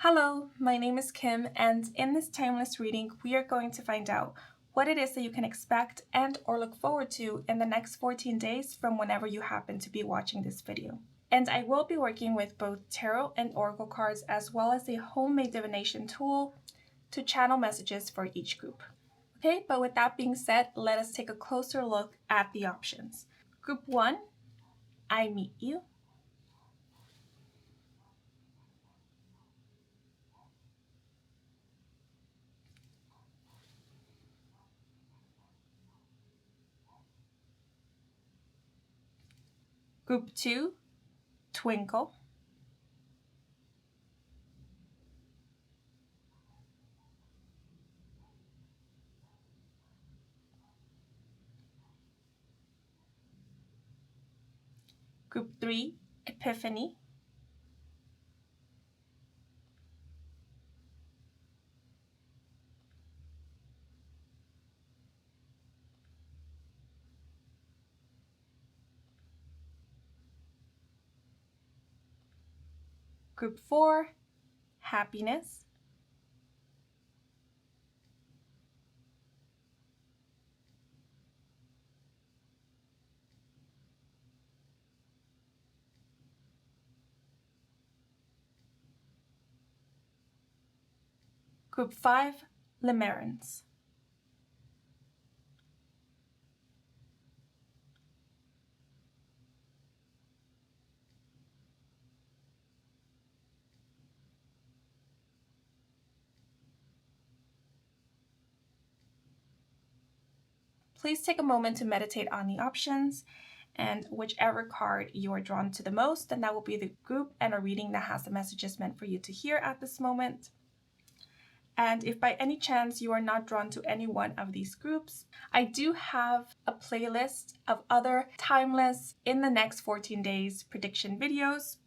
Hello, my name is Kim, and in this timeless reading, we are going to find out what it is that you can expect and or look forward to in the next 14 days from whenever you happen to be watching this video. And I will be working with both tarot and oracle cards as well as a homemade divination tool to channel messages for each group. Okay, but with that being said, let us take a closer look at the options. Group 1, I meet you. Group 2, Twinkle. Group 3, Epiphany. Group 4, Happiness. Group 5, Limerence. Please take a moment to meditate on the options, and whichever card you are drawn to the most, then that will be the group and a reading that has the messages meant for you to hear at this moment. And if by any chance you are not drawn to any one of these groups, I do have a playlist of other timeless in the next 14 days prediction videos.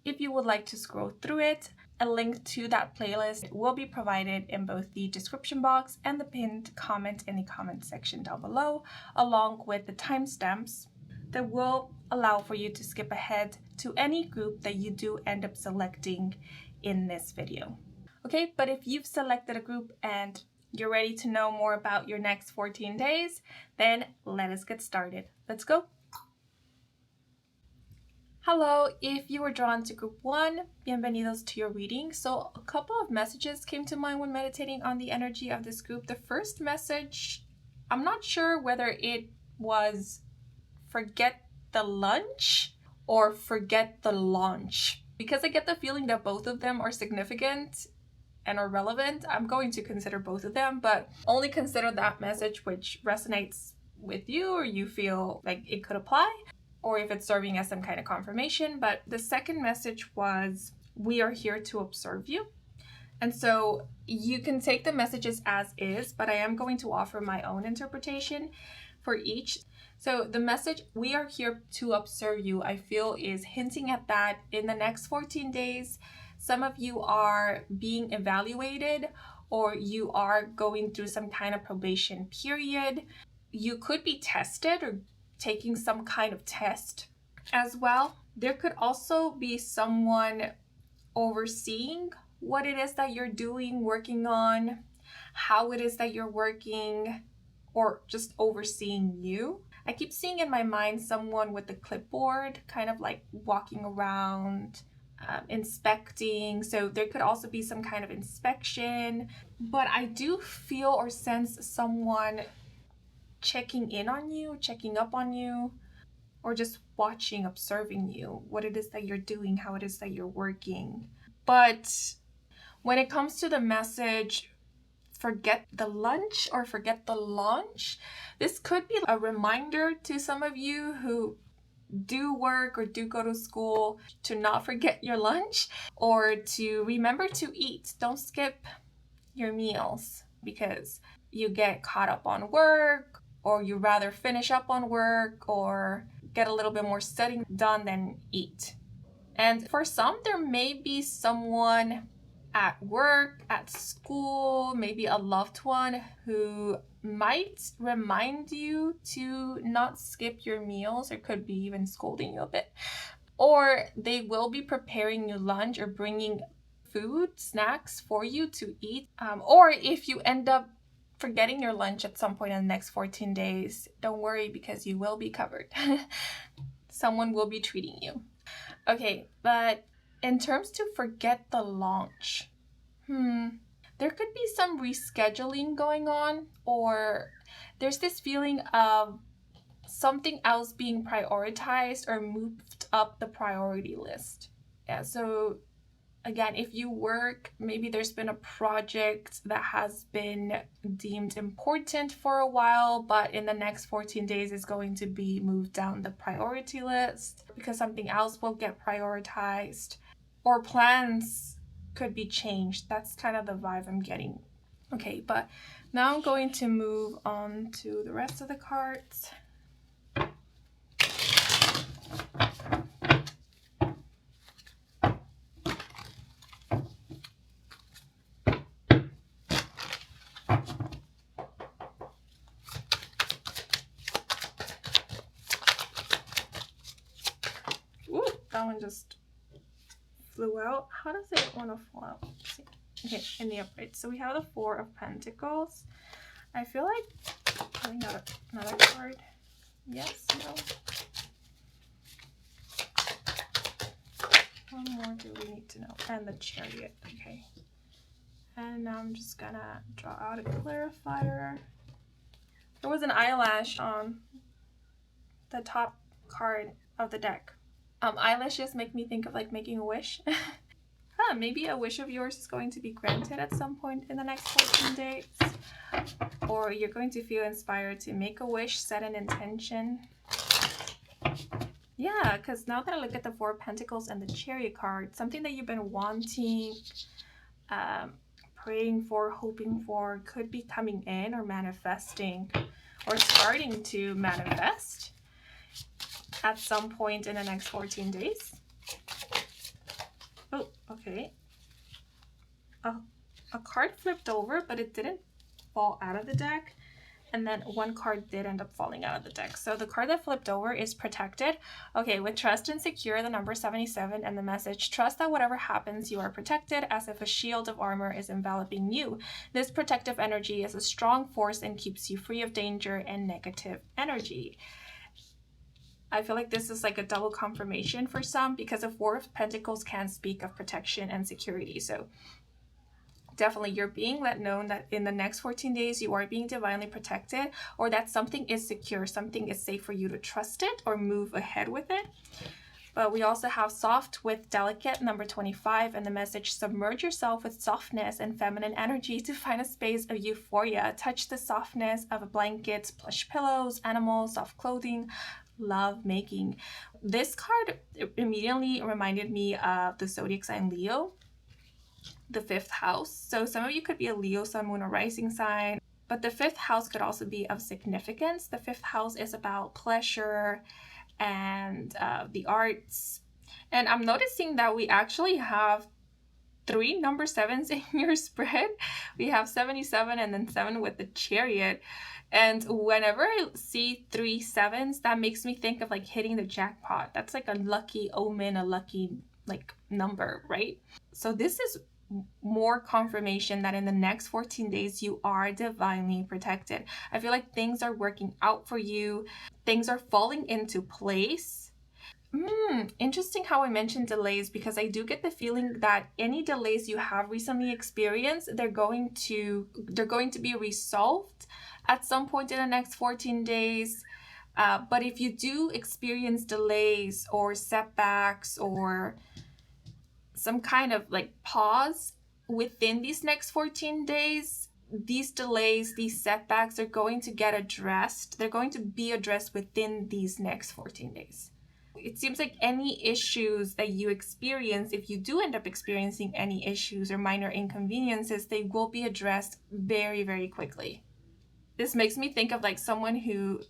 If you would like to scroll through it, a link to that playlist will be provided in both the description box and the pinned comment in the comment section down below, along with the timestamps that will allow for you to skip ahead to any group that you do end up selecting in this video. Okay, but if you've selected a group and you're ready to know more about your next 14 days, then let us get started. Let's go. Hello, if you were drawn to group 1, bienvenidos to your reading. So a couple of messages came to mind when meditating on the energy of this group. The first message, I'm not sure whether it was forget the lunch or forget the launch, because I get the feeling that both of them are significant and are relevant. I'm going to consider both of them, but only consider that message which resonates with you or you feel like it could apply, or if it's serving as some kind of confirmation. But the second message was, we are here to observe you. And so you can take the messages as is, but I am going to offer my own interpretation for each. So the message, we are here to observe you, I feel is hinting at that in the next 14 days, some of you are being evaluated or you are going through some kind of probation period. You could be tested or taking some kind of test as well. There could also be someone overseeing what it is that you're doing, working on, how it is that you're working, or just overseeing you. I keep seeing in my mind someone with a clipboard, kind of like walking around, inspecting. So there could also be some kind of inspection, but I do feel or sense someone checking in on you, checking up on you, or just watching, observing you, what it is that you're doing, how it is that you're working. But when it comes to the message, forget the lunch or forget the launch, this could be a reminder to some of you who do work or do go to school to not forget your lunch or to remember to eat. Don't skip your meals because you get caught up on work, or you rather finish up on work or get a little bit more studying done than eat. And for some, there may be someone at work, at school, maybe a loved one who might remind you to not skip your meals, or could be even scolding you a bit. Or they will be preparing you lunch or bringing food, snacks for you to eat. Or if you end up forgetting your lunch at some point in the next 14 days, don't worry because you will be covered. Someone will be treating you. Okay, but in terms to forget the launch, there could be some rescheduling going on, or there's this feeling of something else being prioritized or moved up the priority list. Yeah, so again, if you work, maybe there's been a project that has been deemed important for a while, but in the next 14 days is going to be moved down the priority list because something else will get prioritized, or plans could be changed. That's kind of the vibe I'm getting. Okay, but now I'm going to move on to the rest of the cards. That one just flew out. How does it want to fall out? Let's see. Okay, in the upright. So we have the Four of Pentacles. I feel like pulling out another card. Yes, no. One more do we need to know? And the Chariot. Okay. And now I'm just gonna draw out a clarifier. There was an eyelash on the top card of the deck. Eyelashes make me think of like making a wish. Maybe a wish of yours is going to be granted at some point in the next 14 days. Or you're going to feel inspired to make a wish, set an intention. Yeah, because now that I look at the Four of Pentacles and the Chariot card, something that you've been wanting, praying for, hoping for, could be coming in or manifesting or starting to manifest at some point in the next 14 days. Oh, okay. A card flipped over, but it didn't fall out of the deck. And then one card did end up falling out of the deck. So the card that flipped over is Protected. Okay, with Trust and Secure, the number 77, and the message, trust that whatever happens, you are protected as if a shield of armor is enveloping you. This protective energy is a strong force and keeps you free of danger and negative energy. I feel like this is like a double confirmation for some, because the Four of Pentacles can speak of protection and security. So definitely you're being let known that in the next 14 days you are being divinely protected, or that something is secure, something is safe for you to trust it or move ahead with it. But we also have Soft with Delicate, number 25, and the message, submerge yourself with softness and feminine energy to find a space of euphoria. Touch the softness of blankets, plush pillows, animals, soft clothing, love making. This card immediately reminded me of the zodiac sign Leo, the 5th house. So some of you could be a Leo, sun, moon, or rising sign, but the 5th house could also be of significance. The 5th house is about pleasure and the arts. And I'm noticing that we actually have 3 number 7s in your spread. We have 77 and then 7 with the Chariot. And whenever I see 3 7s, that makes me think of like hitting the jackpot. That's like a lucky omen, a lucky like number, right? So this is more confirmation that in the next 14 days you are divinely protected. I feel like things are working out for you. Things are falling into place. Interesting how I mentioned delays, because I do get the feeling that any delays you have recently experienced, they're going to be resolved at some point in the next 14 days. But if you do experience delays or setbacks or some kind of like pause within these next 14 days, these delays, these setbacks are going to get addressed. They're going to be addressed within these next 14 days. It seems like any issues that you experience, if you do end up experiencing any issues or minor inconveniences, they will be addressed very, very quickly. This makes me think of like someone who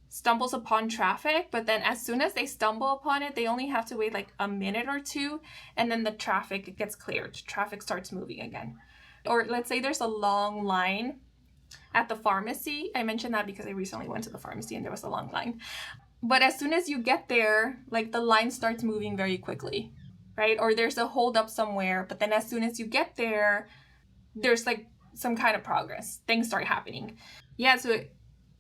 stumbles upon traffic, but then as soon as they stumble upon it, they only have to wait like a minute or two, and then the traffic gets cleared. Traffic starts moving again. Or let's say there's a long line at the pharmacy. I mentioned that because I recently went to the pharmacy and there was a long line. But as soon as you get there, like the line starts moving very quickly. right? Or there's a hold up somewhere, but then as soon as you get there, there's like some kind of progress. Things start happening. Yeah, so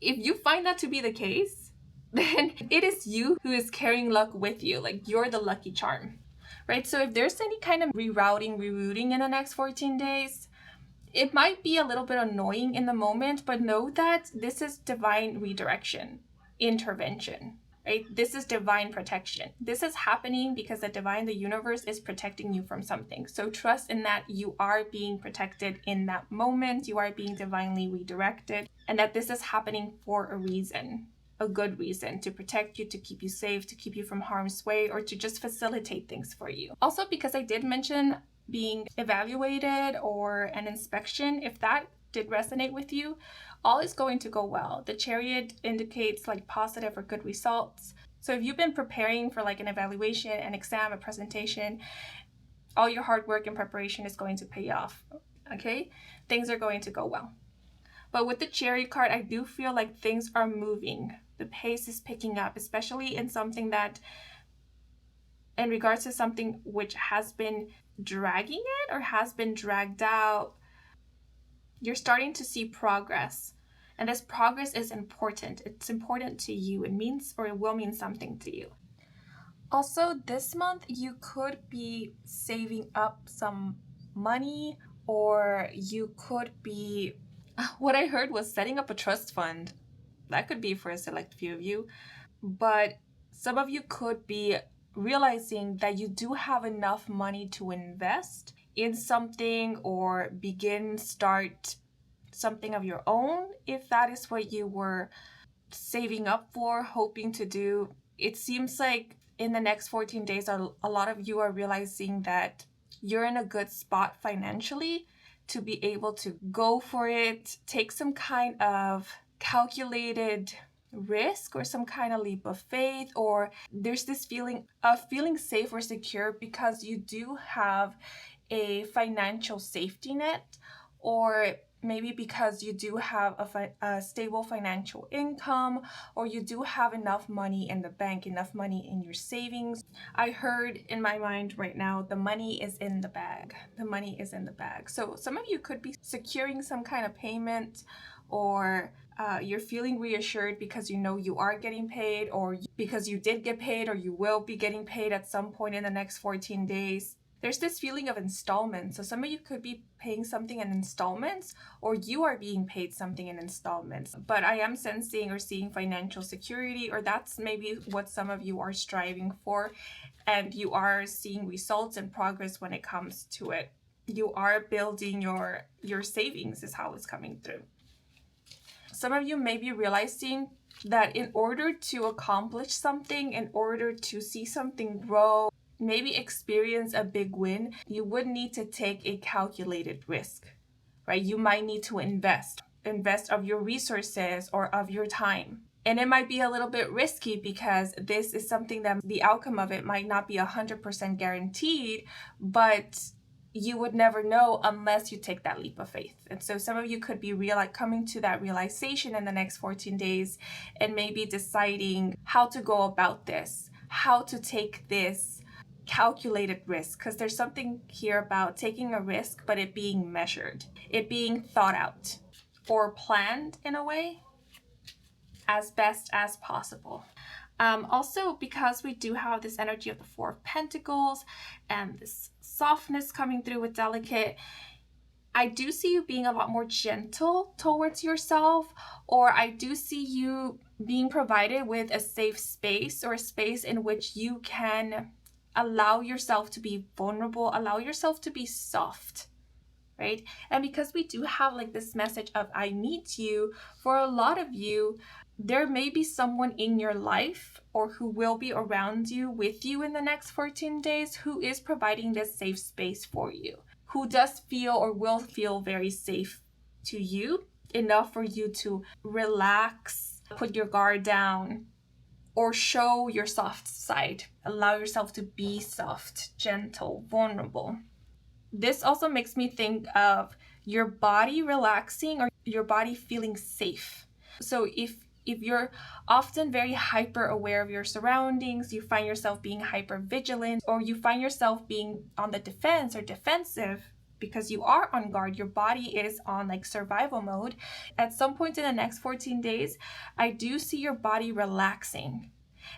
if you find that to be the case, then it is you who is carrying luck with you. Like, you're the lucky charm, right? So if there's any kind of rerouting in the next 14 days, it might be a little bit annoying in the moment, but know that this is divine redirection, intervention, right? This is divine protection. This is happening because the universe is protecting you from something. So trust in that you are being protected in that moment. You are being divinely redirected, and that this is happening for a reason, a good reason, to protect you, to keep you safe, to keep you from harm's way, or to just facilitate things for you. Also, because I did mention being evaluated or an inspection, if that did resonate with you, all is going to go well. The Chariot indicates like positive or good results. So if you've been preparing for like an evaluation, an exam, a presentation, all your hard work and preparation is going to pay off, okay? Things are going to go well. But with the Chariot card, I do feel like things are moving. The pace is picking up, especially in something that, in regards to something which has been dragging it or has been dragged out. You're starting to see progress, and this progress is important. It's important to you. It means, or it will mean something to you. Also, this month you could be saving up some money, or you could be, what I heard was setting up a trust fund. That could be for a select few of you, but some of you could be realizing that you do have enough money to invest in something or start something of your own, if that is what you were saving up for, hoping to do. It seems like in the next 14 days, a lot of you are realizing that you're in a good spot financially to be able to go for it, take some kind of calculated risk or some kind of leap of faith, or there's this feeling of feeling safe or secure because you do have a financial safety net, or maybe because you do have a stable financial income, or you do have enough money in the bank, enough money in your savings. I heard in my mind right now, the money is in the bag. The money is in the bag. So some of you could be securing some kind of payment, or you're feeling reassured because you know you are getting paid, or because you did get paid, or you will be getting paid at some point in the next 14 days. There's this feeling of installments. So some of you could be paying something in installments, or you are being paid something in installments. But I am sensing or seeing financial security, or that's maybe what some of you are striving for, and you are seeing results and progress when it comes to it. You are building your savings is how it's coming through. Some of you may be realizing that in order to accomplish something, in order to see something grow, maybe experience a big win, you would need to take a calculated risk, right? You might need to invest of your resources or of your time. And it might be a little bit risky because this is something that the outcome of it might not be 100% guaranteed, but you would never know unless you take that leap of faith. And so some of you could be coming to that realization in the next 14 days and maybe deciding how to go about this, how to take this calculated risk, because there's something here about taking a risk, but it being measured, it being thought out or planned in a way as best as possible. Also, because we do have this energy of the Four of Pentacles and this softness coming through with delicate, I do see you being a lot more gentle towards yourself, or I do see you being provided with a safe space, or a space in which you can allow yourself to be vulnerable, allow yourself to be soft, right? And because we do have like this message of I need you, for a lot of you, there may be someone in your life or who will be around you with you in the next 14 days who is providing this safe space for you, who does feel or will feel very safe to you, enough for you to relax, put your guard down, or show your soft side. Allow yourself to be soft, gentle, vulnerable. This also makes me think of your body relaxing or your body feeling safe. So if if you're often very hyper aware of your surroundings, you find yourself being hyper vigilant, or you find yourself being on the defense or defensive because you are on guard, your body is on like survival mode, at some point in the next 14 days, I do see your body relaxing.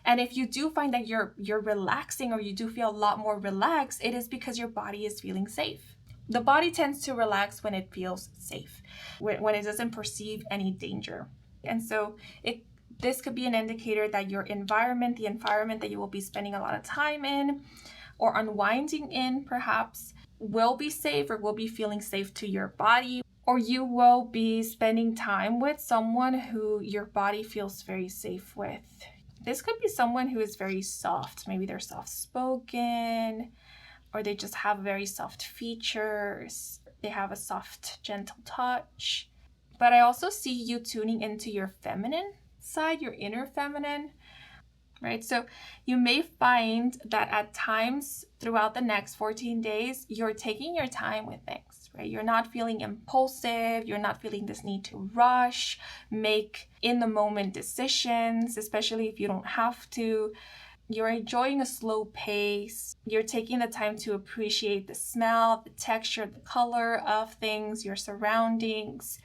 And if you do find that you're relaxing, or you do feel a lot more relaxed, it is because your body is feeling safe. The body tends to relax when it feels safe, when it doesn't perceive any danger. And so this could be an indicator that your environment, the environment that you will be spending a lot of time in or unwinding in perhaps, will be safe or will be feeling safe to your body, or you will be spending time with someone who your body feels very safe with. This could be someone who is very soft. Maybe they're soft-spoken, or they just have very soft features. They have a soft, gentle touch. But I also see you tuning into your feminine side, your inner feminine, right? So you may find that at times throughout the next 14 days, you're taking your time with things, right? You're not feeling impulsive. You're not feeling this need to rush, make in-the-moment decisions, especially if you don't have to. You're enjoying a slow pace. You're taking the time to appreciate the smell, the texture, the color of things, your surroundings.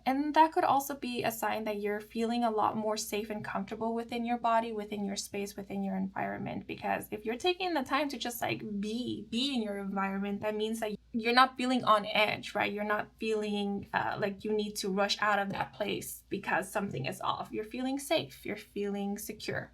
And that could also be a sign that you're feeling a lot more safe and comfortable within your body, within your space, within your environment. Because if you're taking the time to just like be in your environment, that means that you're not feeling on edge, right? You're not feeling like you need to rush out of that place because something is off. You're feeling safe. You're feeling secure.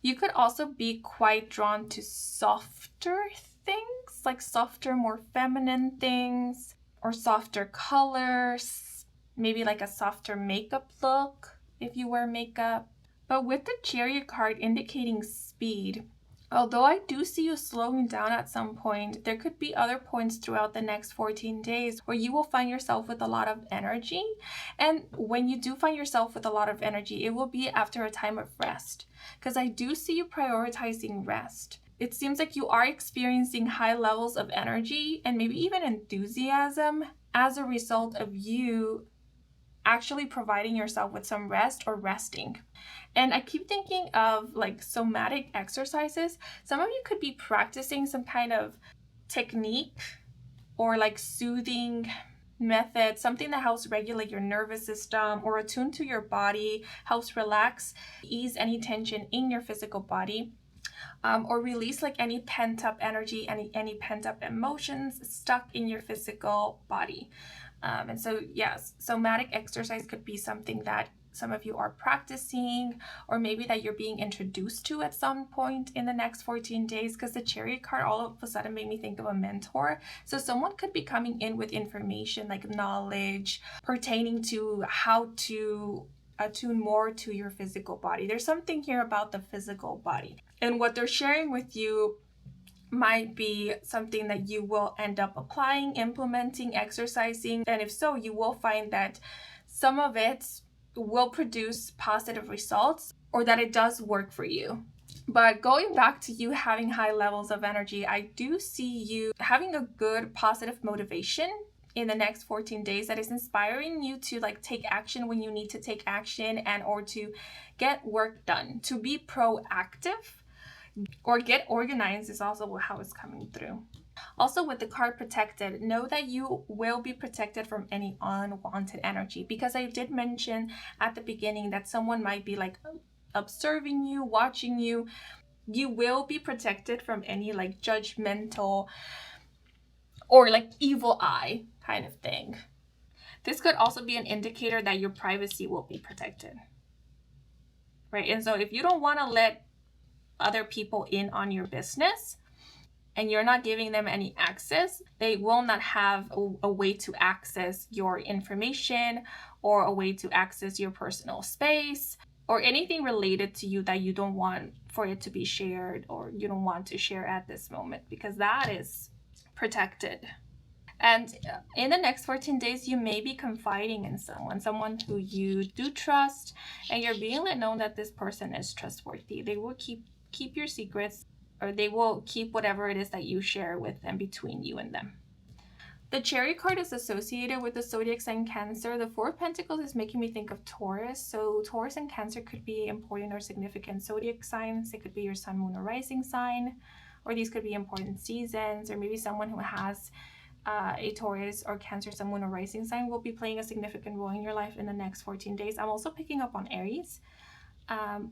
You could also be quite drawn to softer things, like softer, more feminine things, or softer colors. Maybe like a softer makeup look if you wear makeup. But with the Chariot card indicating speed, although I do see you slowing down at some point, there could be other points throughout the next 14 days where you will find yourself with a lot of energy. And when you do find yourself with a lot of energy, it will be after a time of rest. Because I do see you prioritizing rest. It seems like you are experiencing high levels of energy and maybe even enthusiasm as a result of you actually providing yourself with some rest or resting. And I keep thinking of like somatic exercises. Some of you could be practicing some kind of technique or like soothing method, something that helps regulate your nervous system or attune to your body, helps relax, ease any tension in your physical body. Or release like any pent-up energy, any pent-up emotions stuck in your physical body. And so, yes, somatic exercise could be something that some of you are practicing, or maybe that you're being introduced to at some point in the next 14 days, because the Chariot card all of a sudden made me think of a mentor. So someone could be coming in with information like knowledge pertaining to how to attune more to your physical body. There's something here about the physical body. And what they're sharing with you might be something that you will end up applying, implementing, exercising. And if so, you will find that some of it will produce positive results, or that it does work for you. But going back to you having high levels of energy, I do see you having a good positive motivation in the next 14 days that is inspiring you to like take action when you need to take action, and or to get work done, to be proactive or get organized is also how it's coming through. Also, with the card protected, know that you will be protected from any unwanted energy, because I did mention at the beginning that someone might be like observing you, watching you. You will be protected from any like judgmental or like evil eye kind of thing. This could also be an indicator that your privacy will be protected, right? And so if you don't want to let other people in on your business and you're not giving them any access, they will not have a way to access your information or a way to access your personal space or anything related to you that you don't want for it to be shared, or you don't want to share at this moment, because that is protected. And in the next 14 days, you may be confiding in someone who you do trust, and you're being let know that this person is trustworthy. They will keep your secrets, or they will keep whatever it is that you share with them between you and them. The Cherry card is associated with the zodiac sign Cancer. The Four of Pentacles is making me think of Taurus. So Taurus and Cancer could be important or significant zodiac signs. It could be your sun, moon, or rising sign, or these could be important seasons, or maybe someone who has a Taurus or Cancer, sun, moon, or rising sign will be playing a significant role in your life in the next 14 days. I'm also picking up on Aries.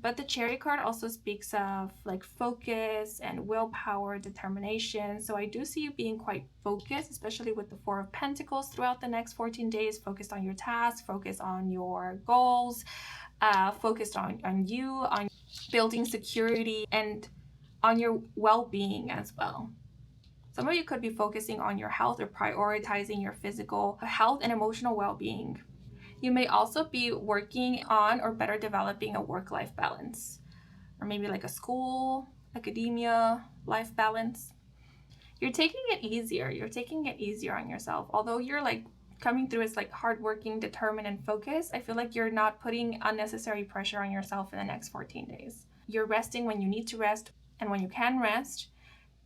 But the Cherry card also speaks of like focus and willpower, determination. So I do see you being quite focused, especially with the Four of Pentacles throughout the next 14 days, focused on your tasks, focused on your goals, focused on you, on building security, and on your well-being as well. Some of you could be focusing on your health or prioritizing your physical health and emotional well-being. You may also be working on or better developing a work-life balance, or maybe like a school, academia, life balance. You're taking it easier. You're taking it easier on yourself. Although you're like coming through as like hardworking, determined, and focused, I feel like you're not putting unnecessary pressure on yourself in the next 14 days. You're resting when you need to rest and when you can rest,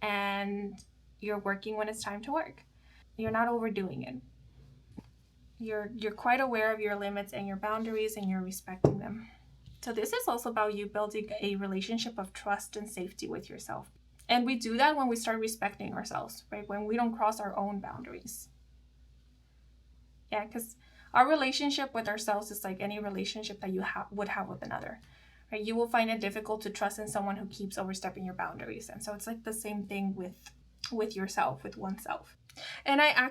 and you're working when it's time to work. You're not overdoing it. You're quite aware of your limits and your boundaries, and you're respecting them. So this is also about you building a relationship of trust and safety with yourself. And we do that when we start respecting ourselves, right? When we don't cross our own boundaries. Yeah, because our relationship with ourselves is like any relationship that you would have with another, right? You will find it difficult to trust in someone who keeps overstepping your boundaries. And so it's like the same thing with yourself, with oneself. And I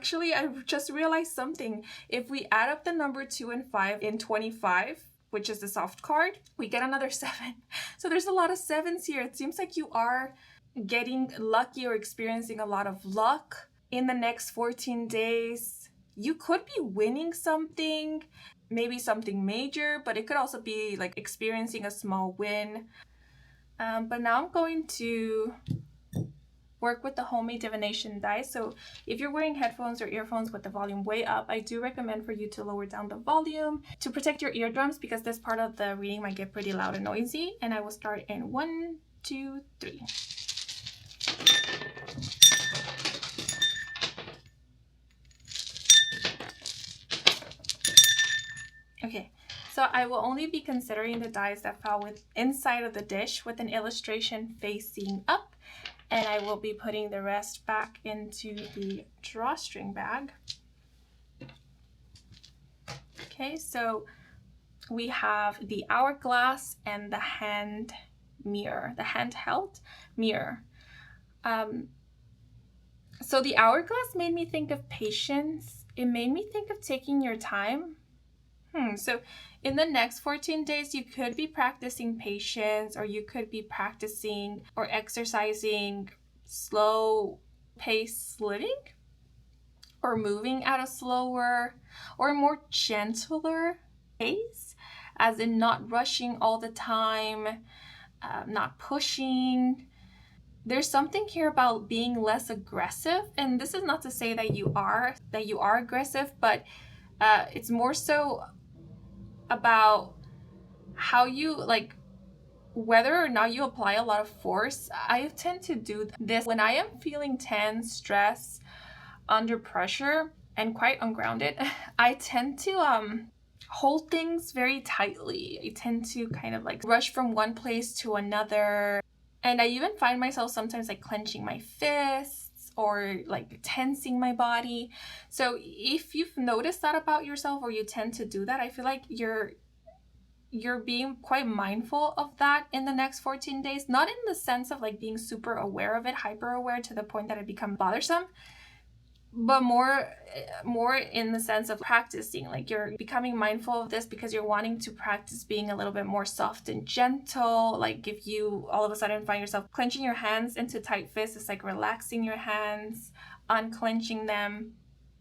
just realized something. If we add up the number 2 and 5 in 25, which is the soft card, we get another 7. So there's a lot of 7s here. It seems like you are getting lucky or experiencing a lot of luck in the next 14 days. You could be winning something, maybe something major, but it could also be like experiencing a small win. But now I'm going to work with the homemade divination dice. So if you're wearing headphones or earphones with the volume way up, I do recommend for you to lower down the volume to protect your eardrums, because this part of the reading might get pretty loud and noisy. And I will start in 1, 2, 3. Okay, so I will only be considering the dice that fell inside of the dish with an illustration facing up. And I will be putting the rest back into the drawstring bag. Okay, so we have the hourglass and the hand mirror, the handheld mirror. So the hourglass made me think of patience. It made me think of taking your time. So in the next 14 days, you could be practicing patience, or you could be practicing or exercising slow pace living, or moving at a slower or more gentler pace, as in not rushing all the time, not pushing. There's something here about being less aggressive, and this is not to say that you are aggressive, but it's more so about how you like, whether or not you apply a lot of force. I tend to do this when I am feeling tense, stress, under pressure, and quite ungrounded. I tend to hold things very tightly. I tend to kind of like rush from one place to another. And I even find myself sometimes like clenching my fists or like tensing my body. So if you've noticed that about yourself, or you tend to do that, I feel like you're being quite mindful of that in the next 14 days. Not in the sense of like being super aware of it, hyper aware to the point that it becomes bothersome, but more in the sense of practicing. Like you're becoming mindful of this because you're wanting to practice being a little bit more soft and gentle. Like if you all of a sudden find yourself clenching your hands into tight fists, it's like relaxing your hands, unclenching them.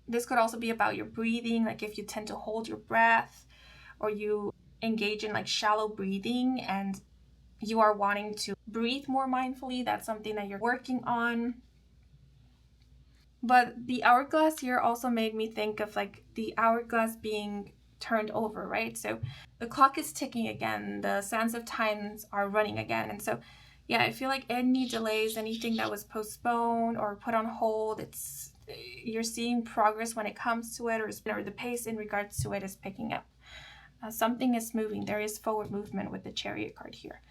This could also be about your breathing. Like if you tend to hold your breath, or you engage in like shallow breathing and you are wanting to breathe more mindfully, that's something that you're working on. But the hourglass here also made me think of like the hourglass being turned over, right? So the clock is ticking again, the sands of times are running again. And so yeah, I feel like any delays, anything that was postponed or put on hold, it's you're seeing progress when it comes to it, or the pace in regards to it is picking up. Something is moving. There is forward movement with the Chariot card here.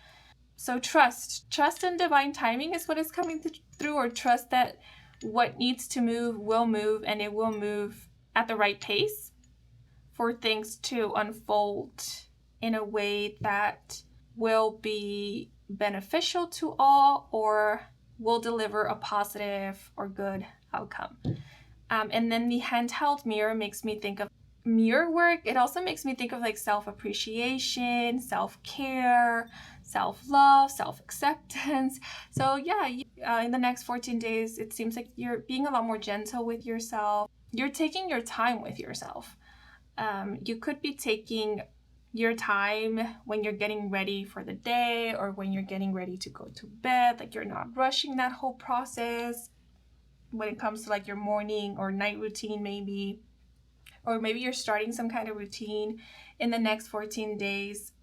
So trust in divine timing is what is coming through, or trust that what needs to move will move, and it will move at the right pace for things to unfold in a way that will be beneficial to all, or will deliver a positive or good outcome. And then the handheld mirror makes me think of mirror work. It also makes me think of like self-appreciation, self-care, self-love, self-acceptance. So yeah, in the next 14 days, it seems like you're being a lot more gentle with yourself. You're taking your time with yourself. You could be taking your time when you're getting ready for the day, or when you're getting ready to go to bed. Like, you're not rushing that whole process when it comes to like your morning or night routine, maybe. Or maybe you're starting some kind of routine in the next 14 days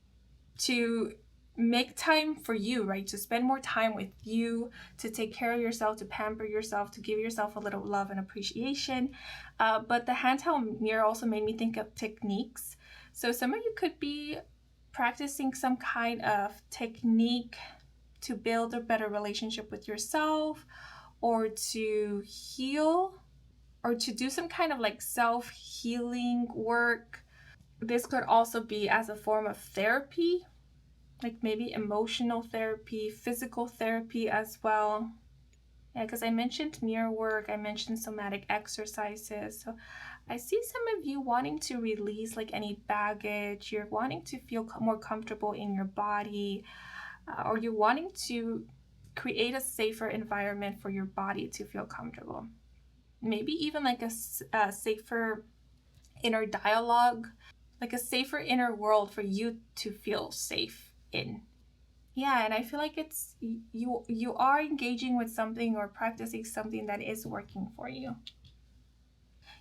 to make time for you, right? To spend more time with you, to take care of yourself, to pamper yourself, to give yourself a little love and appreciation. But the handheld mirror also made me think of techniques. So some of you could be practicing some kind of technique to build a better relationship with yourself, or to heal, or to do some kind of like self-healing work. This could also be as a form of therapy, like maybe emotional therapy, physical therapy as well. Yeah, because I mentioned mirror work, I mentioned somatic exercises. So I see some of you wanting to release like any baggage. You're wanting to feel more comfortable in your body, or you're wanting to create a safer environment for your body to feel comfortable. Maybe even like a safer inner dialogue, like a safer inner world for you to feel safe in. Yeah, and I feel like it's you are engaging with something or practicing something that is working for you.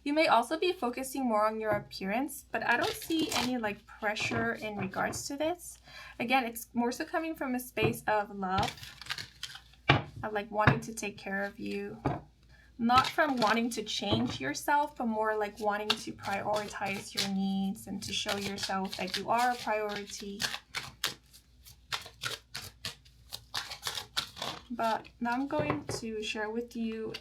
You may also be focusing more on your appearance, but I don't see any like pressure in regards to this. Again, it's more so coming from a space of love, of like wanting to take care of you. Not from wanting to change yourself, but more like wanting to prioritize your needs and to show yourself that you are a priority. But now I'm going to share with you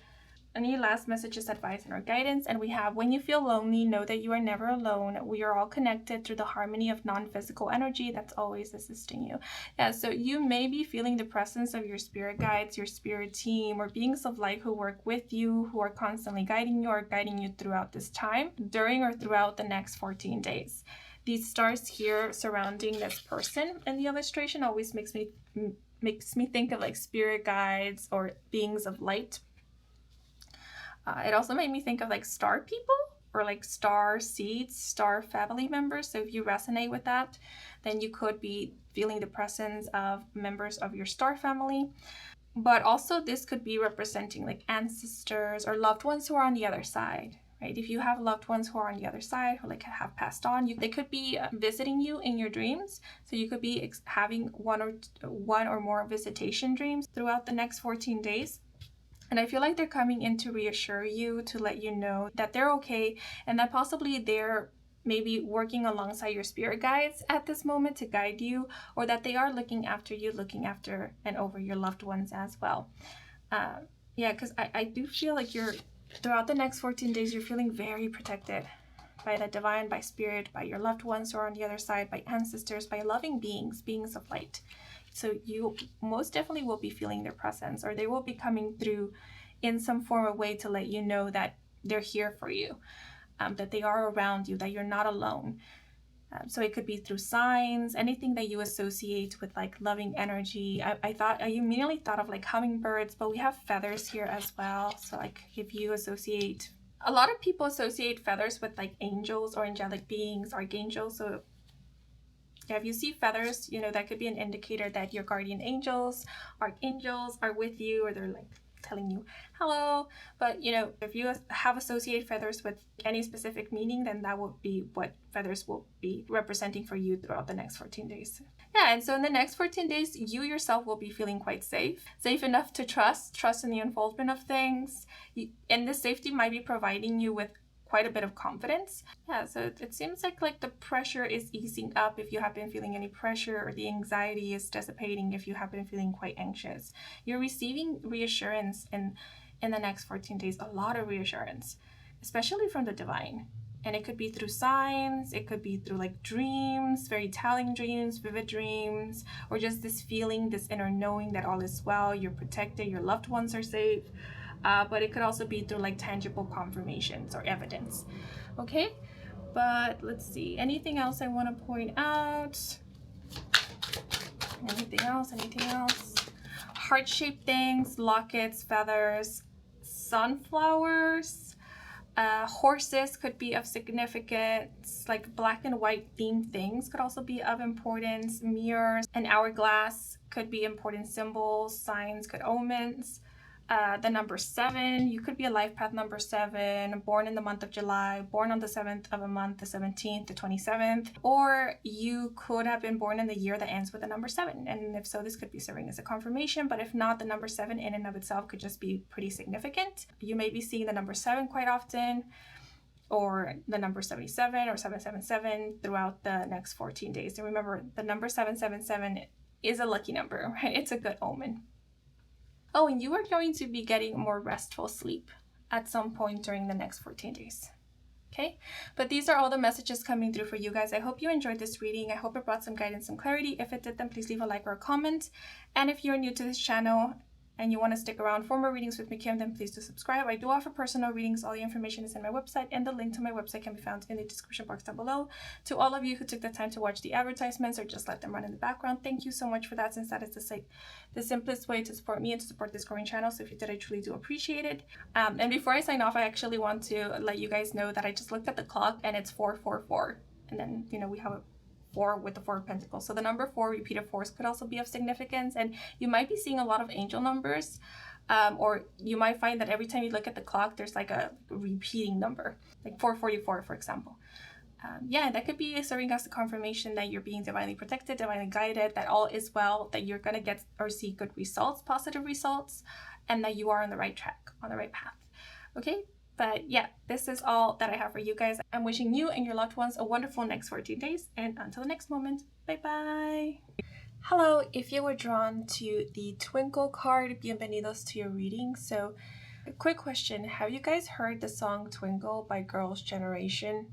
any last messages, advice, and or guidance. And we have, when you feel lonely, know that you are never alone. We are all connected through the harmony of non-physical energy that's always assisting you. Yeah, so you may be feeling the presence of your spirit guides, your spirit team, or beings of light who work with you, who are constantly guiding you or guiding you throughout this time, during or throughout the next 14 days. These stars here surrounding this person in the illustration always makes me think of like spirit guides or beings of light. It also made me think of like star people, or like star seeds, star family members. So if you resonate with that, then you could be feeling the presence of members of your star family. But also this could be representing like ancestors or loved ones who are on the other side, right? If you have loved ones who are on the other side, who like have passed on, they could be visiting you in your dreams. So you could be having one or more visitation dreams throughout the next 14 days. And I feel like they're coming in to reassure you, to let you know that they're okay, and that possibly they're maybe working alongside your spirit guides at this moment to guide you, or that they are looking after you, looking after and over your loved ones as well. Yeah, because I do feel like throughout the next 14 days, you're feeling very protected by the divine, by spirit, by your loved ones who are on the other side, by ancestors, by loving beings of light. So you most definitely will be feeling their presence, or they will be coming through in some form of way to let you know that they're here for you, that they are around you, that you're not alone. So it could be through signs, anything that you associate with like loving energy. I immediately thought of like hummingbirds, but we have feathers here as well. So like if you associate, a lot of people associate feathers with like angels or angelic beings, archangels. So yeah, if you see feathers, that could be an indicator that your guardian angels, archangels are with you, or they're like telling you hello. But you know, if you have associated feathers with any specific meaning, then that will be what feathers will be representing for you throughout the next 14 days. Yeah, and so in the next 14 days, you yourself will be feeling quite safe enough to trust in the unfoldment of things. And this safety might be providing you with quite a bit of confidence. Yeah, so it seems like the pressure is easing up if you have been feeling any pressure, or the anxiety is dissipating if you have been feeling quite anxious. You're receiving reassurance in the next 14 days, a lot of reassurance, especially from the divine. And it could be through signs, it could be through like dreams, very telling dreams, vivid dreams, or just this feeling, this inner knowing that all is well, you're protected, your loved ones are safe. But it could also be through like tangible confirmations or evidence. Okay, but let's see, anything else I want to point out? Anything else? Heart-shaped things, lockets, feathers, sunflowers, horses could be of significance, like black and white themed things could also be of importance. Mirrors, an hourglass could be important symbols, signs, good omens. The number 7, you could be a life path number 7, born in the month of July, born on the 7th of a month, the 17th, the 27th, or you could have been born in the year that ends with the number 7. And if so, this could be serving as a confirmation, but if not, the number 7 in and of itself could just be pretty significant. You may be seeing the number 7 quite often, or the number 77 or 777 throughout the next 14 days. And remember, the number 777 is a lucky number, right? It's a good omen. Oh, and you are going to be getting more restful sleep at some point during the next 14 days. Okay, but these are all the messages coming through for you guys. I hope you enjoyed this reading. I hope it brought some guidance, some clarity. If it did, then please leave a like or a comment. And if you're new to this channel and you want to stick around for more readings with me, Kim, then please do subscribe. I do offer personal readings. All the information is in my website, and the link to my website can be found in the description box down below. To all of you who took the time to watch the advertisements or just let them run in the background, thank you so much for that, since that is the simplest way to support me and to support this growing channel. So if you did, I truly do appreciate it. And before I sign off, I actually want to let you guys know that I just looked at the clock and it's 444. And then, you know, we have a 4 with the 4 of Pentacles. So the number 4, repeated 4s, could also be of significance. And you might be seeing a lot of angel numbers, or you might find that every time you look at the clock, there's like a repeating number, like 444, for example. Yeah, that could be serving as a confirmation that you're being divinely protected, divinely guided, that all is well, that you're going to get or see good results, positive results, and that you are on the right track, on the right path. Okay? But yeah, this is all that I have for you guys. I'm wishing you and your loved ones a wonderful next 14 days. And until the next moment, bye-bye. Hello, if you were drawn to the Twinkle card, bienvenidos to your reading. So, a quick question. Have you guys heard the song Twinkle by Girls' Generation?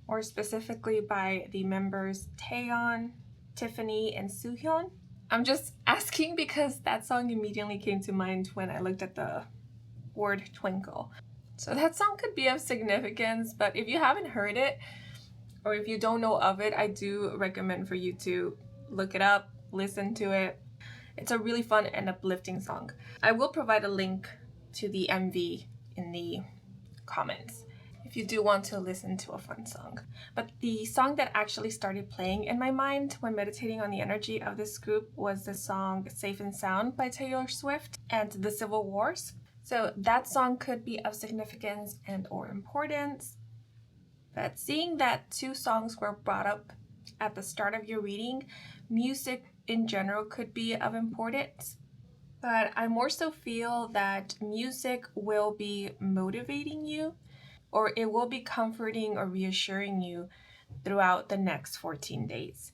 Or specifically by the members Taeyeon, Tiffany, and Soohyun? I'm just asking because that song immediately came to mind when I looked at the word twinkle. So that song could be of significance, but if you haven't heard it, or if you don't know of it, I do recommend for you to look it up, listen to it. It's a really fun and uplifting song. I will provide a link to the MV in the comments if you do want to listen to a fun song. But the song that actually started playing in my mind when meditating on the energy of this group was the song Safe and Sound by Taylor Swift and The Civil Wars. So that song could be of significance and or importance. But seeing that 2 songs were brought up at the start of your reading, music in general could be of importance. But I more so feel that music will be motivating you, or it will be comforting or reassuring you throughout the next 14 days.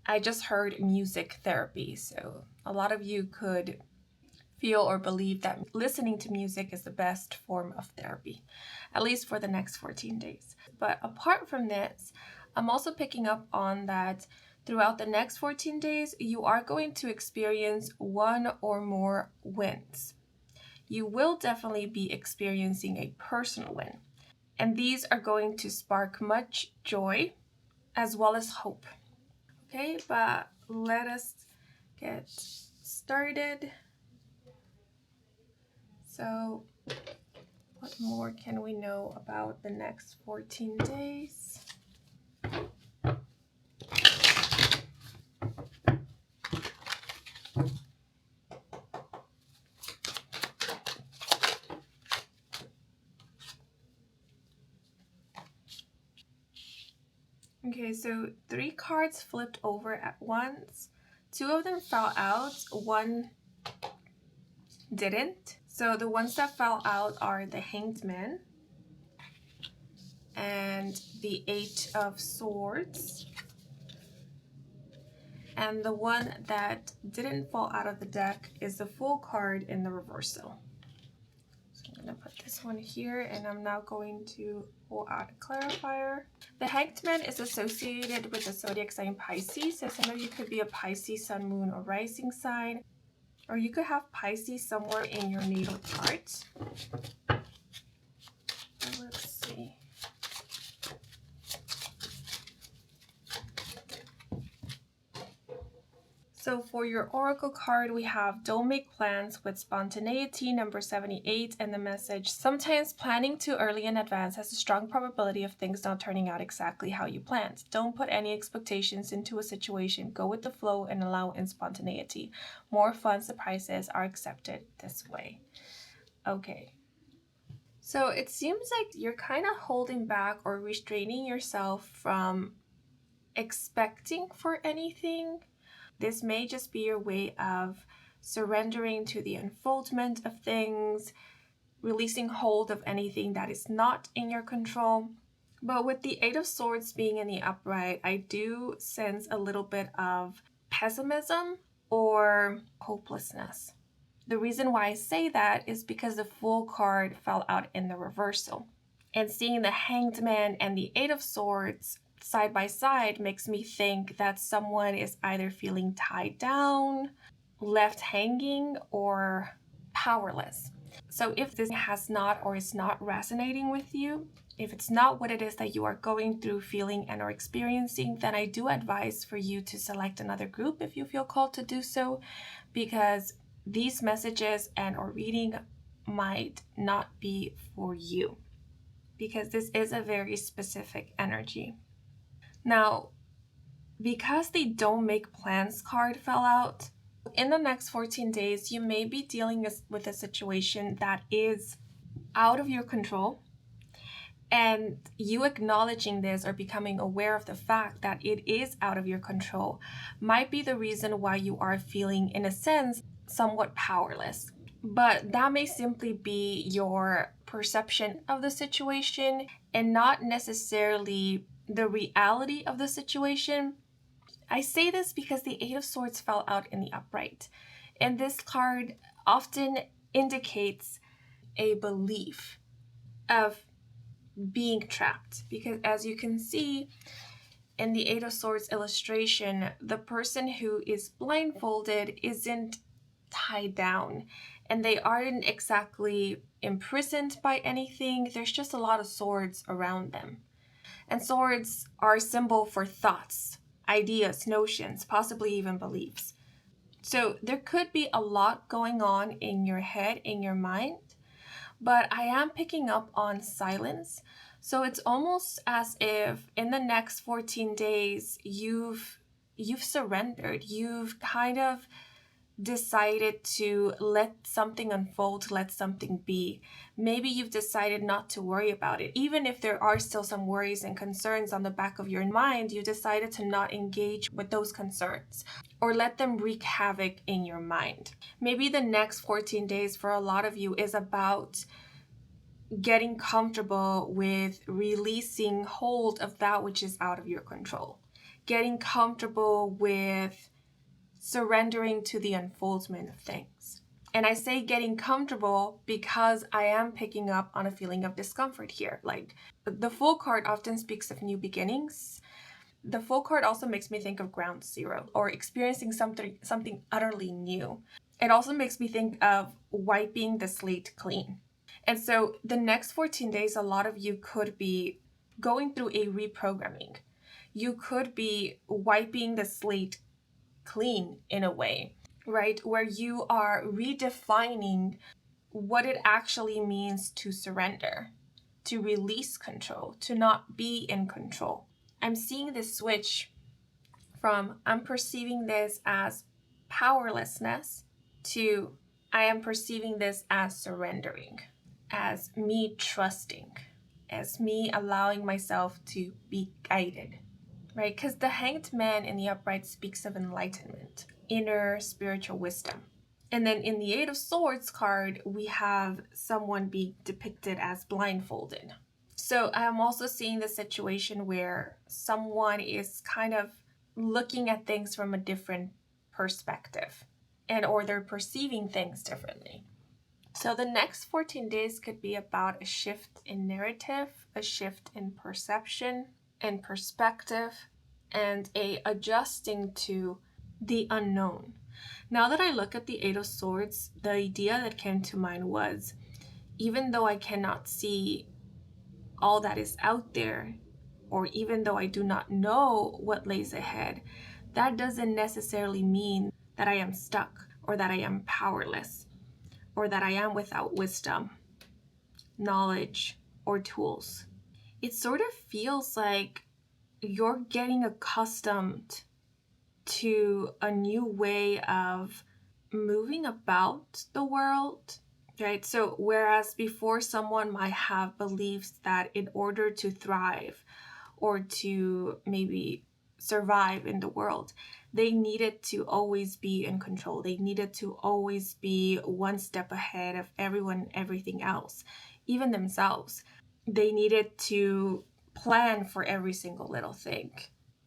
I just heard music therapy, so a lot of you could feel or believe that listening to music is the best form of therapy, at least for the next 14 days. But apart from this, I'm also picking up on that throughout the next 14 days, you are going to experience 1 or more wins. You will definitely be experiencing a personal win. And these are going to spark much joy as well as hope. Okay, but let us get started. So, what more can we know about the next 14 days? Okay, so 3 cards flipped over at once. 2 of them fell out, 1 didn't. So the ones that fell out are the Hanged Man and the 8 of Swords. And the one that didn't fall out of the deck is the Fool card in the reversal. So I'm going to put this one here, and I'm now going to pull out a clarifier. The Hanged Man is associated with the zodiac sign Pisces, so some of you could be a Pisces sun, moon, or rising sign, or you could have Pisces somewhere in your natal chart. So let's see. So for your oracle card, we have don't make plans with spontaneity, number 78, and the message, sometimes planning too early in advance has a strong probability of things not turning out exactly how you planned. Don't put any expectations into a situation. Go with the flow and allow in spontaneity. More fun surprises are accepted this way. Okay. So it seems like you're kind of holding back or restraining yourself from expecting for anything. This may just be your way of surrendering to the unfoldment of things, releasing hold of anything that is not in your control. But with the 8 of Swords being in the upright, I do sense a little bit of pessimism or hopelessness. The reason why I say that is because the Fool card fell out in the reversal. And seeing the Hanged Man and the 8 of Swords side by side makes me think that someone is either feeling tied down, left hanging, or powerless. So if this has not or is not resonating with you, if it's not what it is that you are going through, feeling, and or experiencing, then I do advise for you to select another group if you feel called to do so, because these messages and or reading might not be for you, because this is a very specific energy. Now, because the don't make plans card fell out, in the next 14 days, you may be dealing with a situation that is out of your control, and you acknowledging this or becoming aware of the fact that it is out of your control might be the reason why you are feeling, in a sense, somewhat powerless. But that may simply be your perception of the situation and not necessarily the reality of the situation. I say this because the 8 of Swords fell out in the upright, and this card often indicates a belief of being trapped, because as you can see in the 8 of Swords illustration, the person who is blindfolded isn't tied down, and they aren't exactly imprisoned by anything. There's just a lot of swords around them. And swords are a symbol for thoughts, ideas, notions, possibly even beliefs. So there could be a lot going on in your head, in your mind, but I am picking up on silence. So it's almost as if in the next 14 days, you've surrendered. You've kind of decided to let something unfold, let something be. Maybe you've decided not to worry about it. Even if there are still some worries and concerns on the back of your mind, you decided to not engage with those concerns or let them wreak havoc in your mind. Maybe the next 14 days for a lot of you is about getting comfortable with releasing hold of that which is out of your control. Getting comfortable with surrendering to the unfoldment of things. And I say getting comfortable because I am picking up on a feeling of discomfort here. Like, the Fool card often speaks of new beginnings. The Fool card also makes me think of ground zero or experiencing something utterly new. It also makes me think of wiping the slate clean. And so the next 14 days, a lot of you could be going through a reprogramming. You could be wiping the slate clean in a way, right? Where you are redefining what it actually means to surrender, to release control, to not be in control. I'm seeing this switch from I'm perceiving this as powerlessness to I am perceiving this as surrendering, as me trusting, as me allowing myself to be guided. right? Because the Hanged Man in the Upright speaks of enlightenment, inner spiritual wisdom. And then in the Eight of Swords card, we have someone being depicted as blindfolded. So I'm also seeing the situation where someone is kind of looking at things from a different perspective, and or they're perceiving things differently. So the next 14 days could be about a shift in narrative, a shift in perception and perspective, and a adjusting to the unknown. Now that I look at the Eight of Swords, the idea that came to mind was, even though I cannot see all that is out there, or even though I do not know what lays ahead, that doesn't necessarily mean that I am stuck, or that I am powerless, or that I am without wisdom, knowledge, or tools. It sort of feels like you're getting accustomed to a new way of moving about the world, right? So whereas before someone might have beliefs that in order to thrive or to maybe survive in the world, they needed to always be in control. They needed to always be one step ahead of everyone, everything else, even themselves. They needed to plan for every single little thing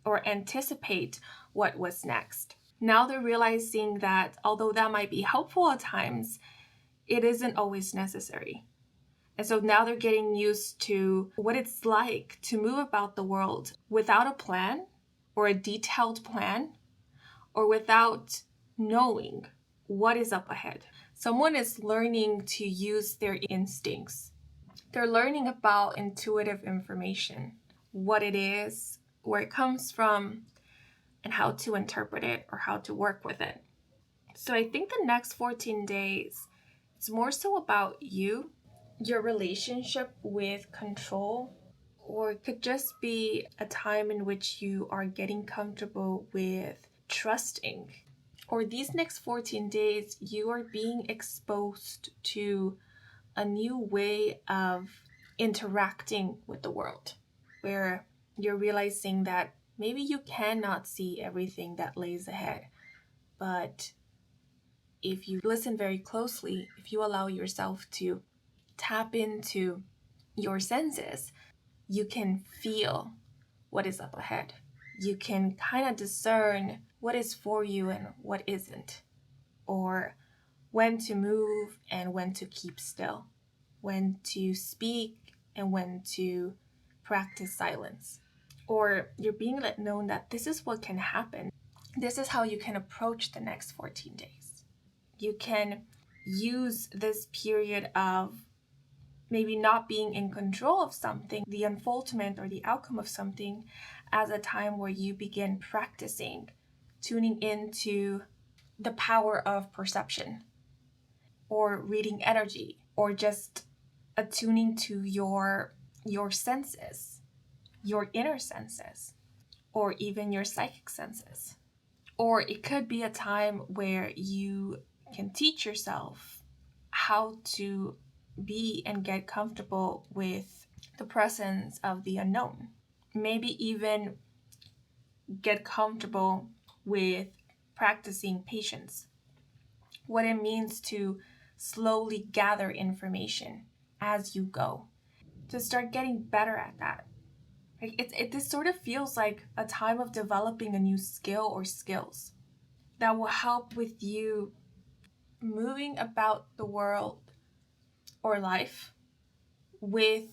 or anticipate what was next. Now they're realizing that although that might be helpful at times, it isn't always necessary. And so now they're getting used to what it's like to move about the world without a plan or a detailed plan, or without knowing what is up ahead. Someone is learning to use their instincts. They're learning about intuitive information, what it is, where it comes from, and how to interpret it or how to work with it. So I think the next 14 days, it's more so about you, your relationship with control, or it could just be a time in which you are getting comfortable with trusting. Or these next 14 days, you are being exposed to a new way of interacting with the world, where you're realizing that maybe you cannot see everything that lays ahead, but if you listen very closely, if you allow yourself to tap into your senses, you can feel what is up ahead. You can kind of discern what is for you and what isn't, or when to move and when to keep still, when to speak and when to practice silence. Or you're being let know that this is what can happen. This is how you can approach the next 14 days. You can use this period of maybe not being in control of something, the unfoldment or the outcome of something, as a time where you begin practicing tuning into the power of perception, or reading energy, or just attuning to your senses, your inner senses, or even your psychic senses. Or it could be a time where you can teach yourself how to be and get comfortable with the presence of the unknown. Maybe even get comfortable with practicing patience, what it means to slowly gather information as you go, to start getting better at that. This sort of feels like a time of developing a new skill or skills that will help with you moving about the world or life with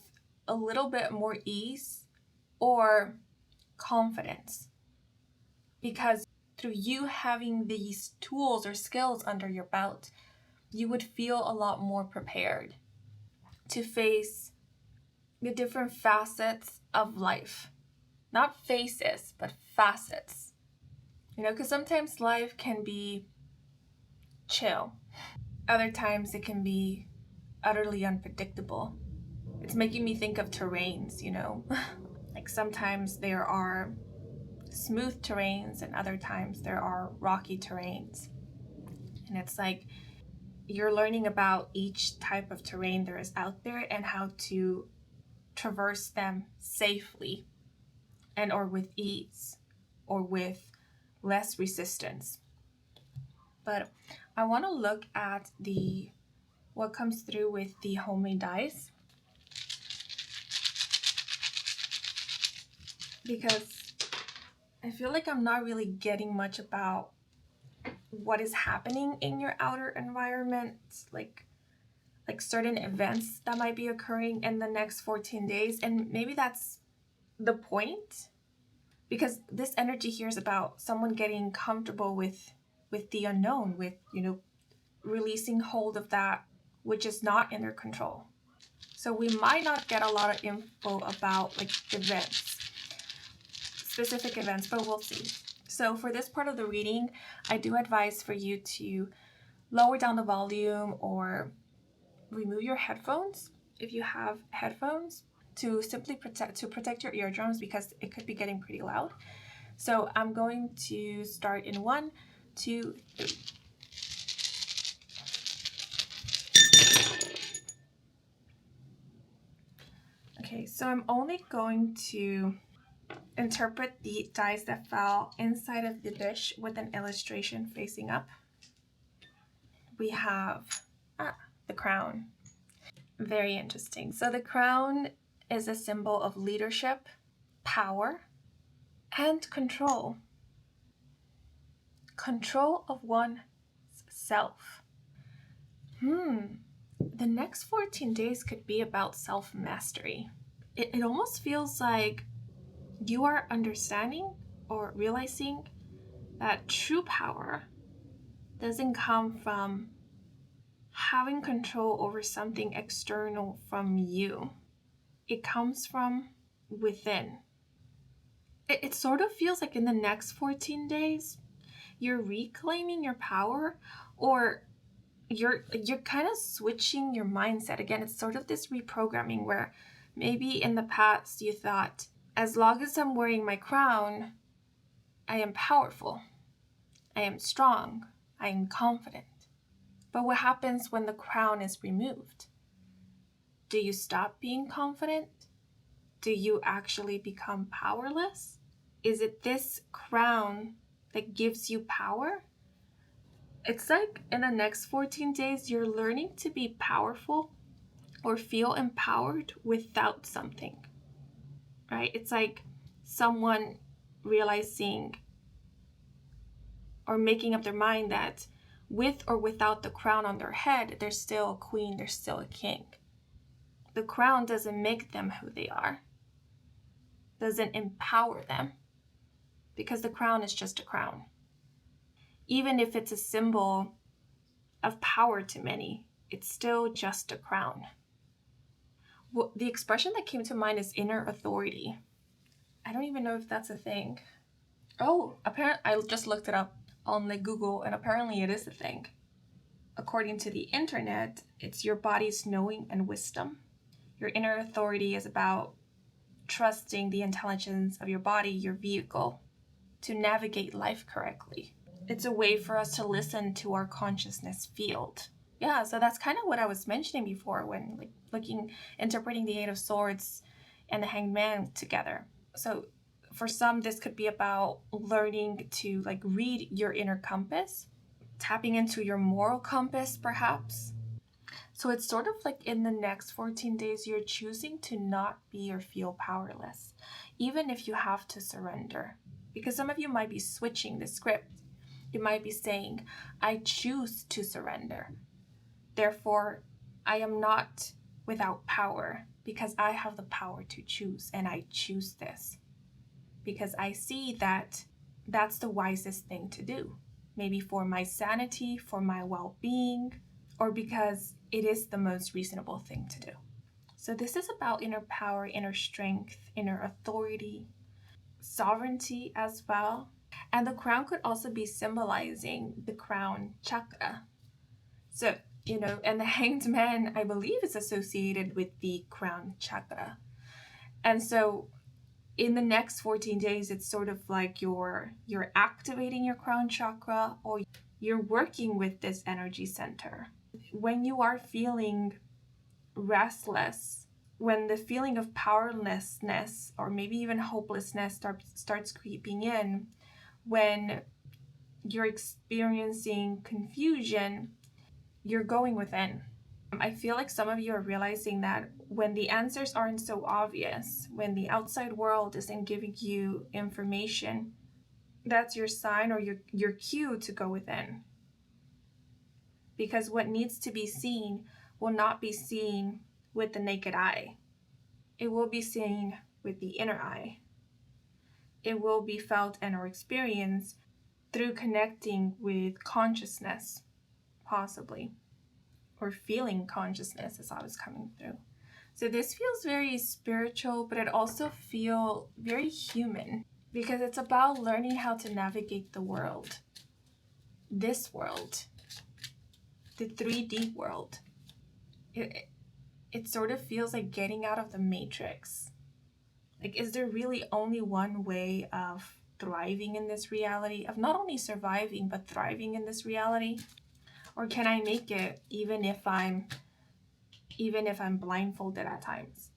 a little bit more ease or confidence. Because through you having these tools or skills under your belt, you would feel a lot more prepared to face the different facets of life. Not faces, but facets. Because sometimes life can be chill. Other times it can be utterly unpredictable. It's making me think of terrains, Like sometimes there are smooth terrains and other times there are rocky terrains. And it's like you're learning about each type of terrain there is out there and how to traverse them safely and or with ease or with less resistance. But I want to look at what comes through with the homemade dies, because I feel like I'm not really getting much about what is happening in your outer environment, like certain events that might be occurring in the next 14 days. And maybe that's the point, because this energy here is about someone getting comfortable with the unknown, with, releasing hold of that which is not in their control. So we might not get a lot of info about like events, specific events, but we'll see. So for this part of the reading, I do advise for you to lower down the volume or remove your headphones if you have headphones, to simply protect your eardrums, because it could be getting pretty loud. So I'm going to start in 1, 2, 3. Okay, so I'm only going to interpret the dice that fell inside of the dish with an illustration facing up. We have the crown. Very interesting. So the crown is a symbol of leadership, power, and control. Control of one's self. The next 14 days could be about self-mastery. It almost feels like you are understanding or realizing that true power doesn't come from having control over something external from you. It comes from within. It sort of feels like in the next 14 days, you're reclaiming your power, or you're kind of switching your mindset. Again, it's sort of this reprogramming where maybe in the past you thought, as long as I'm wearing my crown, I am powerful, I am strong, I am confident. But what happens when the crown is removed? Do you stop being confident? Do you actually become powerless? Is it this crown that gives you power? It's like in the next 14 days, you're learning to be powerful or feel empowered without something, right? It's like someone realizing or making up their mind that with or without the crown on their head, they're still a queen, they're still a king. The crown doesn't make them who they are, doesn't empower them, because the crown is just a crown. Even if it's a symbol of power to many, it's still just a crown. Well, the expression that came to mind is inner authority. I don't even know if that's a thing. Oh, apparently I just looked it up on like Google, and apparently it is a thing. According to the internet, it's your body's knowing and wisdom. Your inner authority is about trusting the intelligence of your body, your vehicle, to navigate life correctly. It's a way for us to listen to our consciousness field. Yeah, so that's kind of what I was mentioning before when interpreting the Eight of Swords and the Hanged Man together. So for some, this could be about learning to read your inner compass, tapping into your moral compass, perhaps. So it's sort of like in the next 14 days, you're choosing to not be or feel powerless, even if you have to surrender. Because some of you might be switching the script. You might be saying, I choose to surrender. Therefore, I am not without power, because I have the power to choose, and I choose this. Because I see that that's the wisest thing to do. Maybe for my sanity, for my well-being, or because it is the most reasonable thing to do. So this is about inner power, inner strength, inner authority, sovereignty as well. And the crown could also be symbolizing the crown chakra. So, and the Hanged Man, I believe, is associated with the crown chakra. And so in the next 14 days, it's sort of like you're activating your crown chakra, or you're working with this energy center. When you are feeling restless when the feeling of powerlessness or maybe even hopelessness starts creeping in, when you're experiencing confusion, you're going within. I feel like some of you are realizing that when the answers aren't so obvious, when the outside world isn't giving you information, that's your sign or your cue to go within. Because what needs to be seen will not be seen with the naked eye. It will be seen with the inner eye. It will be felt and or experienced through connecting with consciousness, possibly, or feeling consciousness as I was coming through. So this feels very spiritual, but it also feels very human, because it's about learning how to navigate the world, this world, the 3D world. It sort of feels like getting out of the matrix. Like, is there really only one way of thriving in this reality, of not only surviving, but thriving in this reality? Or can I make it even if I'm blindfolded at times?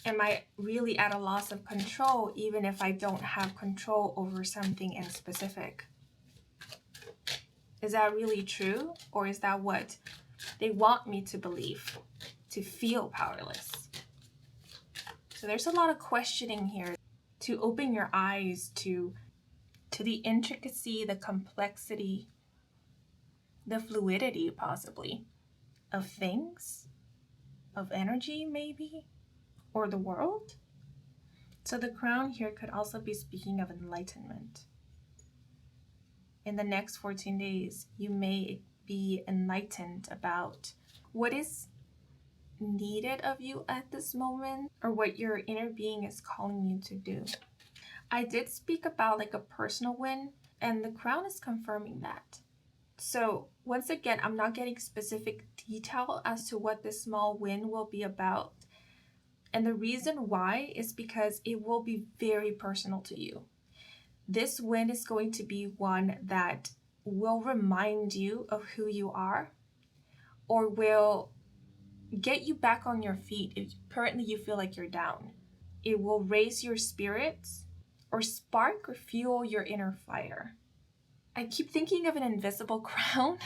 Am I really at a loss of control even if I don't have control over something in specific? Is that really true? Or is that what they want me to believe, to feel powerless? So there's a lot of questioning here to open your eyes to the intricacy, the complexity, the fluidity possibly of things, of energy maybe, or the world. So the crown here could also be speaking of enlightenment. In the next 14 days, you may be enlightened about what is needed of you at this moment, or what your inner being is calling you to do. I did speak about like a personal win, and the crown is confirming that. So once again, I'm not getting specific detail as to what this small win will be about. And the reason why is because it will be very personal to you. This win is going to be one that will remind you of who you are, or will get you back on your feet if currently you feel like you're down. It will raise your spirits or spark or fuel your inner fire. I keep thinking of an invisible crown,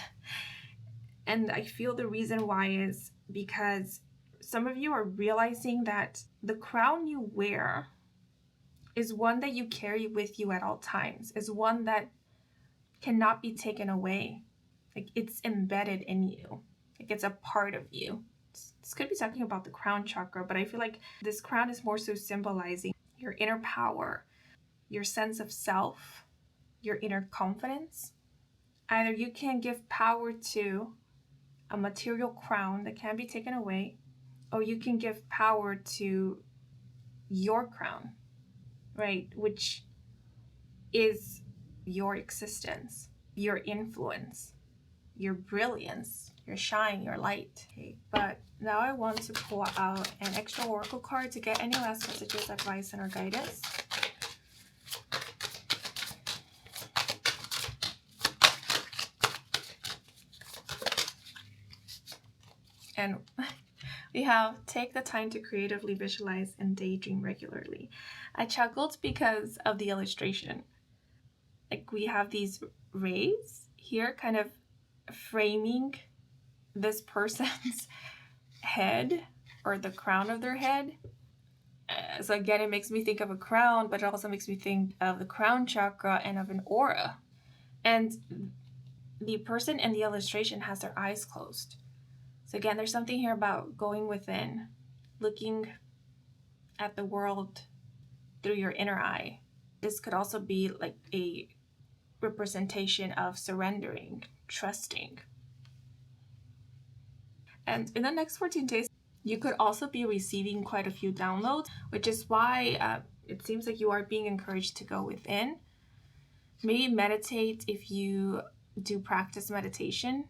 and I feel the reason why is because some of you are realizing that the crown you wear is one that you carry with you at all times, is one that cannot be taken away. Like, it's embedded in you. Like, it's a part of you. This could be talking about the crown chakra, but I feel like this crown is more so symbolizing your inner power, your sense of self, your inner confidence. Either you can give power to a material crown that can be taken away, or you can give power to your crown, right? Which is your existence, your influence, your brilliance, your shine, your light. Okay, but now I want to pull out an extra oracle card to get any last messages, advice, and or guidance. And we have take the time to creatively visualize and daydream regularly. I chuckled because of the illustration. Like, we have these rays here kind of framing this person's head, or the crown of their head. So again, it makes me think of a crown, but it also makes me think of the crown chakra and of an aura. And the person in the illustration has their eyes closed. So again, there's something here about going within, looking at the world through your inner eye. This could also be like a representation of surrendering, trusting. And in the next 14 days, you could also be receiving quite a few downloads, which is why it seems like you are being encouraged to go within. Maybe meditate if you do practice meditation,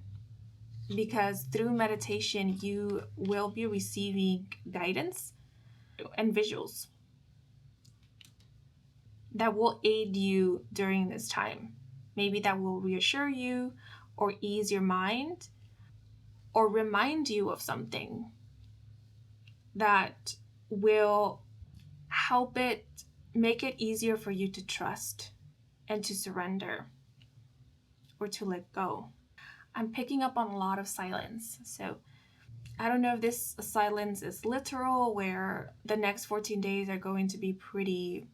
because through meditation, you will be receiving guidance and visuals that will aid you during this time. Maybe that will reassure you or ease your mind or remind you of something that will help it make it easier for you to trust and to surrender or to let go. I'm picking up on a lot of silence. So I don't know if this silence is literal, where the next 14 days are going to be pretty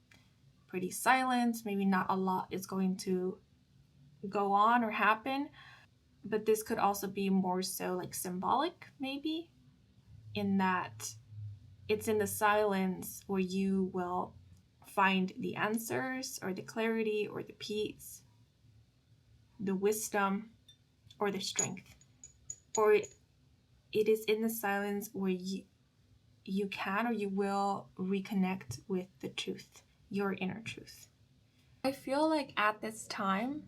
silent. Maybe not a lot is going to go on or happen, but this could also be more so like symbolic, maybe, in that it's in the silence where you will find the answers or the clarity or the peace, the wisdom or the strength. Or it is in the silence where you can or you will reconnect with the truth, your inner truth. I feel like at this time,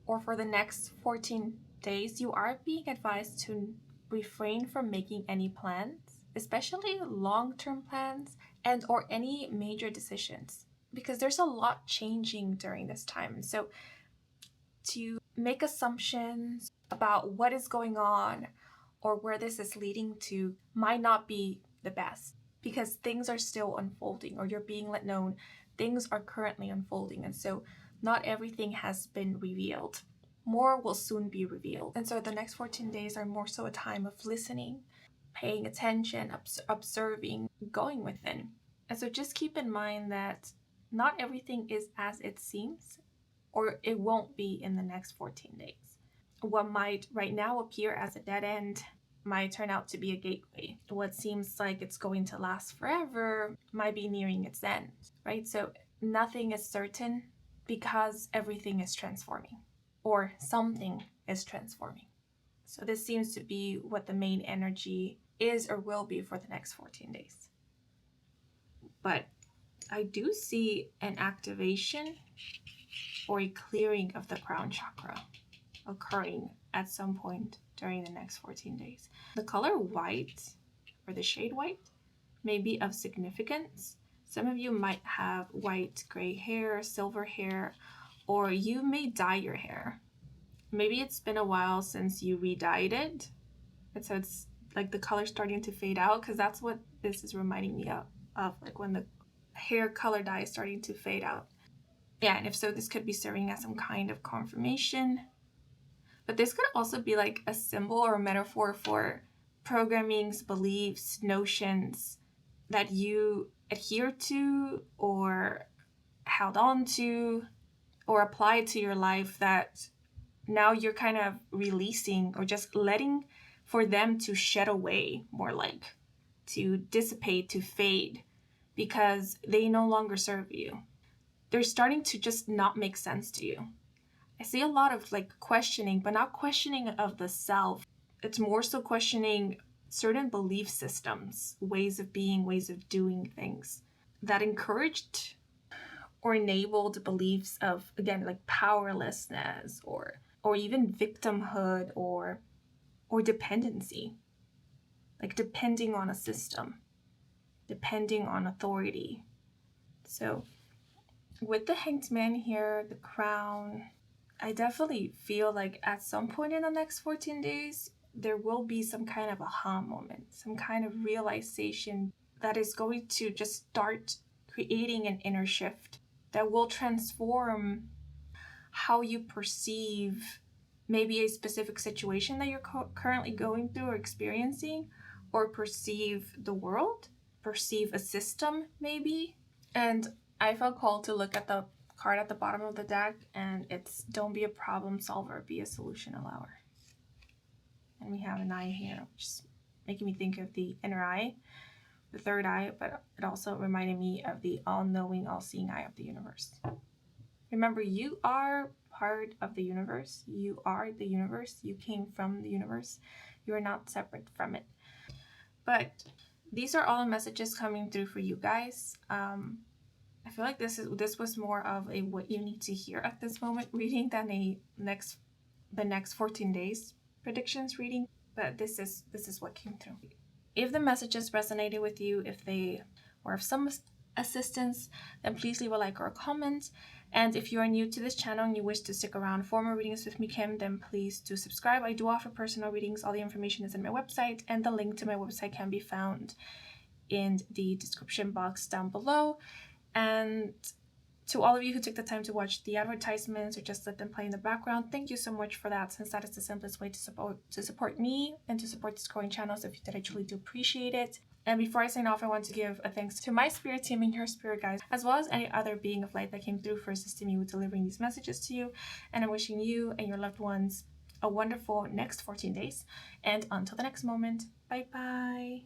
or for the next 14 days, you are being advised to refrain from making any plans, especially long-term plans and or any major decisions, because there's a lot changing during this time. So to make assumptions about what is going on or where this is leading to might not be the best, because things are still unfolding, or you're being let know things are currently unfolding, and so not everything has been revealed. More will soon be revealed. And so the next 14 days are more so a time of listening, paying attention, observing, going within. And so just keep in mind that not everything is as it seems, or it won't be in the next 14 days. What might right now appear as a dead end might turn out to be a gateway. What seems like it's going to last forever might be nearing its end, right? So nothing is certain, because everything is transforming, or something is transforming. So this seems to be what the main energy is or will be for the next 14 days. But I do see an activation or a clearing of the crown chakra occurring at some point during the next 14 days. The color white, or the shade white, may be of significance. Some of you might have white, gray hair, silver hair, or you may dye your hair. Maybe it's been a while since you re-dyed it, and so it's like the color starting to fade out, because that's what this is reminding me of, like when the hair color dye is starting to fade out. Yeah, and if so, this could be serving as some kind of confirmation. But this could also be like a symbol or a metaphor for programmings, beliefs, notions that you adhere to or held on to or applied to your life, that now you're kind of releasing or just letting for them to shed away, more like to dissipate, to fade, because they no longer serve you. They're starting to just not make sense to you. I see a lot of like questioning, but not questioning of the self. It's more so questioning certain belief systems, ways of being, ways of doing things that encouraged or enabled beliefs of, again, like powerlessness or even victimhood or dependency, like depending on a system, depending on authority. So with the Hanged Man here, the crown, I definitely feel like at some point in the next 14 days, there will be some kind of aha moment, some kind of realization that is going to just start creating an inner shift that will transform how you perceive maybe a specific situation that you're currently going through or experiencing, or perceive the world, perceive a system maybe. And I felt called to look at the card at the bottom of the deck, and it's don't be a problem solver, be a solution allower. And we have an eye here, which is making me think of the inner eye, the third eye, but it also reminded me of the all-knowing, all-seeing eye of the universe. Remember, you are part of the universe. You are the universe. You came from the universe. You are not separate from it. But these are all the messages coming through for you guys. I feel like this was more of a what you need to hear at this moment reading than the next 14 days predictions reading. But this is what came through. If the messages resonated with you, if they were of some assistance, then please leave a like or a comment. And if you are new to this channel and you wish to stick around for more readings with me, Kim, then please do subscribe. I do offer personal readings. All the information is in my website, and the link to my website can be found in the description box down below. And to all of you who took the time to watch the advertisements or just let them play in the background, thank you so much for that, since that is the simplest way to support me and to support this growing channel. So if you did, I truly do appreciate it. And before I sign off, I want to give a thanks to my spirit team and your spirit guides, as well as any other being of light that came through for assisting me with delivering these messages to you. And I'm wishing you and your loved ones a wonderful next 14 days. And until the next moment, bye-bye.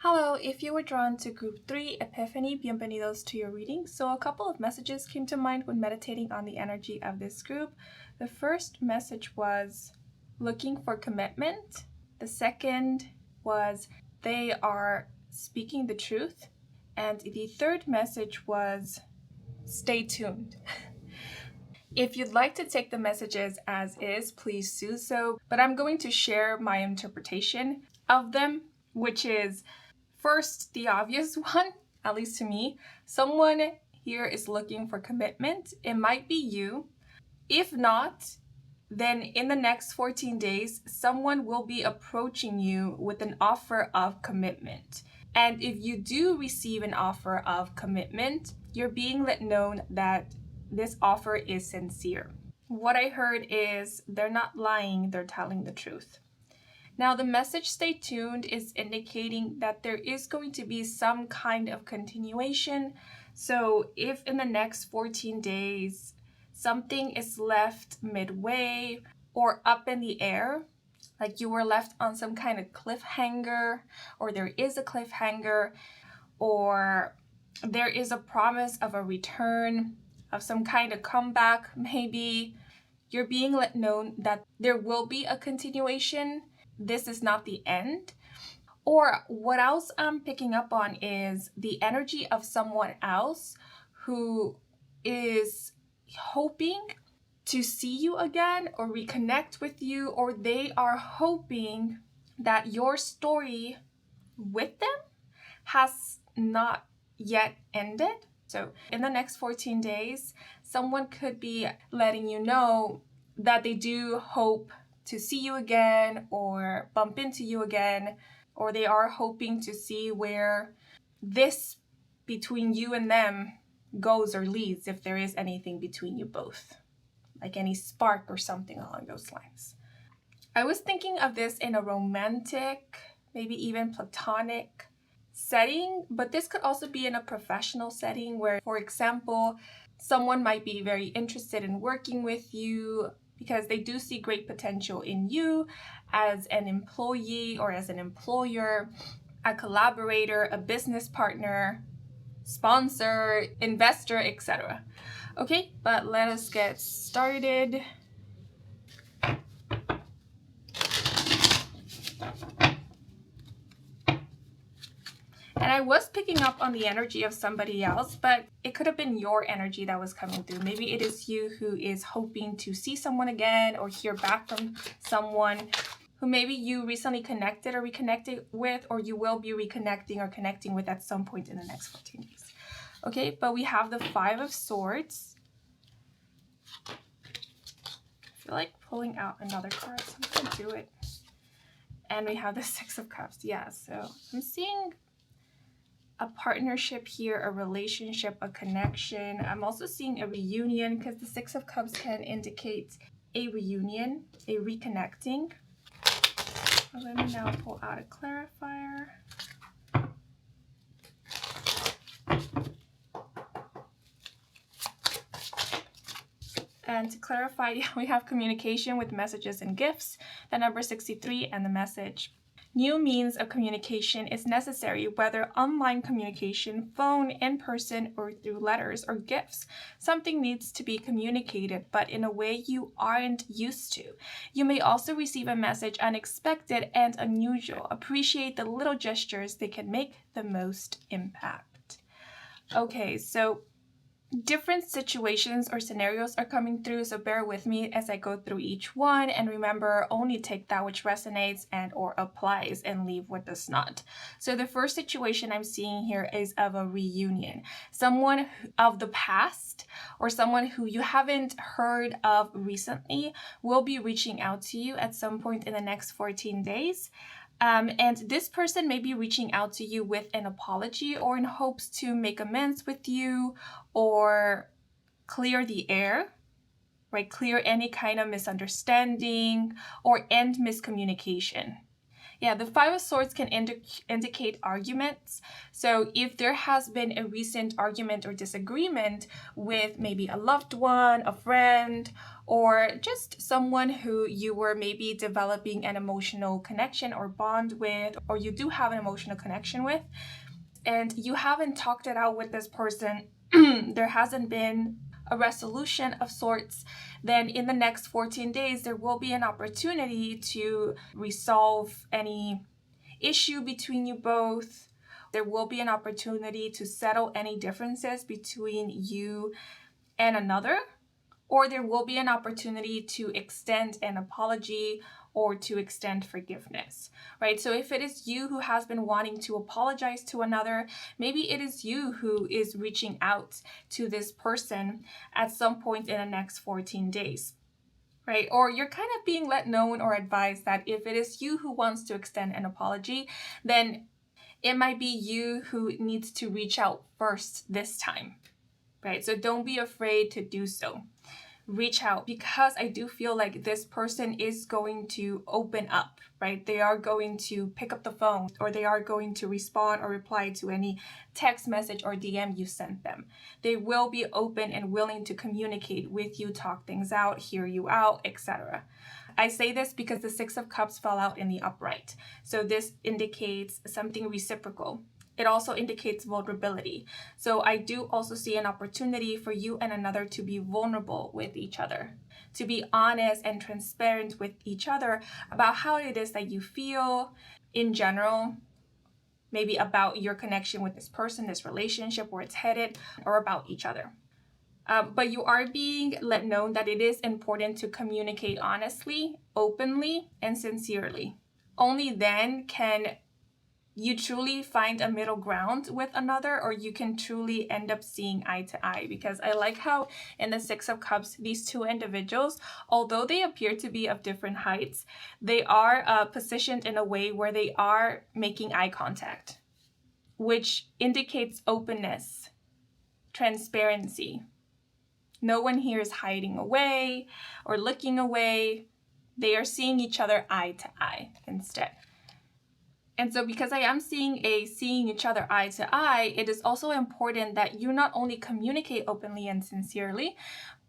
Hello, if you were drawn to group 3, Epiphany, bienvenidos to your reading. So a couple of messages came to mind when meditating on the energy of this group. The first message was looking for commitment. The second was they are speaking the truth. And the third message was stay tuned. If you'd like to take the messages as is, please do so. But I'm going to share my interpretation of them, which is first, the obvious one, at least to me. Someone here is looking for commitment. It might be you. If not, then in the next 14 days, someone will be approaching you with an offer of commitment. And if you do receive an offer of commitment, you're being let know that this offer is sincere. What I heard is they're not lying, they're telling the truth. Now, the message stay tuned is indicating that there is going to be some kind of continuation. So if in the next 14 days, something is left midway or up in the air, like you were left on some kind of cliffhanger, or there is a cliffhanger, or there is a promise of a return, of some kind of comeback, maybe, you're being let know that there will be a continuation. This is not the end. Or what else I'm picking up on is the energy of someone else who is hoping to see you again or reconnect with you, or they are hoping that your story with them has not yet ended. So in the next 14 days, someone could be letting you know that they do hope to see you again or bump into you again, or they are hoping to see where this between you and them goes or leads, if there is anything between you both, like any spark or something along those lines. I was thinking of this in a romantic, maybe even platonic setting, but this could also be in a professional setting where, for example, someone might be very interested in working with you because they do see great potential in you as an employee or as an employer, a collaborator, a business partner, sponsor, investor, etc. Okay, but let us get started. And I was picking up on the energy of somebody else, but it could have been your energy that was coming through. Maybe it is you who is hoping to see someone again or hear back from someone who maybe you recently connected or reconnected with, or you will be reconnecting or connecting with at some point in the next 14 days. Okay, but we have the 5 of Swords. I feel like pulling out another card, so I'm going to do it. And we have the 6 of Cups. Yeah, so I'm seeing a partnership here, a relationship, a connection. I'm also seeing a reunion because the 6 of Cups can indicate a reunion, a reconnecting. Let me now pull out a clarifier. And to clarify, we have communication with messages and gifts, the number 63, and the message. New means of communication is necessary, whether online communication, phone, in person, or through letters or gifts. Something needs to be communicated, but in a way you aren't used to. You may also receive a message unexpected and unusual. Appreciate the little gestures, they can make the most impact. Okay, so different situations or scenarios are coming through, so bear with me as I go through each one, and remember, only take that which resonates and or applies and leave what does not. So the first situation I'm seeing here is of a reunion. Someone of the past or someone who you haven't heard of recently will be reaching out to you at some point in the next 14 days. And this person may be reaching out to you with an apology or in hopes to make amends with you or clear the air, right? Clear any kind of misunderstanding or end miscommunication. Yeah, the Five of Swords can indicate arguments. So if there has been a recent argument or disagreement with maybe a loved one, a friend, or just someone who you were maybe developing an emotional connection or bond with, or you do have an emotional connection with, and you haven't talked it out with this person, there hasn't been a resolution of sorts, then in the next 14 days, there will be an opportunity to resolve any issue between you both. There will be an opportunity to settle any differences between you and another, or there will be an opportunity to extend an apology or to extend forgiveness, right? So if it is you who has been wanting to apologize to another, maybe it is you who is reaching out to this person at some point in the next 14 days, right? Or you're kind of being let known or advised that if it is you who wants to extend an apology, then it might be you who needs to reach out first this time, right? So don't be afraid to do so. Reach out, because I do feel like this person is going to open up, right? They are going to pick up the phone, or they are going to respond or reply to any text message or DM you sent them. They will be open and willing to communicate with you, talk things out, hear you out, etc. I say this because the Six of Cups fell out in the upright. So this indicates something reciprocal. It also indicates vulnerability. So I do also see an opportunity for you and another to be vulnerable with each other, to be honest and transparent with each other about how it is that you feel in general, maybe about your connection with this person, this relationship, where it's headed, or about each other. But you are being let know that it is important to communicate honestly, openly, and sincerely. Only then can you truly find a middle ground with another, or you can truly end up seeing eye to eye. Because I like how in the Six of Cups, these two individuals, although they appear to be of different heights, they are positioned in a way where they are making eye contact, which indicates openness, transparency. No one here is hiding away or looking away. They are seeing each other eye to eye instead. And so because I am seeing each other eye to eye, it is also important that you not only communicate openly and sincerely,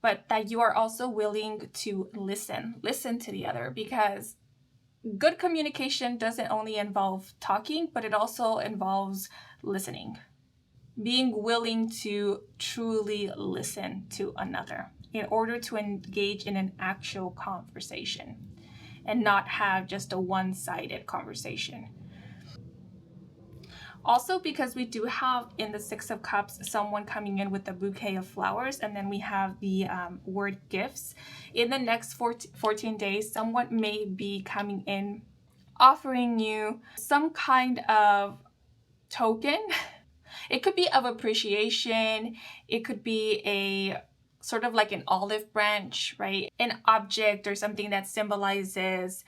but that you are also willing to listen to the other, because good communication doesn't only involve talking, but it also involves listening. Being willing to truly listen to another in order to engage in an actual conversation and not have just a one-sided conversation. Also, because we do have in the Six of Cups someone coming in with a bouquet of flowers, and then we have the word gifts. In the next 14 days, someone may be coming in offering you some kind of token. It could be of appreciation. It could be a sort of like an olive branch, right? An object or something that symbolizes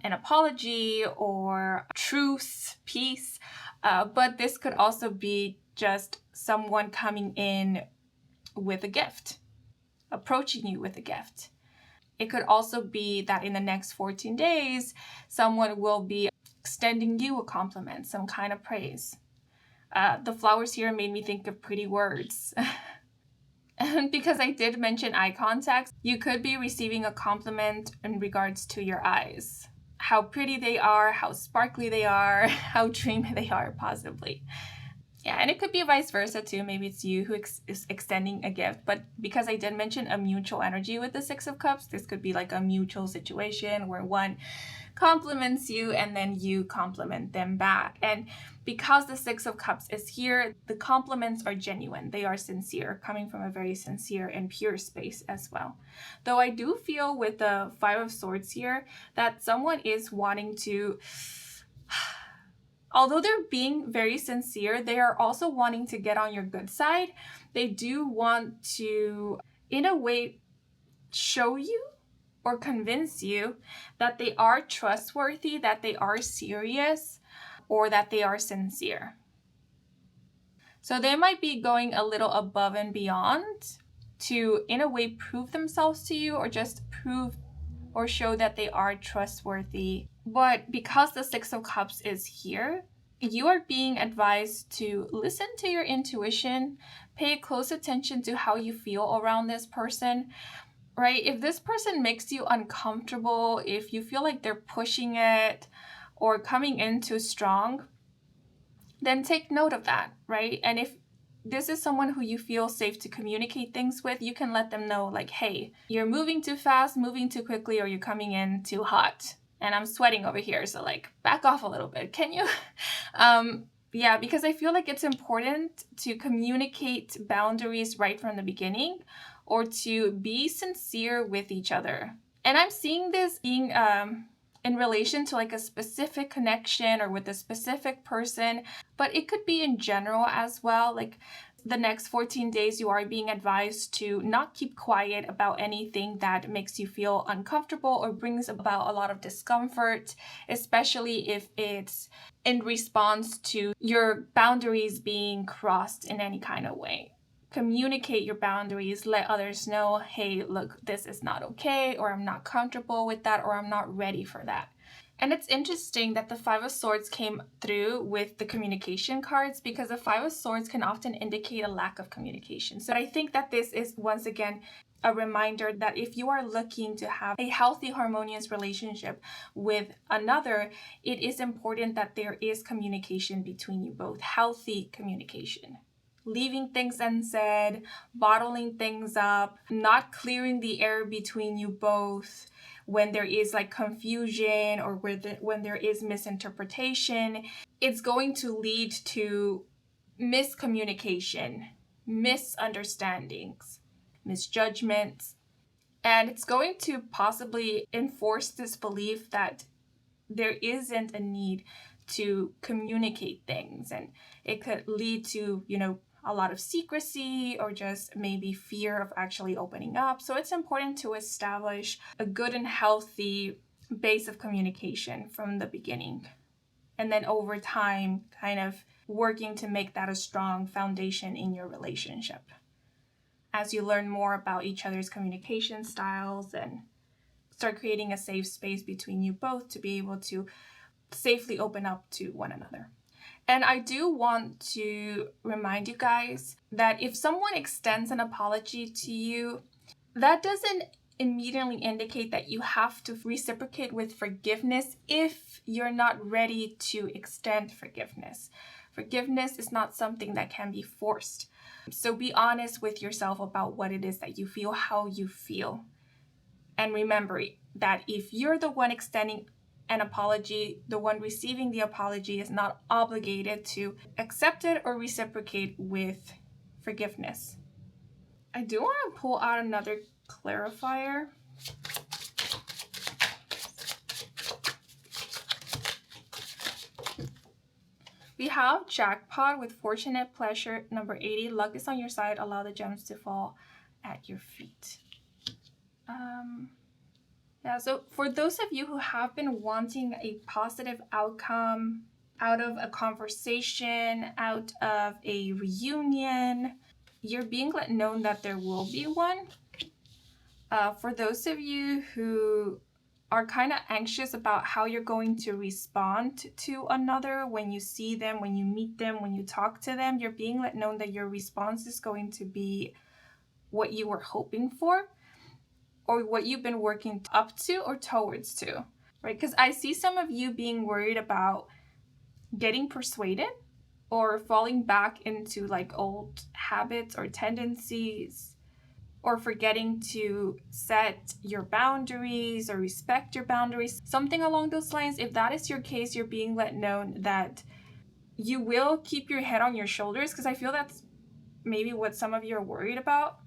an apology or truce, peace. But this could also be just someone coming in with a gift, approaching you with a gift. It could also be that in the next 14 days, someone will be extending you a compliment, some kind of praise. The flowers here made me think of pretty words. And because I did mention eye contact, you could be receiving a compliment in regards to your eyes. How pretty they are, how sparkly they are, how dreamy they are, possibly. Yeah, and it could be vice versa too. Maybe it's you who is extending a gift. But because I did mention a mutual energy with the Six of Cups, this could be like a mutual situation where one compliments you and then you compliment them back. And because the Six of Cups is here, the compliments are genuine. They are sincere, coming from a very sincere and pure space as well. Though I do feel with the Five of Swords here that someone is wanting to, although they're being very sincere, they are also wanting to get on your good side. They do want to, in a way, show you or convince you that they are trustworthy, that they are serious, or that they are sincere. So they might be going a little above and beyond to, in a way, prove themselves to you, or just prove or show that they are trustworthy. But because the Six of Cups is here, you are being advised to listen to your intuition, pay close attention to how you feel around this person, right? If this person makes you uncomfortable, if you feel like they're pushing it or coming in too strong, then take note of that, right? And if this is someone who you feel safe to communicate things with, you can let them know, like, hey, you're moving too fast, moving too quickly, or you're coming in too hot. And I'm sweating over here, so like back off a little bit, can you? Yeah, because I feel like it's important to communicate boundaries right from the beginning, or to be sincere with each other. And I'm seeing this being in relation to like a specific connection or with a specific person, but it could be in general as well. Like the next 14 days, you are being advised to not keep quiet about anything that makes you feel uncomfortable or brings about a lot of discomfort, especially if it's in response to your boundaries being crossed in any kind of way. Communicate your boundaries, let others know, hey, look, this is not okay, or I'm not comfortable with that, or I'm not ready for that. And it's interesting that the Five of Swords came through with the communication cards, because the Five of Swords can often indicate a lack of communication. So I think that this is, once again, a reminder that if you are looking to have a healthy, harmonious relationship with another, it is important that there is communication between you both, healthy communication. Leaving things unsaid, bottling things up, not clearing the air between you both when there is like confusion or when there is misinterpretation, it's going to lead to miscommunication, misunderstandings, misjudgments, and it's going to possibly enforce this belief that there isn't a need to communicate things, and it could lead to, a lot of secrecy or just maybe fear of actually opening up. So it's important to establish a good and healthy base of communication from the beginning. And then over time, kind of working to make that a strong foundation in your relationship. As you learn more about each other's communication styles and start creating a safe space between you both to be able to safely open up to one another. And I do want to remind you guys that if someone extends an apology to you, that doesn't immediately indicate that you have to reciprocate with forgiveness if you're not ready to extend forgiveness. Forgiveness is not something that can be forced. So be honest with yourself about what it is that you feel, how you feel. And remember that if you're the one extending an apology, the one receiving the apology is not obligated to accept it or reciprocate with forgiveness. I do want to pull out another clarifier. We have jackpot with fortunate pleasure, number 80. Luck is on your side. Allow the gems to fall at your feet. So for those of you who have been wanting a positive outcome out of a conversation, out of a reunion, you're being let know that there will be one. For those of you who are kind of anxious about how you're going to respond to another when you see them, when you meet them, when you talk to them, you're being let know that your response is going to be what you were hoping for, or what you've been working up to or towards to, right? Because I see some of you being worried about getting persuaded or falling back into like old habits or tendencies, or forgetting to set your boundaries or respect your boundaries, something along those lines. If that is your case, you're being let know that you will keep your head on your shoulders, because I feel that's maybe what some of you are worried about,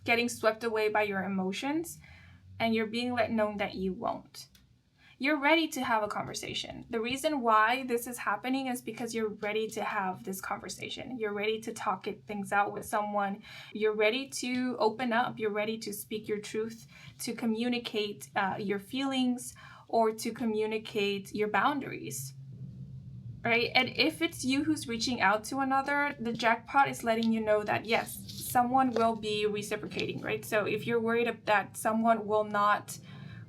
getting swept away by your emotions, and you're being let know that you won't. you're ready to have a conversation. The reason why this is happening is because you're ready to have this conversation. You're ready to talk things out with someone. You're ready to open up. You're ready to speak your truth, to communicate your feelings, or to communicate your boundaries. Right? And if it's you who's reaching out to another, the jackpot is letting you know that yes, someone will be reciprocating, right? So if you're worried that someone will not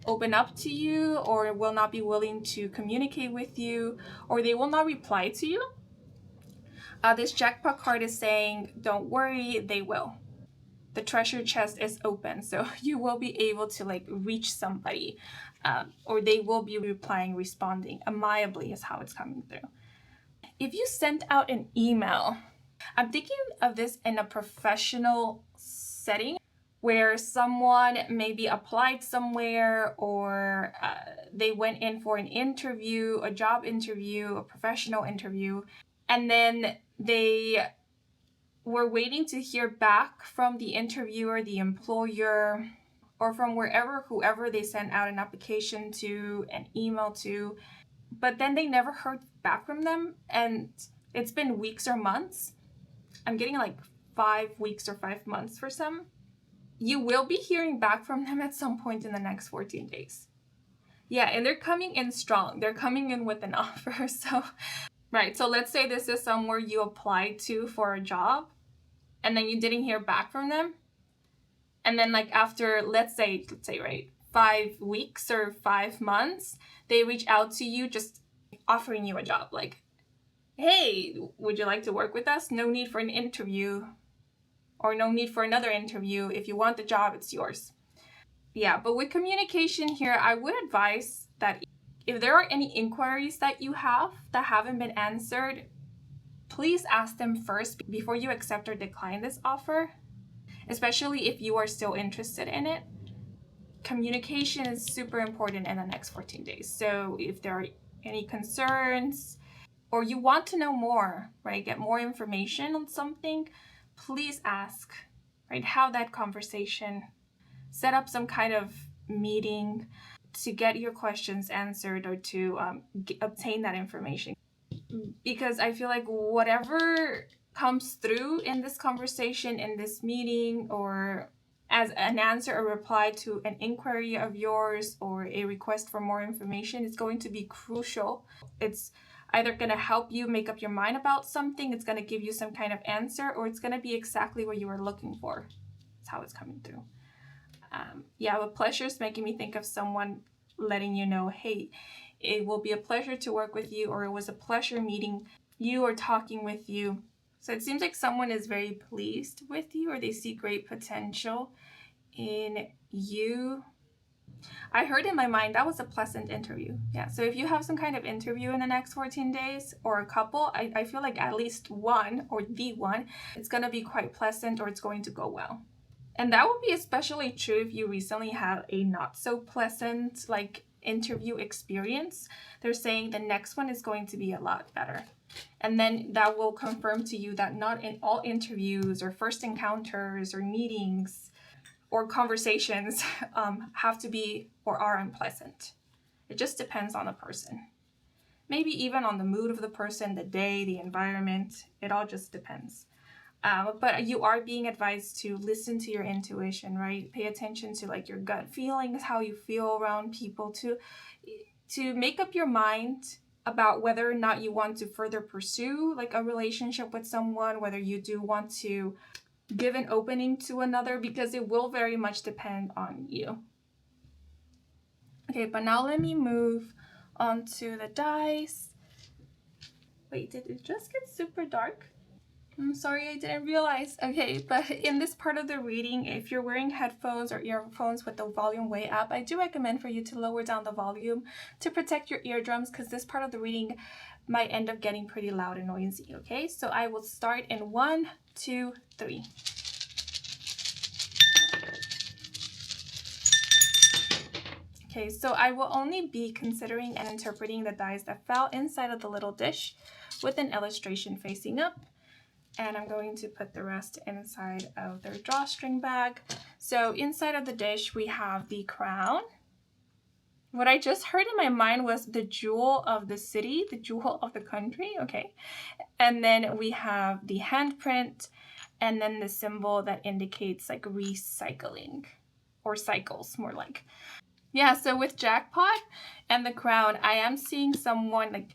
open up to you or will not be willing to communicate with you or they will not reply to you, this jackpot card is saying, don't worry, they will. The treasure chest is open, so you will be able to like reach somebody, or they will be replying, responding amiably is how it's coming through. If you sent out an email, I'm thinking of this in a professional setting where someone maybe applied somewhere or they went in for an interview, a job interview, a professional interview, and then they were waiting to hear back from the interviewer, the employer, or from whoever they sent out an application to, an email to, but then they never heard back from them, and it's been weeks or months. I'm getting like 5 weeks or 5 months for some. You will be hearing back from them at some point in the next 14 days. Yeah, and they're coming in strong. They're coming in with an offer. So, right, so let's say this is somewhere you applied to for a job, and then you didn't hear back from them. And then like after, let's say, right, 5 weeks or 5 months, they reach out to you just offering you a job. Like, hey, would you like to work with us? No need for an interview or no need for another interview. If you want the job, it's yours. Yeah, but with communication here, I would advise that if there are any inquiries that you have that haven't been answered, please ask them first before you accept or decline this offer, especially if you are still interested in it. Communication is super important in the next 14 days. So if there are any concerns or you want to know more, right, get more information on something, please ask, right, have that conversation, set up some kind of meeting to get your questions answered or to obtain that information. Because I feel like whatever comes through in this conversation, in this meeting, or as an answer or reply to an inquiry of yours or a request for more information, is going to be crucial. It's either going to help you make up your mind about something, it's going to give you some kind of answer, or it's going to be exactly what you were looking for. That's how it's coming through. Yeah, but pleasure is making me think of someone letting you know, hey, it will be a pleasure to work with you, or it was a pleasure meeting you or talking with you. So it seems like someone is very pleased with you, or they see great potential in you. I heard in my mind that was a pleasant interview. Yeah, so if you have some kind of interview in the next 14 days or a couple, I feel like at least one or the one, it's going to be quite pleasant or it's going to go well. And that would be especially true if you recently had a not so pleasant like interview experience. They're saying the next one is going to be a lot better. And then that will confirm to you that not in all interviews or first encounters or meetings or conversations have to be or are unpleasant. It just depends on the person. Maybe even on the mood of the person, the day, the environment. It all just depends. But you are being advised to listen to your intuition, right? Pay attention to like your gut feelings, how you feel around people, to make up your mind about whether or not you want to further pursue like a relationship with someone, whether you do want to give an opening to another, because it will very much depend on you. Okay, but now let me move on to the dice. Wait, did it just get super dark? I'm sorry, I didn't realize. Okay, but in this part of the reading, if you're wearing headphones or earphones with the volume way up, I do recommend for you to lower down the volume to protect your eardrums, because this part of the reading might end up getting pretty loud and noisy, okay? So I will start in 1, 2, 3. Okay, so I will only be considering and interpreting the dice that fell inside of the little dish with an illustration facing up. And I'm going to put the rest inside of their drawstring bag. So inside of the dish, we have the crown, What I just heard in my mind was the jewel of the city, the jewel of the country, okay? And then we have the handprint, and then the symbol that indicates like recycling, or cycles, more like. Yeah, so with jackpot and the crown, I am seeing someone like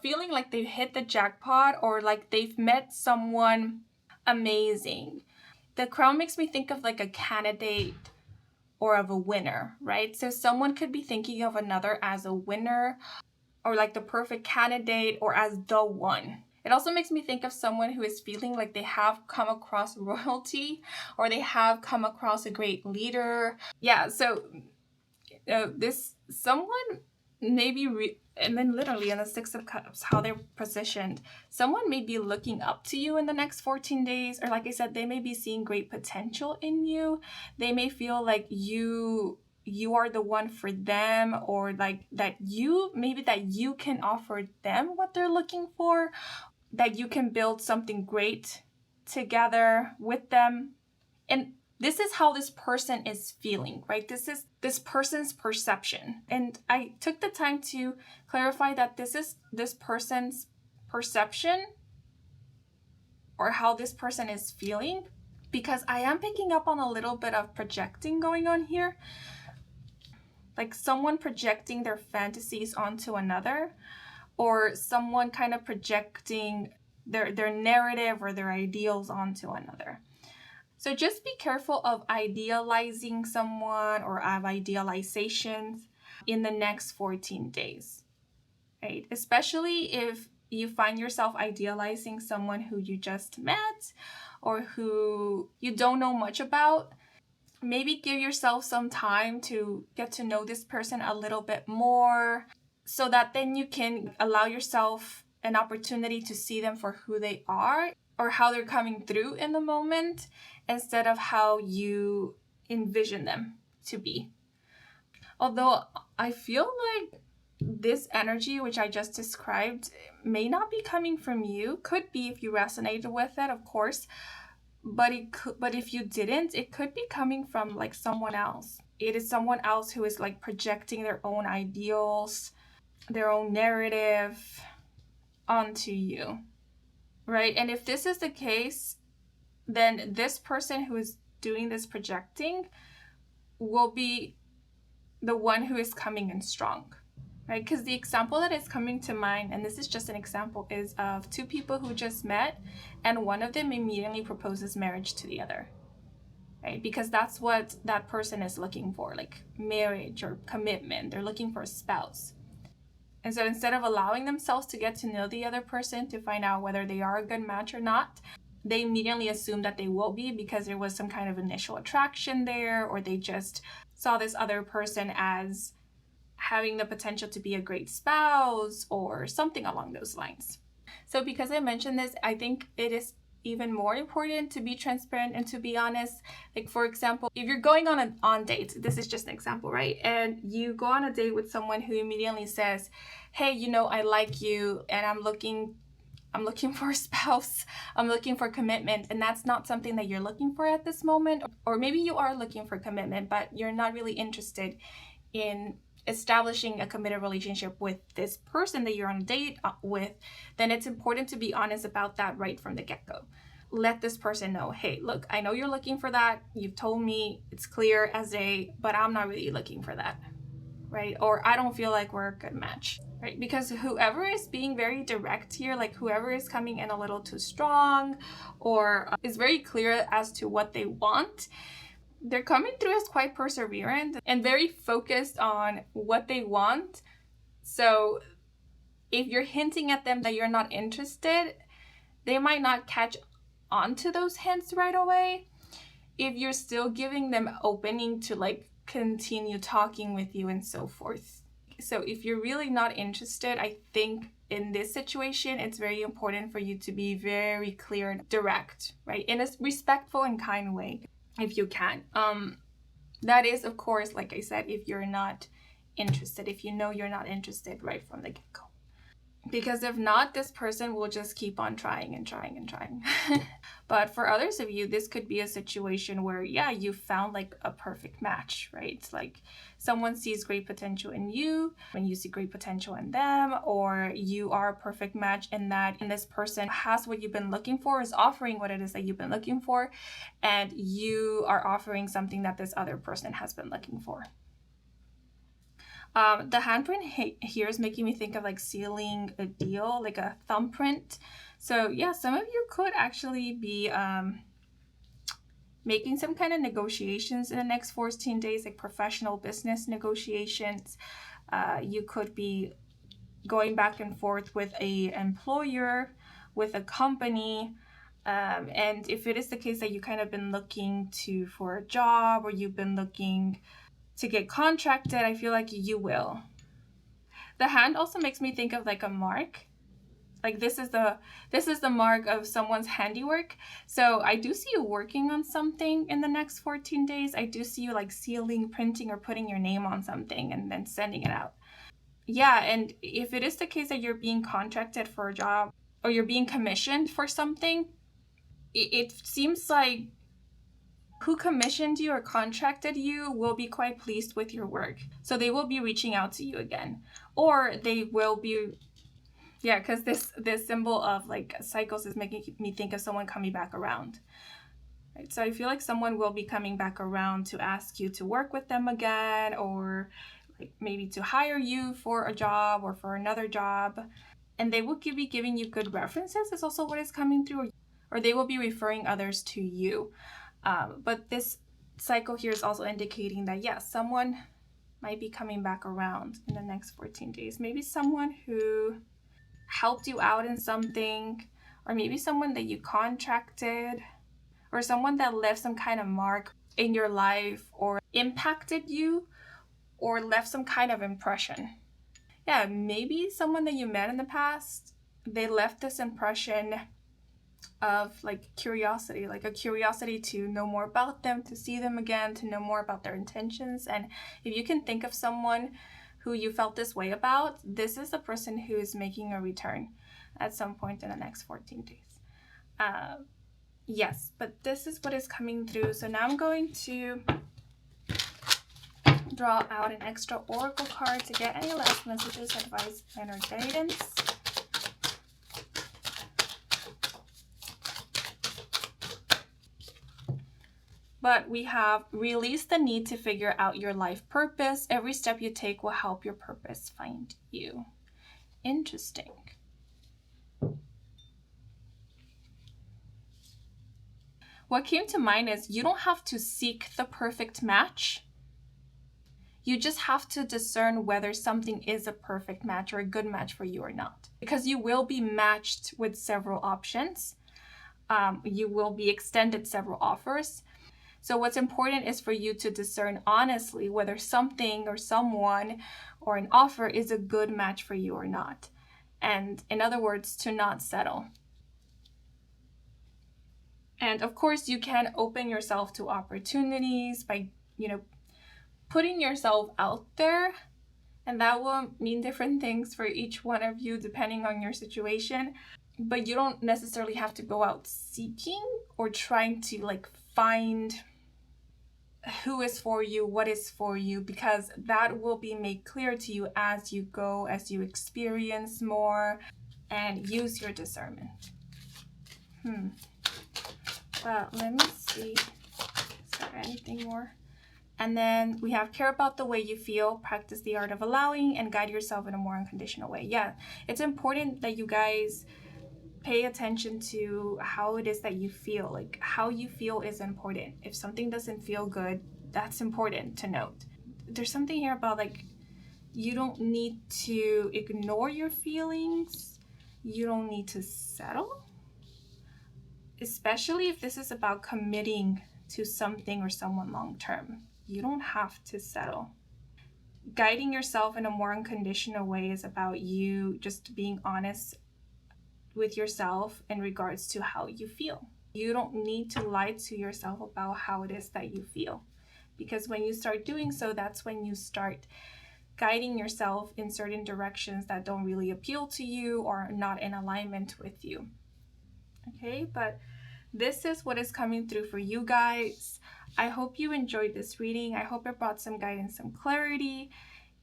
feeling like they've hit the jackpot, or like they've met someone amazing. The crown makes me think of like a candidate or of a winner, right? So someone could be thinking of another as a winner, or like the perfect candidate, or as the one. It also makes me think of someone who is feeling like they have come across royalty, or they have come across a great leader. Yeah, so this someone maybe and then literally in the Six of Cups, how they're positioned, someone may be looking up to you in the next 14 days, or like I said, they may be seeing great potential in you. They may feel like you are the one for them, or like that you can offer them what they're looking for, that you can build something great together with them. And this is how this person is feeling, right? This is this person's perception. And I took the time to clarify that this is this person's perception, or how this person is feeling, because I am picking up on a little bit of projecting going on here. Like someone projecting their fantasies onto another, or someone kind of projecting their narrative or their ideals onto another. So just be careful of idealizing someone, or of idealizations in the next 14 days, right? Especially if you find yourself idealizing someone who you just met, or who you don't know much about. Maybe give yourself some time to get to know this person a little bit more, so that then you can allow yourself an opportunity to see them for who they are, or how they're coming through in the moment, instead of how you envision them to be. Although I feel like this energy, which I just described, may not be coming from you. Could be if you resonated with it, of course. But if you didn't, it could be coming from like someone else. It is someone else who is like projecting their own ideals, their own narrative onto you, right? And if this is the case, then this person who is doing this projecting will be the one who is coming in strong, right? Because the example that is coming to mind, and this is just an example, is of two people who just met, and one of them immediately proposes marriage to the other, right? Because that's what that person is looking for, like marriage or commitment. They're looking for a spouse. And so instead of allowing themselves to get to know the other person to find out whether they are a good match or not, they immediately assume that they will be, because there was some kind of initial attraction there, or they just saw this other person as having the potential to be a great spouse, or something along those lines. So because I mentioned this, I think it is even more important to be transparent and to be honest. Like, for example, if you're going on dates, this is just an example, right? And you go on a date with someone who immediately says, hey, I like you, and I'm looking for a spouse, I'm looking for commitment, and that's not something that you're looking for at this moment. Or maybe you are looking for commitment, but you're not really interested in establishing a committed relationship with this person that you're on a date with, then it's important to be honest about that right from the get-go. Let this person know, hey, look, I know you're looking for that. You've told me, it's clear as day, but I'm not really looking for that, right? Or I don't feel like we're a good match, right? Because whoever is being very direct here, like whoever is coming in a little too strong, or is very clear as to what they want, they're coming through as quite perseverant and very focused on what they want. So if you're hinting at them that you're not interested, they might not catch on to those hints right away. If you're still giving them opening to like continue talking with you and so forth. So if you're really not interested, I think in this situation, it's very important for you to be very clear and direct, right? In a respectful and kind way, if you can. That is, of course, like I said, if you're not interested, if you know you're not interested right from the get-go. Because if not, this person will just keep on trying and trying and trying. But for others of you, this could be a situation where, yeah, you found like a perfect match, right? It's like someone sees great potential in you and you see great potential in them, or you are a perfect match in that, and this person has what you've been looking for, is offering what it is that you've been looking for, and you are offering something that this other person has been looking for. The handprint here is making me think of like sealing a deal, like a thumbprint. So yeah, some of you could actually be making some kind of negotiations in the next 14 days, like professional business negotiations. You could be going back and forth with an employer, with a company. And if it is the case that you kind of been looking for a job, or you've been looking to get contracted, I feel like you will. The hand also makes me think of like a mark. Like this is the mark of someone's handiwork. So I do see you working on something in the next 14 days. I do see you like sealing, printing, or putting your name on something and then sending it out. Yeah, and if it is the case that you're being contracted for a job, or you're being commissioned for something, it seems like who commissioned you or contracted you will be quite pleased with your work. So they will be reaching out to you again. Or they will be, yeah, because this symbol of like cycles is making me think of someone coming back around. Right? So I feel like someone will be coming back around to ask you to work with them again, or like maybe to hire you for a job or for another job. And they will be giving you good references is also what is coming through, or they will be referring others to you. But this cycle here is also indicating that, yes, someone might be coming back around in the next 14 days. Maybe someone who helped you out in something, or maybe someone that you contracted, or someone that left some kind of mark in your life, or impacted you, or left some kind of impression. Yeah, maybe someone that you met in the past, they left this impression of like curiosity, like a curiosity to know more about them, to see them again, to know more about their intentions. And if you can think of someone who you felt this way about, this is the person who is making a return at some point in the next 14 days. Yes, but this is what is coming through. So now I'm going to draw out an extra oracle card to get any last messages, advice, and or guidance. But we have release the need to figure out your life purpose. Every step you take will help your purpose find you. Interesting. What came to mind is you don't have to seek the perfect match. You just have to discern whether something is a perfect match or a good match for you or not. Because you will be matched with several options. You will be extended several offers. So what's important is for you to discern honestly whether something or someone or an offer is a good match for you or not. And in other words, to not settle. And of course, you can open yourself to opportunities by, putting yourself out there. And that will mean different things for each one of you depending on your situation. But you don't necessarily have to go out seeking or trying to like find who is for you, what is for you, because that will be made clear to you as you go, as you experience more and use your discernment. Well, let me see. Is there anything more? And then we have care about the way you feel, practice the art of allowing, and guide yourself in a more unconditional way. Yeah, it's important that you guys pay attention to how it is that you feel. Like how you feel is important. If something doesn't feel good, that's important to note. There's something here about like you don't need to ignore your feelings. You don't need to settle. Especially if this is about committing to something or someone long term. You don't have to settle. Guiding yourself in a more unconditional way is about you just being honest with yourself in regards to how you feel. You don't need to lie to yourself about how it is that you feel. Because when you start doing so, that's when you start guiding yourself in certain directions that don't really appeal to you or are not in alignment with you. Okay, but this is what is coming through for you guys. I hope you enjoyed this reading. I hope it brought some guidance, some clarity.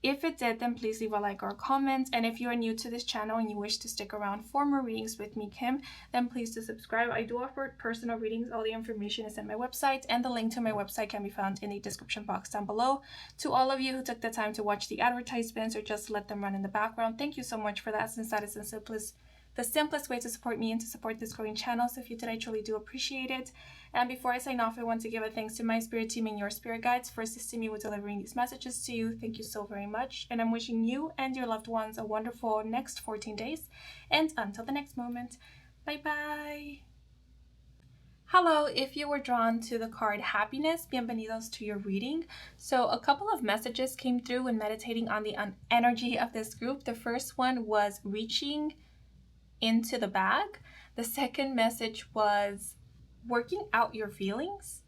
If it did, then please leave a like or a comment. And if you are new to this channel and you wish to stick around for more readings with me, Kim, then please do subscribe. I do offer personal readings. All the information is in my website, and the link to my website can be found in the description box down below. To all of you who took the time to watch the advertisements or just let them run in the background, thank you so much for that, since that is the simplest way to support me and to support this growing channel. So if you did, I truly do appreciate it. And before I sign off, I want to give a thanks to my spirit team and your spirit guides for assisting me with delivering these messages to you. Thank you so very much. And I'm wishing you and your loved ones a wonderful next 14 days. And until the next moment, bye-bye. Hello, if you were drawn to the card Happiness, bienvenidos to your reading. So a couple of messages came through when meditating on the energy of this group. The first one was reaching into the bag. The second message was working out your feelings.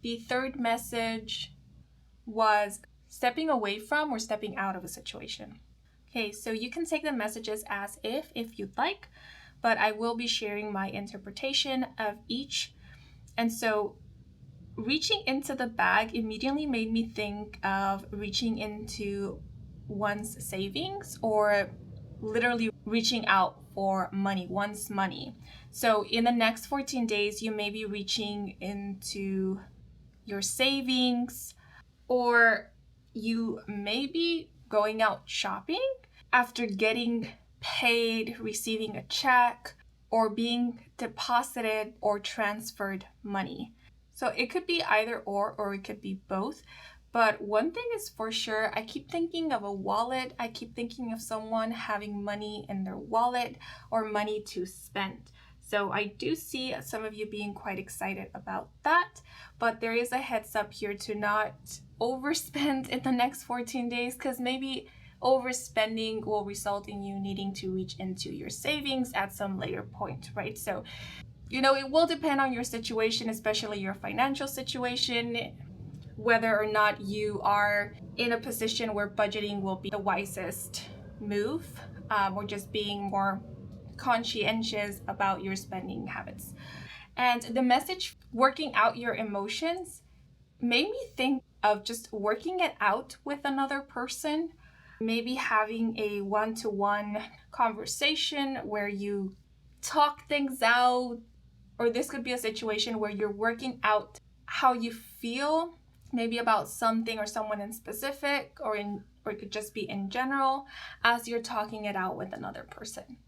The third message was stepping away from or stepping out of a situation. Okay, so you can take the messages as if you'd like, but I will be sharing my interpretation of each. And so reaching into the bag immediately made me think of reaching into one's savings, or literally reaching out for money, one's money. So in the next 14 days, you may be reaching into your savings, or you may be going out shopping after getting paid, receiving a check, or being deposited or transferred money. So it could be either or it could be both. But one thing is for sure, I keep thinking of a wallet. I keep thinking of someone having money in their wallet or money to spend. So I do see some of you being quite excited about that. But there is a heads up here to not overspend in the next 14 days, because maybe overspending will result in you needing to reach into your savings at some later point, right? So, it will depend on your situation, especially your financial situation, whether or not you are in a position where budgeting will be the wisest move, or just being more conscientious about your spending habits. And the message, working out your emotions, made me think of just working it out with another person, maybe having a one-to-one conversation where you talk things out, or this could be a situation where you're working out how you feel, maybe about something or someone in specific, or it could just be in general, as you're talking it out with another person.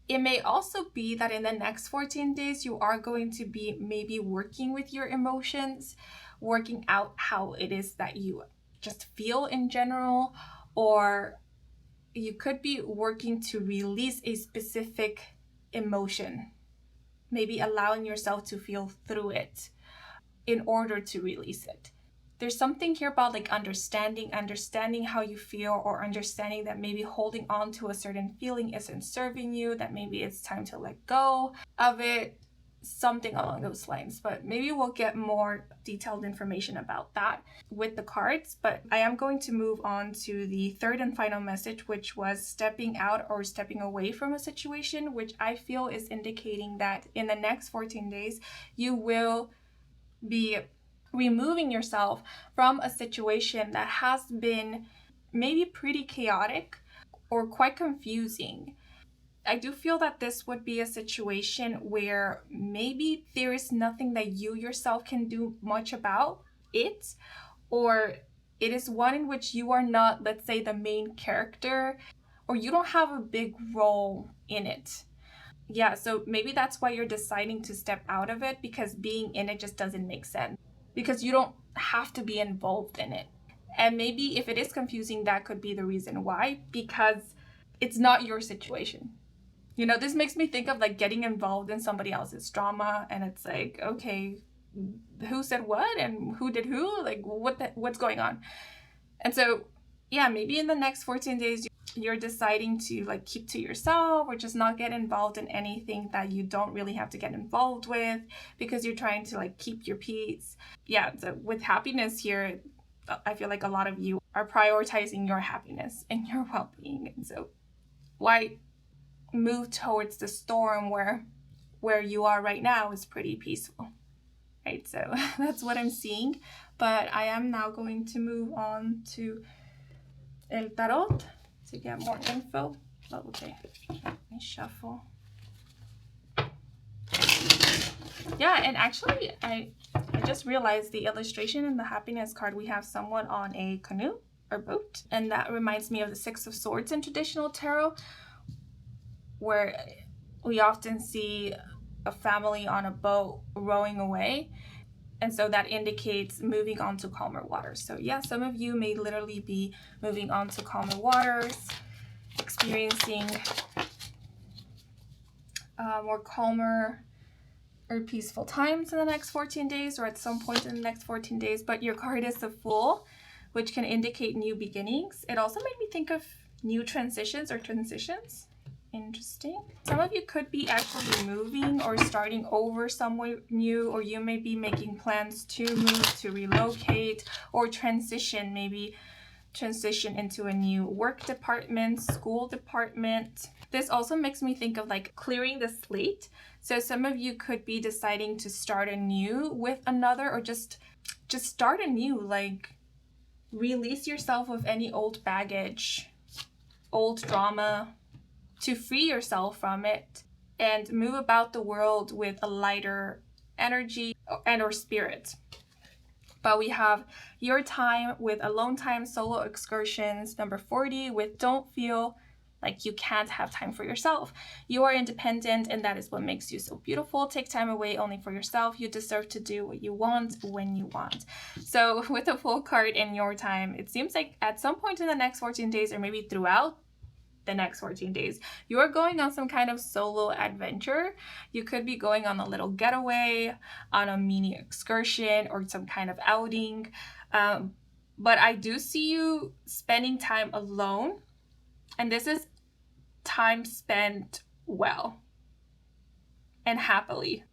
It may also be that in the next 14 days, you are going to be maybe working with your emotions, working out how it is that you just feel in general, or you could be working to release a specific emotion, maybe allowing yourself to feel through it in order to release it. There's something here about like understanding how you feel, or understanding that maybe holding on to a certain feeling isn't serving you, that maybe it's time to let go of it, something along those lines. But maybe we'll get more detailed information about that with the cards. But I am going to move on to the third and final message, which was stepping out or stepping away from a situation, which I feel is indicating that in the next 14 days, you will be removing yourself from a situation that has been maybe pretty chaotic or quite confusing. I do feel that this would be a situation where maybe there is nothing that you yourself can do much about it, or it is one in which you are not, let's say, the main character, or you don't have a big role in it. Yeah, so maybe that's why you're deciding to step out of it, because being in it just doesn't make sense, because you don't have to be involved in it. And maybe if it is confusing, that could be the reason why, because it's not your situation. This makes me think of like getting involved in somebody else's drama, and it's like, okay, who said what and who did who? Like, what's going on? And so, yeah, maybe in the next 14 days, you're deciding to like keep to yourself, or just not get involved in anything that you don't really have to get involved with, because you're trying to like keep your peace. Yeah, so with happiness here, I feel like a lot of you are prioritizing your happiness and your well-being. And so why move towards the storm where you are right now is pretty peaceful, right? So that's what I'm seeing. But I am now going to move on to El Tarot to get more info. Oh, okay, let me shuffle. Yeah, and actually I just realized the illustration in the happiness card, we have someone on a canoe or boat, and that reminds me of the Six of Swords in traditional tarot, where we often see a family on a boat rowing away, and so that indicates moving on to calmer waters. So yeah, some of you may literally be moving on to calmer waters, experiencing more calmer or peaceful times in the next 14 days, or at some point in the next 14 days. But your card is the Fool, which can indicate new beginnings. It also made me think of new transitions or transitions. Interesting. Some of you could be actually moving or starting over somewhere new, or you may be making plans to move, to relocate, or transition, maybe transition into a new work department, school department. This also makes me think of like clearing the slate. So some of you could be deciding to start anew with another, or just start anew, like release yourself of any old baggage, old drama, to free yourself from it and move about the world with a lighter energy and or spirit. But we have your time with alone time, solo excursions, number 40, with don't feel like you can't have time for yourself. You are independent, and that is what makes you so beautiful. Take time away only for yourself. You deserve to do what you want when you want. So with the Fool card in your time, it seems like at some point in the next 14 days, or maybe throughout the next 14 days, you are going on some kind of solo adventure. You could be going on a little getaway, on a mini excursion, or some kind of outing. But I do see you spending time alone, and this is time spent well and happily.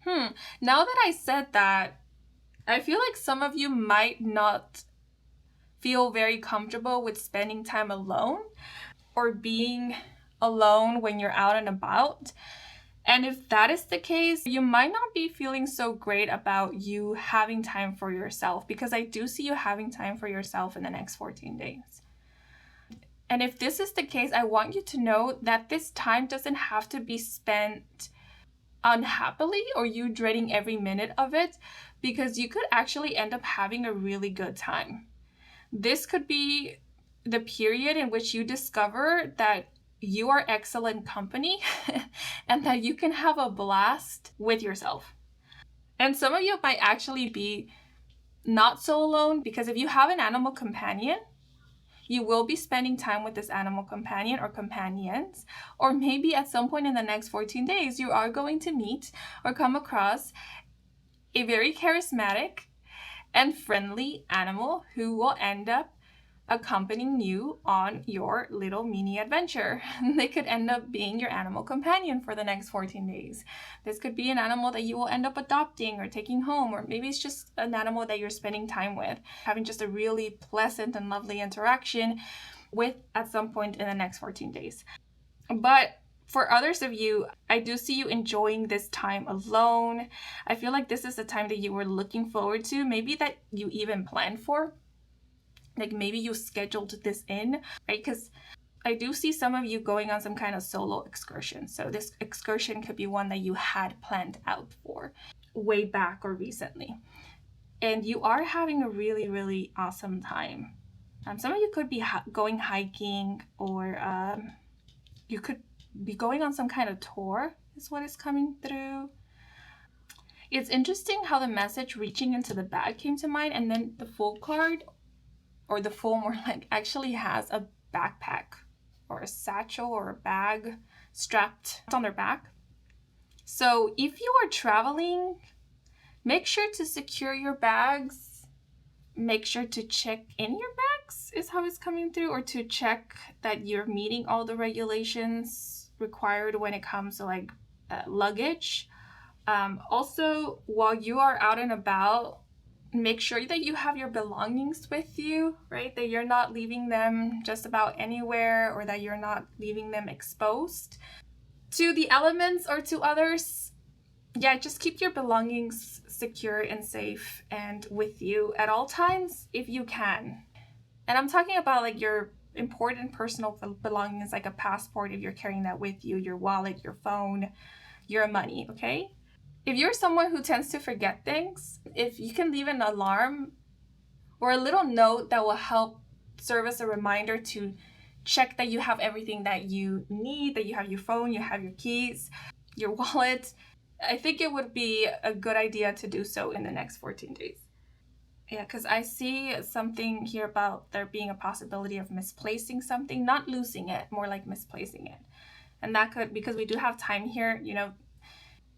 Now that I said that, I feel like some of you might not feel very comfortable with spending time alone or being alone when you're out and about. And if that is the case, you might not be feeling so great about you having time for yourself, because I do see you having time for yourself in the next 14 days. And if this is the case, I want you to know that this time doesn't have to be spent unhappily or you dreading every minute of it, because you could actually end up having a really good time. This could be the period in which you discover that you are excellent company and that you can have a blast with yourself. And some of you might actually be not so alone, because if you have an animal companion, you will be spending time with this animal companion or companions, or maybe at some point in the next 14 days, you are going to meet or come across a very charismatic and friendly animal who will end up accompanying you on your little mini adventure. They could end up being your animal companion for the next 14 days. This could be an animal that you will end up adopting or taking home, or maybe it's just an animal that you're spending time with, having just a really pleasant and lovely interaction with at some point in the next 14 days. But for others of you, I do see you enjoying this time alone. I feel like this is the time that you were looking forward to, maybe that you even planned for. Like maybe you scheduled this in, right? Because I do see some of you going on some kind of solo excursion. So this excursion could be one that you had planned out for way back or recently. And you are having a really, really awesome time. Some of you could be going hiking, or you could be going on some kind of tour is what is coming through. It's interesting how the message reaching into the bag came to mind, and then the Fool card, or the Fool more like, actually has a backpack or a satchel or a bag strapped on their back. So if you are traveling, make sure to secure your bags. Make sure to check in your bags is how it's coming through, or to check that you're meeting all the regulations required when it comes to like luggage. Also, while you are out and about, make sure that you have your belongings with you, right? That you're not leaving them just about anywhere, or that you're not leaving them exposed to the elements or to others. Yeah, just keep your belongings secure and safe and with you at all times if you can. And I'm talking about like your important personal belongings, like a passport if you're carrying that with you, your wallet, your phone, your money, okay? If you're someone who tends to forget things, if you can leave an alarm or a little note that will help serve as a reminder to check that you have everything that you need, that you have your phone, you have your keys, your wallet, I think it would be a good idea to do so in the next 14 days. Yeah, because I see something here about there being a possibility of misplacing something, not losing it, more like misplacing it. And that could, because we do have time here, you know,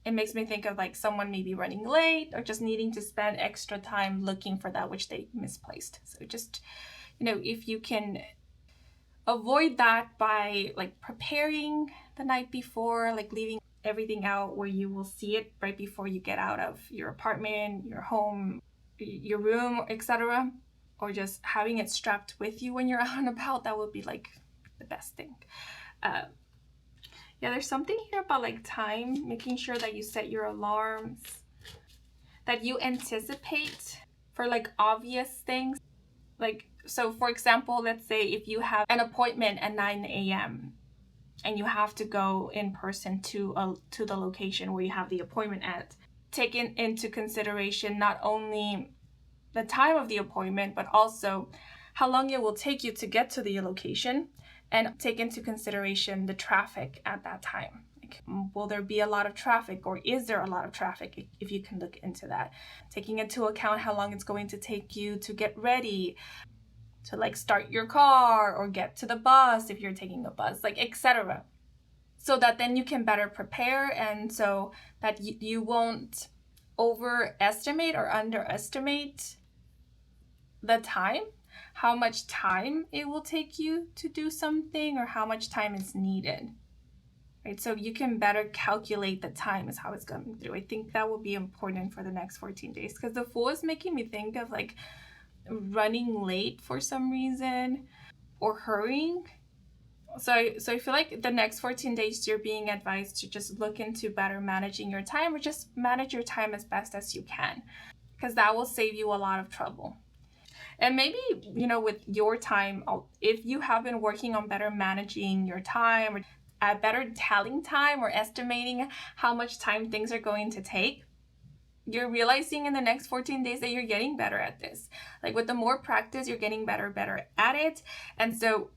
it makes me think of like someone maybe running late or just needing to spend extra time looking for that which they misplaced. So just, you know, if you can avoid that by like preparing the night before, like leaving everything out where you will see it right before you get out of your apartment, your home, your room, etc., or just having it strapped with you when you're out and about, that would be like the best thing. Yeah, there's something here about like time, making sure that you set your alarms, that you anticipate for like obvious things. Like, so for example, let's say if you have an appointment at 9 a.m. and you have to go in person to the location where you have the appointment at, taking into consideration not only the time of the appointment, but also how long it will take you to get to the location, and take into consideration the traffic at that time. Like, will there be a lot of traffic, or is there a lot of traffic, if you can look into that? Taking into account how long it's going to take you to get ready, to like start your car or get to the bus if you're taking a bus, like etc. So that then you can better prepare, and so that you won't overestimate or underestimate the time, how much time it will take you to do something, or how much time is needed, right? So you can better calculate the time is how it's coming through. I think that will be important for the next 14 days, because the Fool is making me think of like running late for some reason or hurrying. So I feel like the next 14 days you're being advised to just look into better managing your time, or just manage your time as best as you can, because that will save you a lot of trouble. And maybe, you know, with your time, if you have been working on better managing your time, or better telling time, or estimating how much time things are going to take, you're realizing in the next 14 days that you're getting better at this. Like with the more practice, you're getting better at it. And so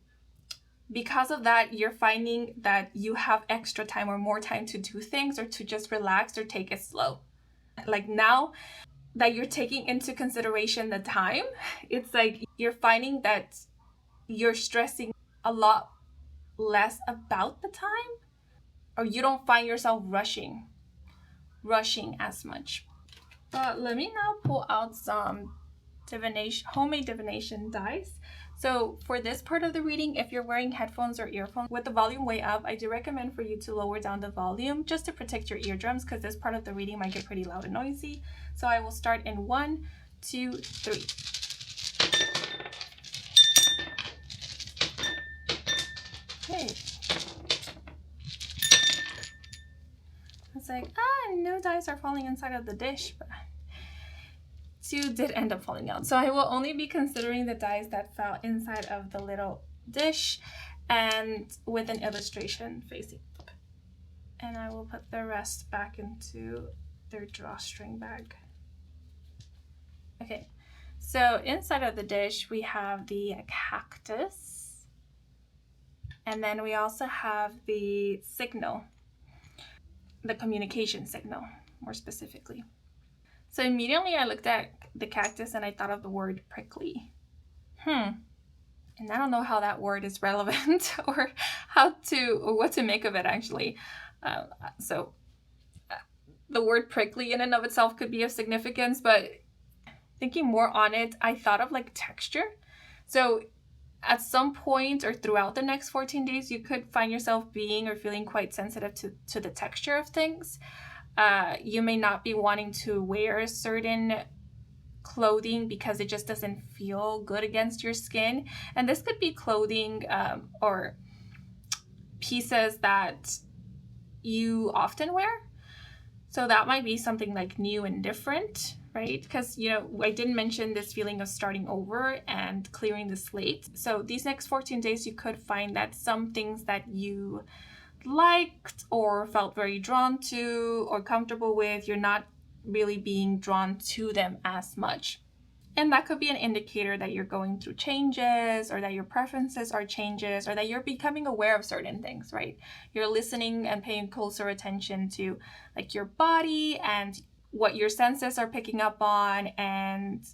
because of that, you're finding that you have extra time or more time to do things, or to just relax or take it slow. Like now that you're taking into consideration the time, it's like you're finding that you're stressing a lot less about the time, or you don't find yourself rushing as much. But let me now pull out some homemade divination dice. So for this part of the reading, if you're wearing headphones or earphones with the volume way up, I do recommend for you to lower down the volume just to protect your eardrums, because this part of the reading might get pretty loud and noisy. So I will start in 1, 2, 3. Okay. It's like, no dice are falling inside of the dish, but 2 did end up falling out. So I will only be considering the dice that fell inside of the little dish, and with an illustration facing up. And I will put the rest back into their drawstring bag. Okay, so inside of the dish we have the cactus, and then we also have the signal, the communication signal more specifically. So immediately I looked at the cactus and I thought of the word prickly. And I don't know how that word is relevant or what to make of it actually. So the word prickly in and of itself could be of significance, but thinking more on it, I thought of like texture. So at some point or throughout the next 14 days, you could find yourself being or feeling quite sensitive to the texture of things. You may not be wanting to wear certain clothing because it just doesn't feel good against your skin. And this could be clothing or pieces that you often wear. So that might be something like new and different, right? Because, I didn't mention this feeling of starting over and clearing the slate. So these next 14 days, you could find that some things that you liked or felt very drawn to or comfortable with, you're not really being drawn to them as much. And that could be an indicator that you're going through changes, or that your preferences are changes, or that you're becoming aware of certain things, right? You're listening and paying closer attention to like your body and what your senses are picking up on, and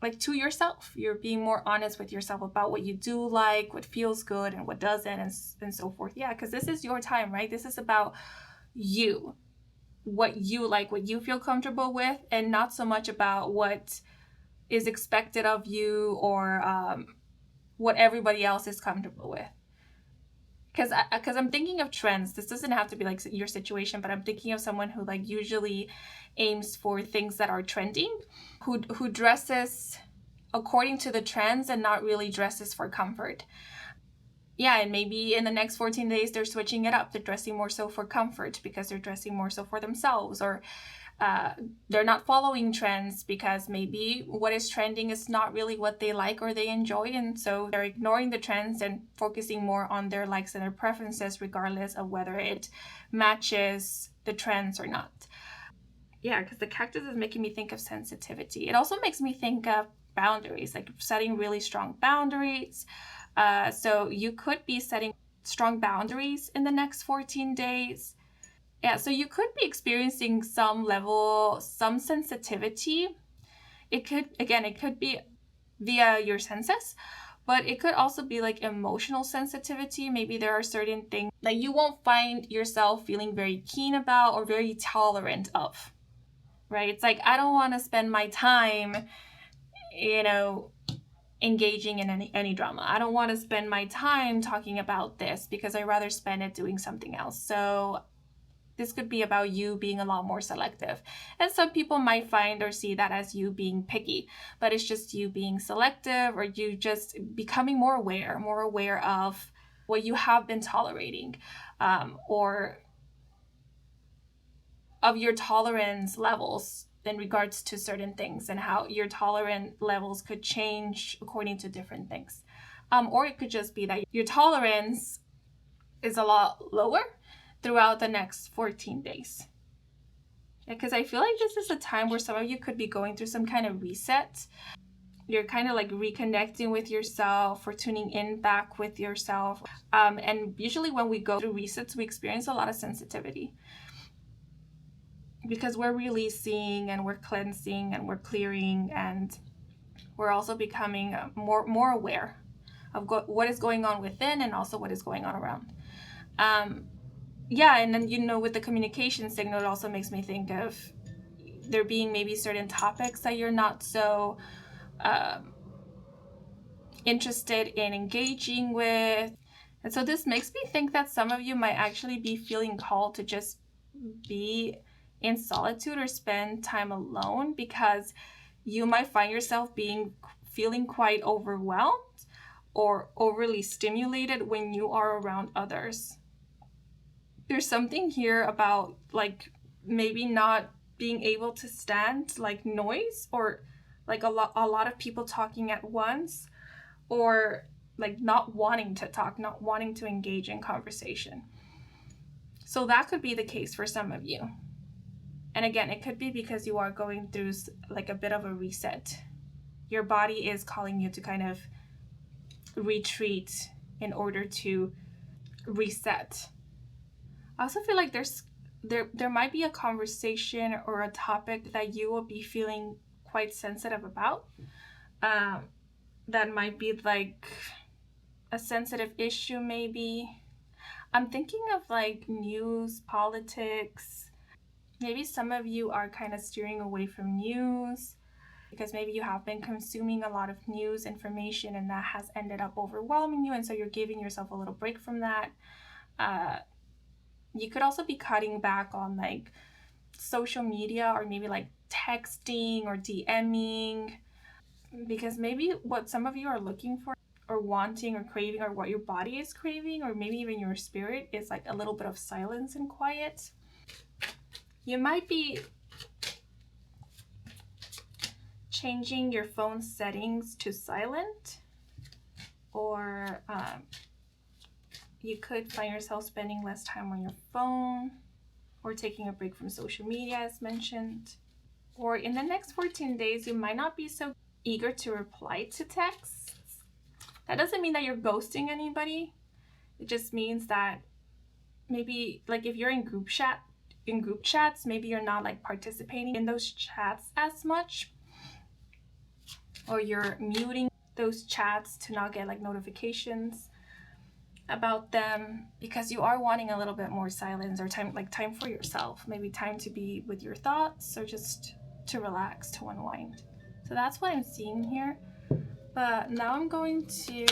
like to yourself. You're being more honest with yourself about what you do like, what feels good and what doesn't, and so forth. Yeah, because this is your time, right? This is about you, what you like, what you feel comfortable with, and not so much about what is expected of you or what everybody else is comfortable with. Because I'm thinking of trends. This doesn't have to be like your situation, but I'm thinking of someone who like usually aims for things that are trending, who dresses according to the trends and not really dresses for comfort. Yeah, and maybe in the next 14 days, they're switching it up. They're dressing more so for comfort because they're dressing more so for themselves, or they're not following trends because maybe what is trending is not really what they like or they enjoy, and so they're ignoring the trends and focusing more on their likes and their preferences, regardless of whether it matches the trends or not. Yeah, because the cactus is making me think of sensitivity. It also makes me think of boundaries, like setting really strong boundaries. So you could be setting strong boundaries in the next 14 days. Yeah, so you could be experiencing some sensitivity. It could be via your senses, but it could also be like emotional sensitivity. Maybe there are certain things that you won't find yourself feeling very keen about or very tolerant of, right? It's like, I don't want to spend my time, engaging in any drama. I don't want to spend my time talking about this because I'd rather spend it doing something else. So this could be about you being a lot more selective. And some people might find or see that as you being picky, but it's just you being selective, or you just becoming more aware of what you have been tolerating, or of your tolerance levels in regards to certain things, and how your tolerant levels could change according to different things. Or it could just be that your tolerance is a lot lower throughout the next 14 days. Because I feel like this is a time where some of you could be going through some kind of reset. You're kind of like reconnecting with yourself or tuning in back with yourself. And usually when we go through resets, we experience a lot of sensitivity, because we're releasing and we're cleansing and we're clearing, and we're also becoming more aware of what is going on within, and also what is going on around. Yeah, and then, with the communication signal, it also makes me think of there being maybe certain topics that you're not so interested in engaging with. And so this makes me think that some of you might actually be feeling called to just be in solitude or spend time alone, because you might find yourself feeling quite overwhelmed or overly stimulated when you are around others. There's something here about like maybe not being able to stand like noise, or like a lot of people talking at once, or like not wanting to talk, not wanting to engage in conversation. So that could be the case for some of you. And again, it could be because you are going through like a bit of a reset. Your body is calling you to kind of retreat in order to reset. I also feel like there might be a conversation or a topic that you will be feeling quite sensitive about. That might be like a sensitive issue, maybe. I'm thinking of like news, politics. Maybe some of you are kind of steering away from news because maybe you have been consuming a lot of news information and that has ended up overwhelming you, and so you're giving yourself a little break from that. You could also be cutting back on like social media, or maybe like texting or DMing, because maybe what some of you are looking for or wanting or craving, or what your body is craving, or maybe even your spirit, is like a little bit of silence and quiet. You might be changing your phone settings to silent, or you could find yourself spending less time on your phone, or taking a break from social media as mentioned. Or in the next 14 days, you might not be so eager to reply to texts. That doesn't mean that you're ghosting anybody. It just means that maybe like if you're in group chats, maybe you're not like participating in those chats as much, or you're muting those chats to not get like notifications about them, because you are wanting a little bit more silence, or time for yourself, maybe time to be with your thoughts, or just to relax, to unwind. So that's what I'm seeing here. But now I'm going to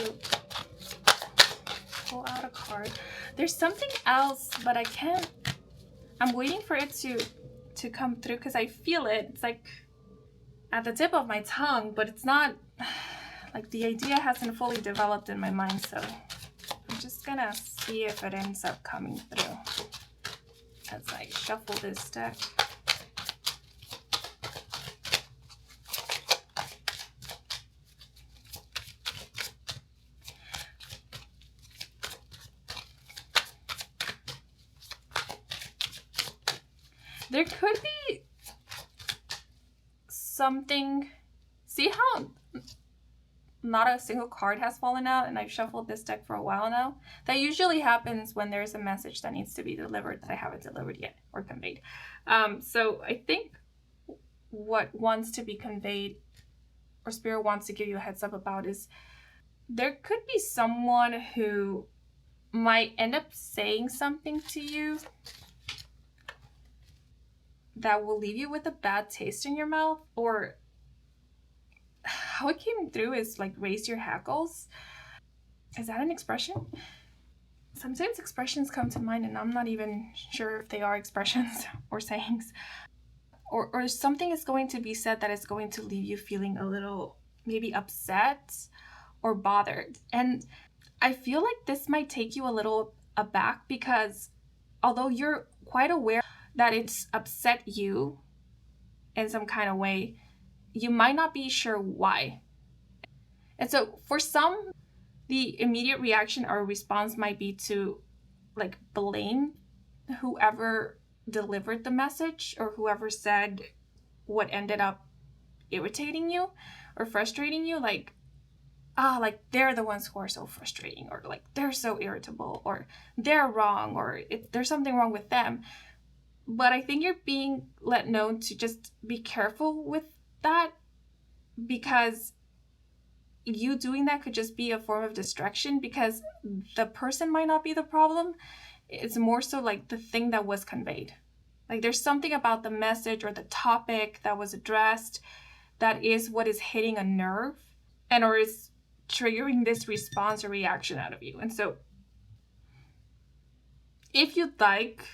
pull out a card. There's something else, but I can't. I'm waiting for it to come through, because I feel it. It's like at the tip of my tongue, but it's not, like the idea hasn't fully developed in my mind. So I'm just gonna see if it ends up coming through as I shuffle this deck. There could be something. See how not a single card has fallen out, and I've shuffled this deck for a while now? That usually happens when there's a message that needs to be delivered that I haven't delivered yet or conveyed. So I think what wants to be conveyed, or Spirit wants to give you a heads up about, is there could be someone who might end up saying something to you that will leave you with a bad taste in your mouth. Or how it came through is like raise your hackles. Is that an expression? Sometimes expressions come to mind and I'm not even sure if they are expressions or sayings. Or something is going to be said that is going to leave you feeling a little maybe upset or bothered. And I feel like this might take you a little aback, because although you're quite aware that it's upset you in some kind of way, you might not be sure why. And so for some, the immediate reaction or response might be to like blame whoever delivered the message, or whoever said what ended up irritating you or frustrating you. Like they're the ones who are so frustrating, or like they're so irritable, or they're wrong, or there's something wrong with them. But I think you're being let know to just be careful with that, because you doing that could just be a form of distraction, because the person might not be the problem. It's more so like the thing that was conveyed. Like there's something about the message or the topic that was addressed that is what is hitting a nerve, and or is triggering this response or reaction out of you. And so if you'd like,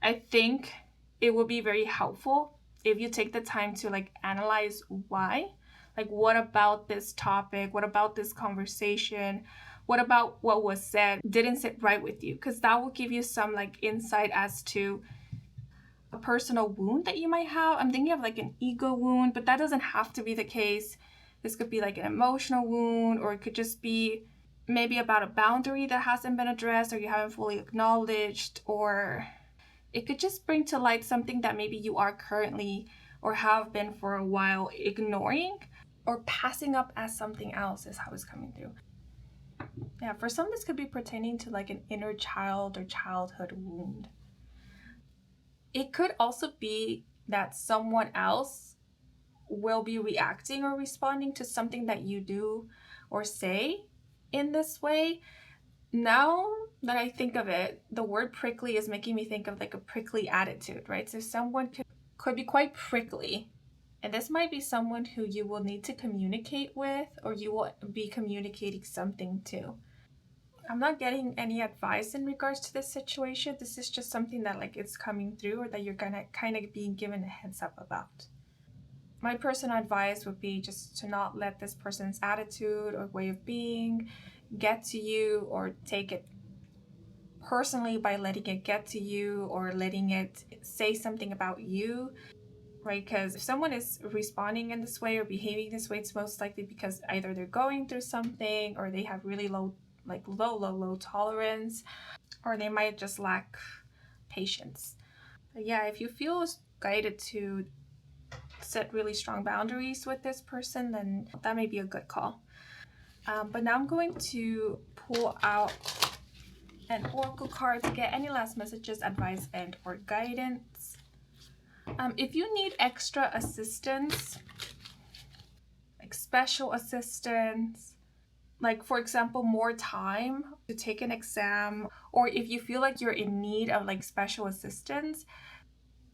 I think it would be very helpful if you take the time to like analyze why. Like, what about this topic? What about this conversation? What about what was said didn't sit right with you? Because that will give you some like insight as to a personal wound that you might have. I'm thinking of like an ego wound, but that doesn't have to be the case. This could be like an emotional wound, or it could just be maybe about a boundary that hasn't been addressed, or you haven't fully acknowledged, or it could just bring to light something that maybe you are currently or have been for a while ignoring or passing up as something else, is how it's coming through. Yeah, for some this could be pertaining to like an inner child or childhood wound. It could also be that someone else will be reacting or responding to something that you do or say in this way. Now that I think of it, the word prickly is making me think of like a prickly attitude, right? So someone could be quite prickly, and this might be someone who you will need to communicate with, or you will be communicating something to. I'm not getting any advice in regards to this situation. This is just something that like it's coming through or that you're gonna kind of being given a heads up about. My personal advice would be just to not let this person's attitude or way of being get to you or take it personally by letting it get to you or letting it say something about you, right? Because if someone is responding in this way or behaving this way, it's most likely because either they're going through something or they have really low tolerance, or they might just lack patience. But yeah, if you feel guided to set really strong boundaries with this person, then that may be a good call. But now I'm going to pull out an oracle card to get any last messages, advice, and or guidance. If you need extra assistance, like special assistance, like for example more time to take an exam, or if you feel like you're in need of like special assistance,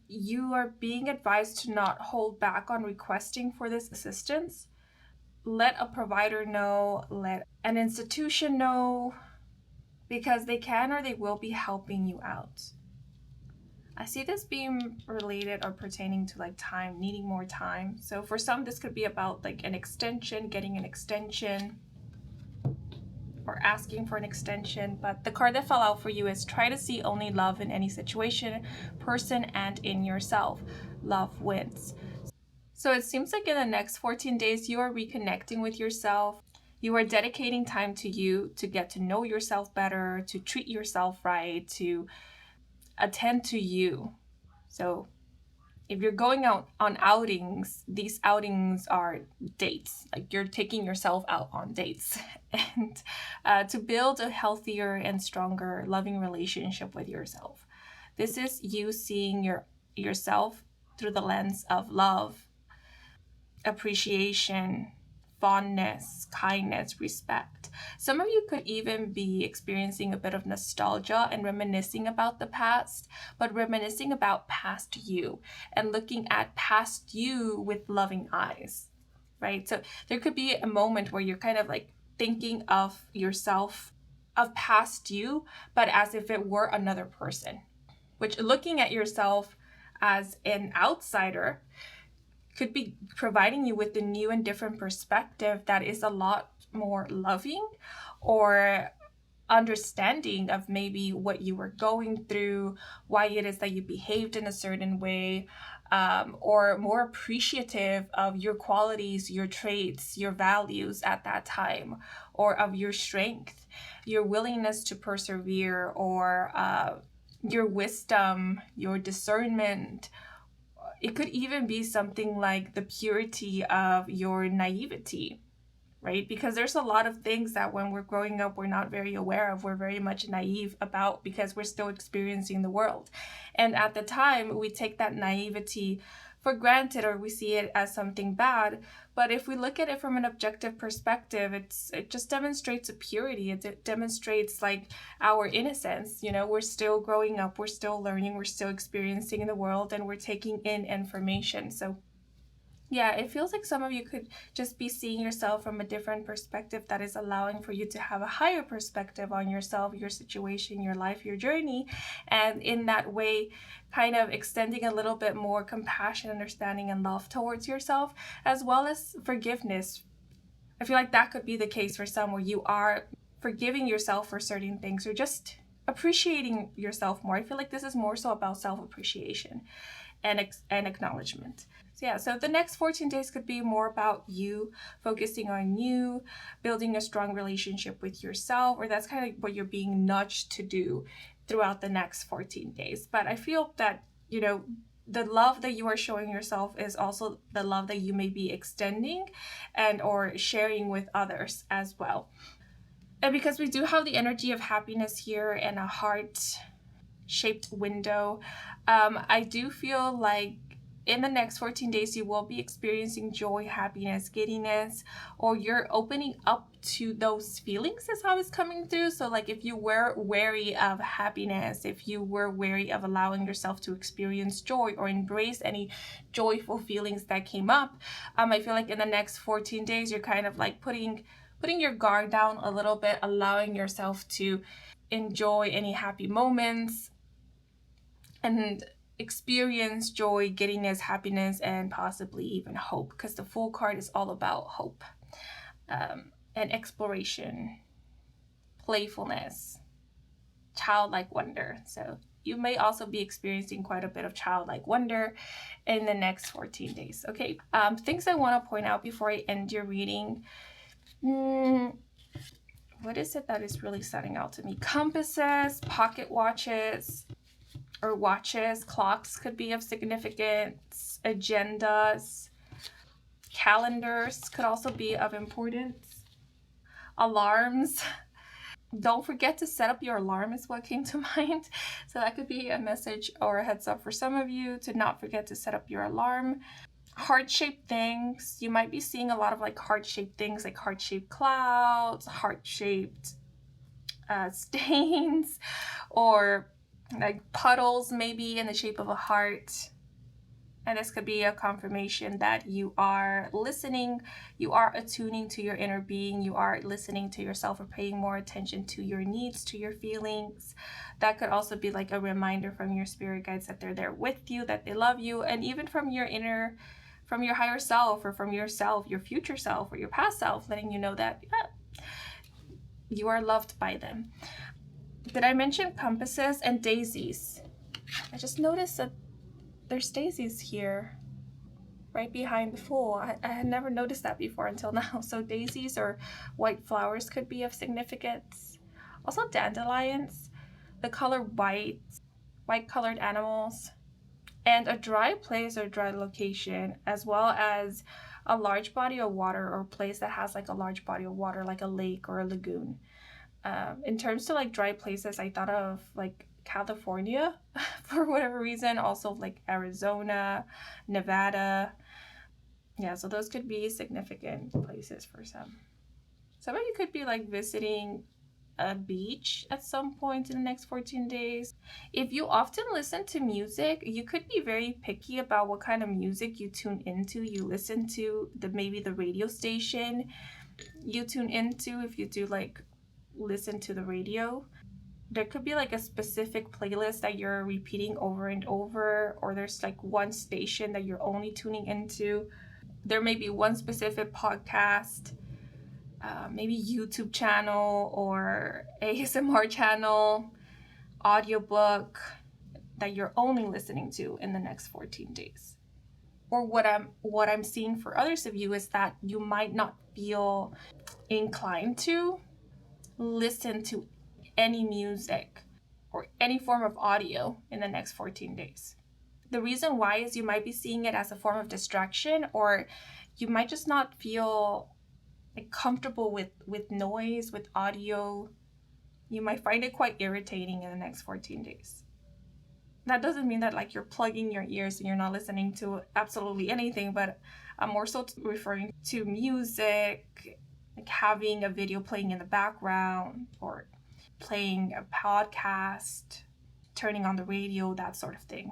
you are being advised to not hold back on requesting for this assistance. Let a provider know, let an institution know, because they can or they will be helping you out. I see this being related or pertaining to like time, needing more time. So for some, this could be about like an extension, getting an extension, or asking for an extension. But the card that fell out for you is try to see only love in any situation, person, and in yourself. Love wins. So it seems like in the next 14 days, you are reconnecting with yourself. You are dedicating time to you to get to know yourself better, to treat yourself right, to attend to you. So if you're going out on outings, these outings are dates. Like you're taking yourself out on dates and to build a healthier and stronger, loving relationship with yourself. This is you seeing yourself through the lens of love, appreciation, fondness, kindness, respect. Some of you could even be experiencing a bit of nostalgia and reminiscing about the past, but reminiscing about past you and looking at past you with loving eyes, right? So there could be a moment where you're kind of like thinking of yourself, of past you, but as if it were another person, which looking at yourself as an outsider could be providing you with a new and different perspective that is a lot more loving or understanding of maybe what you were going through, why it is that you behaved in a certain way, or more appreciative of your qualities, your traits, your values at that time, or of your strength, your willingness to persevere, or your wisdom, your discernment. It could even be something like the purity of your naivety, right? Because there's a lot of things that when we're growing up, we're not very aware of, we're very much naive about because we're still experiencing the world. And at the time, we take that naivety for granted or we see it as something bad. But if we look at it from an objective perspective, it just demonstrates a purity. It demonstrates like our innocence. You know, we're still growing up, we're still learning, we're still experiencing the world, and we're taking in information. So yeah, it feels like some of you could just be seeing yourself from a different perspective that is allowing for you to have a higher perspective on yourself, your situation, your life, your journey. And in that way, kind of extending a little bit more compassion, understanding, and love towards yourself, as well as forgiveness. I feel like that could be the case for some where you are forgiving yourself for certain things or just appreciating yourself more. I feel like this is more so about self-appreciation and acknowledgement. So yeah, so the next 14 days could be more about you, focusing on you, building a strong relationship with yourself, or that's kind of what you're being nudged to do throughout the next 14 days. But I feel that, you know, the love that you are showing yourself is also the love that you may be extending and or sharing with others as well. And because we do have the energy of happiness here and a heart-shaped window, I do feel like in the next 14 days, you will be experiencing joy, happiness, giddiness, or you're opening up to those feelings is how it's coming through. So like if you were wary of happiness, if you were wary of allowing yourself to experience joy or embrace any joyful feelings that came up, I feel like in the next 14 days, you're kind of like putting putting your guard down a little bit, allowing yourself to enjoy any happy moments and experience joy, giddiness, happiness, and possibly even hope, because the Fool card is all about hope and exploration, playfulness, childlike wonder. So you may also be experiencing quite a bit of childlike wonder in the next 14 days, okay? Things I want to point out before I end your reading. What is it that is really standing out to me? Compasses, pocket watches, or watches, clocks could be of significance, agendas, calendars could also be of importance, alarms. Don't forget to set up your alarm is what came to mind. So that could be a message or a heads up for some of you to not forget to set up your alarm. Heart-shaped things. You might be seeing a lot of like heart-shaped things, like heart-shaped clouds, heart-shaped stains, or like puddles maybe in the shape of a heart. And this could be a confirmation that you are listening, you are attuning to your inner being, you are listening to yourself or paying more attention to your needs, to your feelings. That could also be like a reminder from your spirit guides that they're there with you, that they love you, and even from your inner, from your higher self, or from yourself, your future self, or your past self, letting you know that you are loved by them. Did I mention compasses and daisies? I just noticed that there's daisies here, right behind the Fool. I had never noticed that before until now. So daisies or white flowers could be of significance. Also dandelions, the color white, white-colored animals, and a dry place or dry location, as well as a large body of water or place that has like a large body of water, like a lake or a lagoon. In terms to like dry places, I thought of like California for whatever reason, also like Arizona, Nevada. Yeah, so those could be significant places for some. Some of you could be like visiting a beach at some point in the next 14 days. If you often listen to music, you could be very picky about what kind of music you tune into. You listen to maybe the radio station you tune into. If you do like listen to the radio, there could be like a specific playlist that you're repeating over and over, or there's like one station that you're only tuning into. There may be one specific podcast, maybe YouTube channel or ASMR channel, audiobook that you're only listening to in the next 14 days. Or what I'm seeing for others of you is that you might not feel inclined to listen to any music or any form of audio in the next 14 days. The reason why is you might be seeing it as a form of distraction, or you might just not feel like comfortable with noise, with audio. You might find it quite irritating in the next 14 days. That doesn't mean that like you're plugging your ears and you're not listening to absolutely anything, but I'm more so referring to music, like having a video playing in the background, or playing a podcast, turning on the radio, that sort of thing.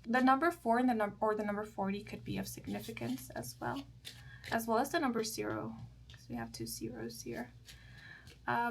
The number 4 and the number 40 could be of significance as well as the number 0, because we have 2 zeros here.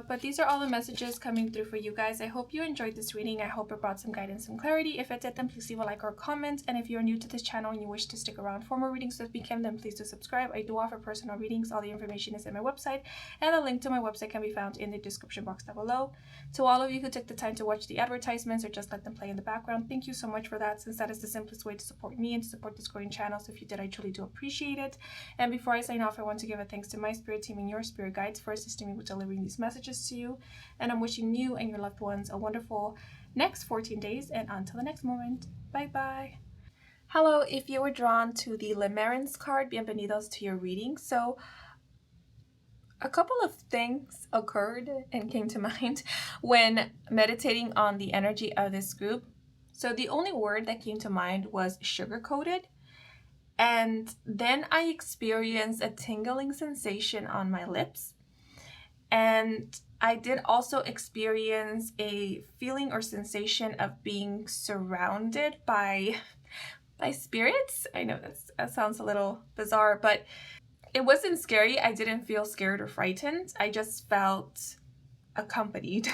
But these are all the messages coming through for you guys. I hope you enjoyed this reading. I hope it brought some guidance and clarity. If it did, then please leave a like or comment. And if you're new to this channel and you wish to stick around for more readings with Kim, then please do subscribe. I do offer personal readings. All the information is in my website, and a link to my website can be found in the description box down below. To all of you who took the time to watch the advertisements or just let them play in the background, thank you so much for that, since that is the simplest way to support me and to support this growing channel. So if you did, I truly do appreciate it. And before I sign off, I want to give a thanks to my spirit team and your spirit guides for assisting me with delivering these messages to you. And I'm wishing you and your loved ones a wonderful next 14 days, and until the next moment, bye bye. Hello, if you were drawn to the Limerence card, bienvenidos to your reading. So a couple of things occurred and came to mind when meditating on the energy of this group. So the only word that came to mind was sugar-coated. And then I experienced a tingling sensation on my lips. And I did also experience a feeling or sensation of being surrounded by spirits. I know that sounds a little bizarre, but It wasn't scary. I didn't feel scared or frightened. I just felt accompanied.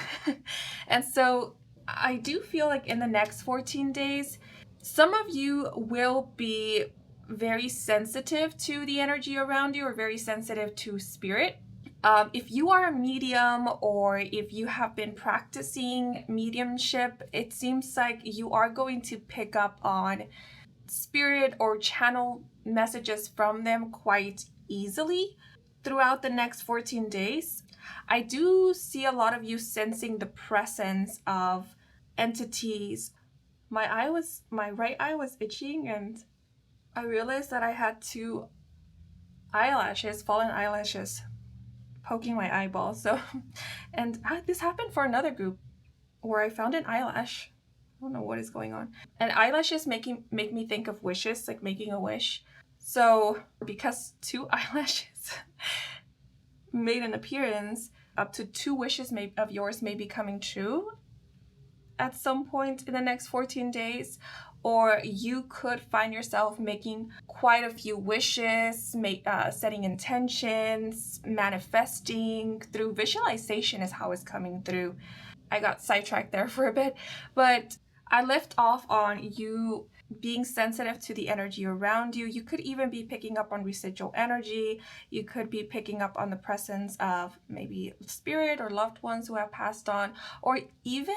And so I do feel like in the next 14 days, some of you will be very sensitive to the energy around you, or very sensitive to spirit. If you are a medium, or if you have been practicing mediumship, it seems like you are going to pick up on spirit or channel messages from them quite easily throughout the next 14 days. I do see a lot of you sensing the presence of entities. My right eye was itching, and I realized that I had 2 eyelashes, fallen eyelashes, poking my eyeball. So, and this happened for another group where I found an eyelash. I don't know what is going on. And eyelashes make me think of wishes, like making a wish. So because 2 eyelashes made an appearance, up to 2 wishes of yours may be coming true at some point in the next 14 days. Or you could find yourself making quite a few wishes, setting intentions, manifesting through visualization is how it's coming through. I got sidetracked there for a bit, but I left off on you being sensitive to the energy around you. You could even be picking up on residual energy. You could be picking up on the presence of maybe spirit or loved ones who have passed on, or even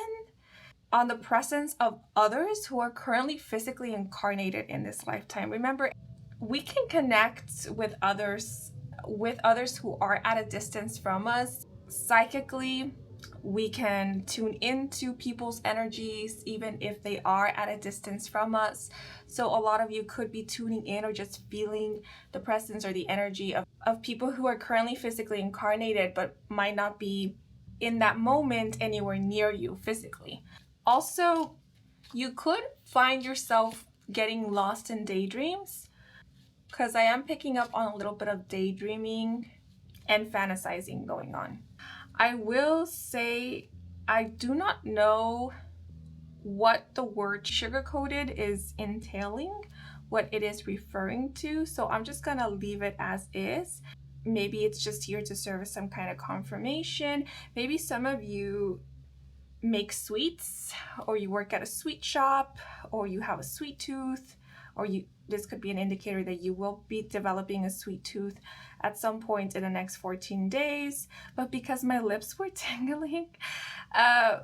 on the presence of others who are currently physically incarnated in this lifetime. Remember, we can connect with others who are at a distance from us psychically. We can tune into people's energies even if they are at a distance from us. So a lot of you could be tuning in or just feeling the presence or the energy of people who are currently physically incarnated but might not be in that moment anywhere near you physically. Also, you could find yourself getting lost in daydreams, because I am picking up on a little bit of daydreaming and fantasizing going on. I will say I do not know what the word sugar-coated is entailing, what it is referring to, so I'm just gonna leave it as is. Maybe it's just here to serve as some kind of confirmation. Maybe some of you make sweets, or you work at a sweet shop, or you have a sweet tooth, or this could be an indicator that you will be developing a sweet tooth at some point in the next 14 days. But because my lips were tingling, I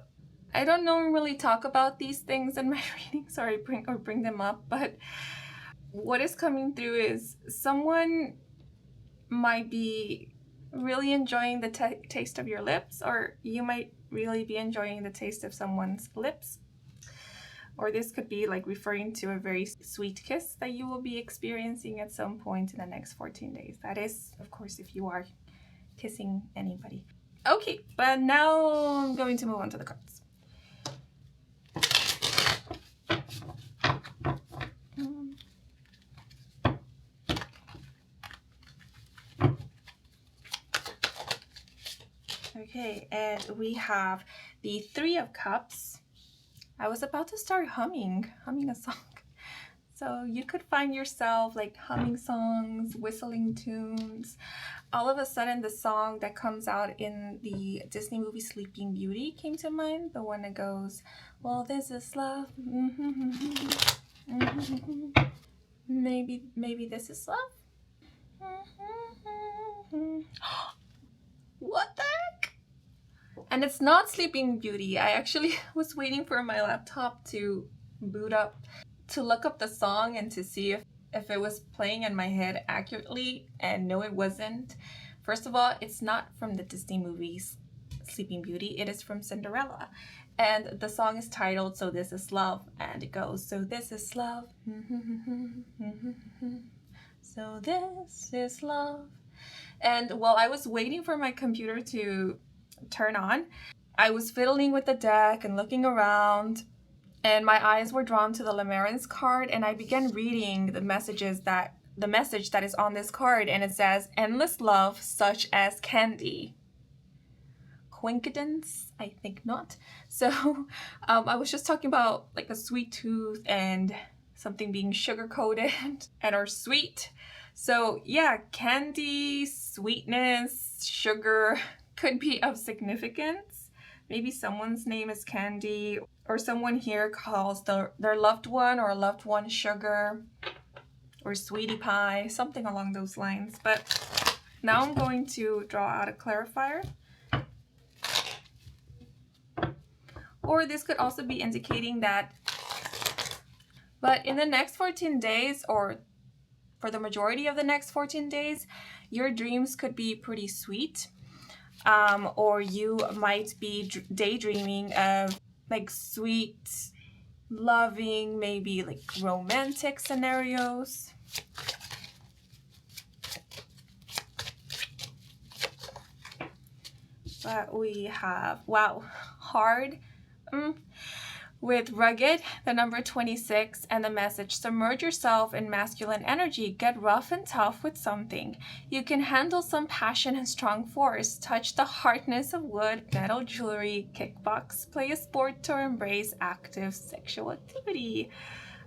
don't normally talk about these things in my readings, or bring them up, but what is coming through is someone might be really enjoying the taste of your lips, or you might really be enjoying the taste of someone's lips. Or this could be like referring to a very sweet kiss that you will be experiencing at some point in the next 14 days. That is, of course, if you are kissing anybody. Okay, but now I'm going to move on to the cards. Okay, and we have the 3 of Cups. I was about to start humming a song. So you could find yourself like humming songs, whistling tunes. All of a sudden, the song that comes out in the Disney movie Sleeping Beauty came to mind. The one that goes, well, this is love. Maybe this is love. What the heck? And it's not Sleeping Beauty. I actually was waiting for my laptop to boot up to look up the song and to see if it was playing in my head accurately, and no, it wasn't. First of all, it's not from the Disney movies Sleeping Beauty. It is from Cinderella. And the song is titled So This Is Love, and it goes, so this is love. So this is love. And while I was waiting for my computer to turn on, I was fiddling with the deck and looking around, and my eyes were drawn to the Limerence card, and I began reading the message that is on this card, and it says, endless love such as candy. Coincidence? I think not. So I was just talking about like a sweet tooth and something being sugar-coated and or sweet. So yeah, candy, sweetness, sugar could be of significance. Maybe someone's name is Candy, or someone here calls their loved one or a loved one sugar, or sweetie pie, something along those lines. But now I'm going to draw out a clarifier. Or this could also be indicating that, but in the next 14 days, or for the majority of the next 14 days, your dreams could be pretty sweet. Or you might be daydreaming of like sweet, loving, maybe like romantic scenarios. But we have, wow, hard. With rugged, the number 26, and the message, submerge yourself in masculine energy. Get rough and tough with something. You can handle some passion and strong force. Touch the hardness of wood, metal jewelry, kickbox, play a sport, or embrace active sexual activity.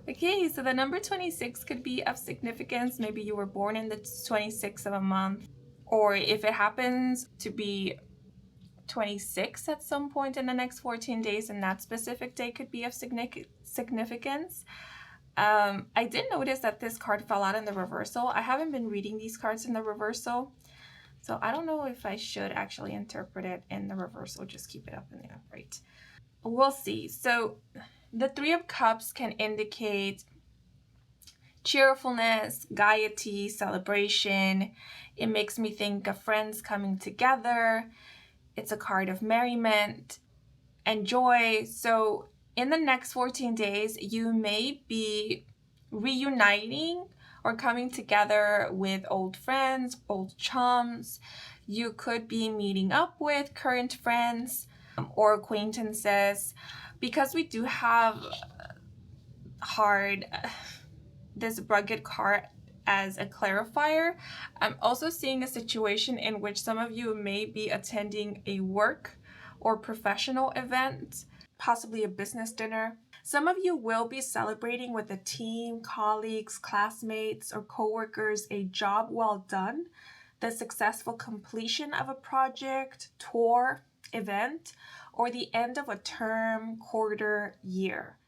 Okay, so the number 26 could be of significance. Maybe you were born in the 26th of a month, or if it happens to be 26 at some point in the next 14 days, and that specific day could be of significance. I did notice that this card fell out in the reversal. I haven't been reading these cards in the reversal, so I don't know if I should actually interpret it in the reversal. Just keep it up in the upright. We'll see. So the Three of Cups can indicate cheerfulness, gaiety, celebration. It makes me think of friends coming together. It's a card of merriment and joy. So in the next 14 days, you may be reuniting or coming together with old friends, old chums. You could be meeting up with current friends or acquaintances. Because we do have this rugged card as a clarifier, I'm also seeing a situation in which some of you may be attending a work or professional event, possibly a business dinner. Some of you will be celebrating with a team, colleagues, classmates, or coworkers a job well done, the successful completion of a project, tour, event, or the end of a term, quarter, year.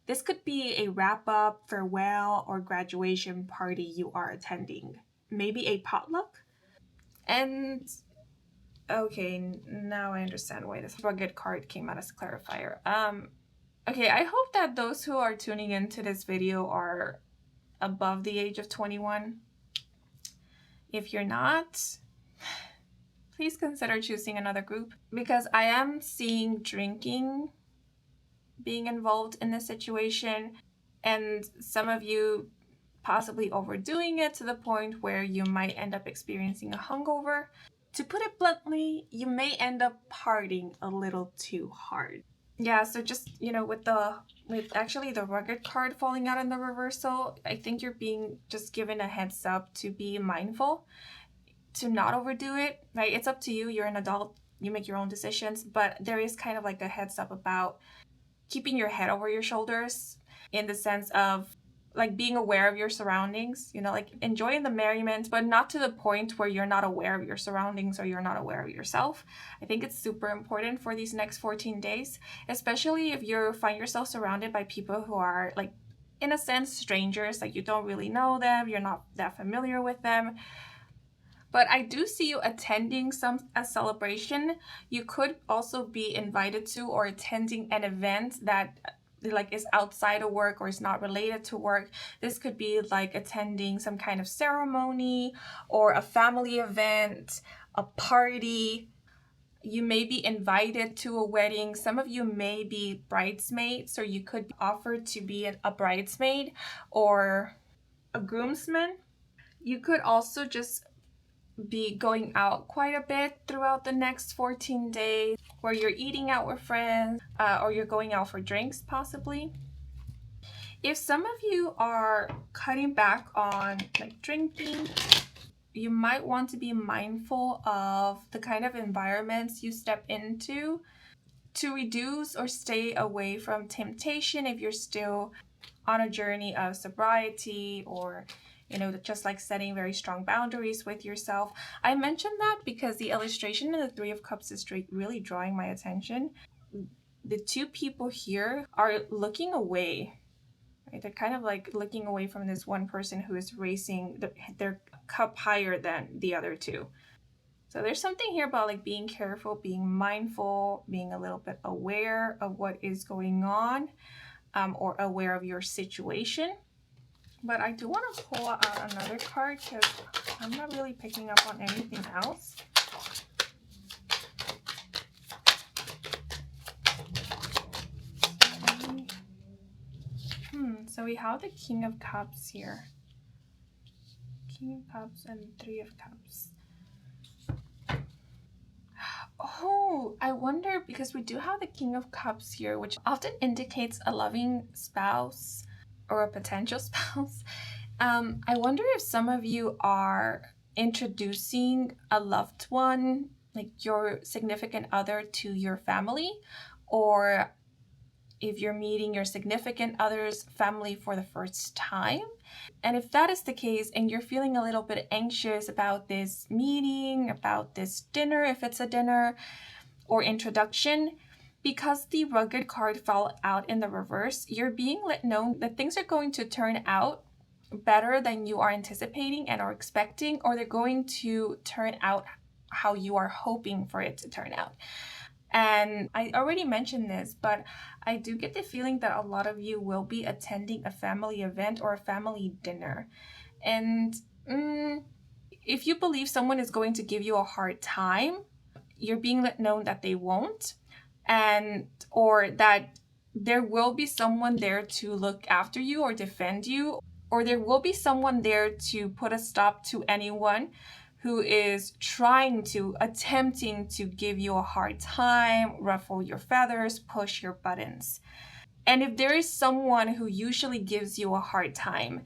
This could be a wrap-up, farewell, or graduation party you are attending. Maybe a potluck? And okay, now I understand why this rugged card came out as a clarifier. Okay, I hope that those who are tuning into this video are above the age of 21. If you're not, please consider choosing another group, because I am seeing drinking being involved in this situation, and some of you possibly overdoing it to the point where you might end up experiencing a hangover. To put it bluntly, you may end up partying a little too hard. Yeah, so just, with actually the rugged card falling out in the reversal, I think you're being just given a heads up to be mindful, to not overdo it, right? It's up to you. You're an adult. You make your own decisions, but there is kind of like a heads up about keeping your head over your shoulders, in the sense of like being aware of your surroundings, like enjoying the merriment, but not to the point where you're not aware of your surroundings or you're not aware of yourself. I think it's super important for these next 14 days, especially if you find yourself surrounded by people who are like, in a sense, strangers, like you don't really know them, you're not that familiar with them. But I do see you attending a celebration. You could also be invited to or attending an event that like is outside of work or is not related to work. This could be like attending some kind of ceremony or a family event, a party. You may be invited to a wedding. Some of you may be bridesmaids, or you could be offered to be a bridesmaid or a groomsman. You could also just be going out quite a bit throughout the next 14 days, where you're eating out with friends, or you're going out for drinks possibly. If some of you are cutting back on like drinking, you might want to be mindful of the kind of environments you step into to reduce or stay away from temptation if you're still on a journey of sobriety, or just like setting very strong boundaries with yourself. I mentioned that because the illustration in the Three of Cups is really drawing my attention. The two people here are looking away. Right? They're kind of like looking away from this one person who is raising their cup higher than the other two. So there's something here about like being careful, being mindful, being a little bit aware of what is going on, or aware of your situation. But I do want to pull out another card because I'm not really picking up on anything else. So we have the King of Cups here. King of Cups and Three of Cups. Oh, I wonder, because we do have the King of Cups here, which often indicates a loving spouse or a potential spouse. I wonder if some of you are introducing a loved one, like your significant other, to your family, or if you're meeting your significant other's family for the first time. And if that is the case and you're feeling a little bit anxious about this meeting, about this dinner, if it's a dinner or introduction, because the rugged card fell out in the reverse, you're being let know that things are going to turn out better than you are anticipating and are expecting, or they're going to turn out how you are hoping for it to turn out. And I already mentioned this, but I do get the feeling that a lot of you will be attending a family event or a family dinner. And if you believe someone is going to give you a hard time, you're being let know that they won't, or that there will be someone there to look after you or defend you, or there will be someone there to put a stop to anyone who is attempting to give you a hard time, ruffle your feathers, push your buttons. And if there is someone who usually gives you a hard time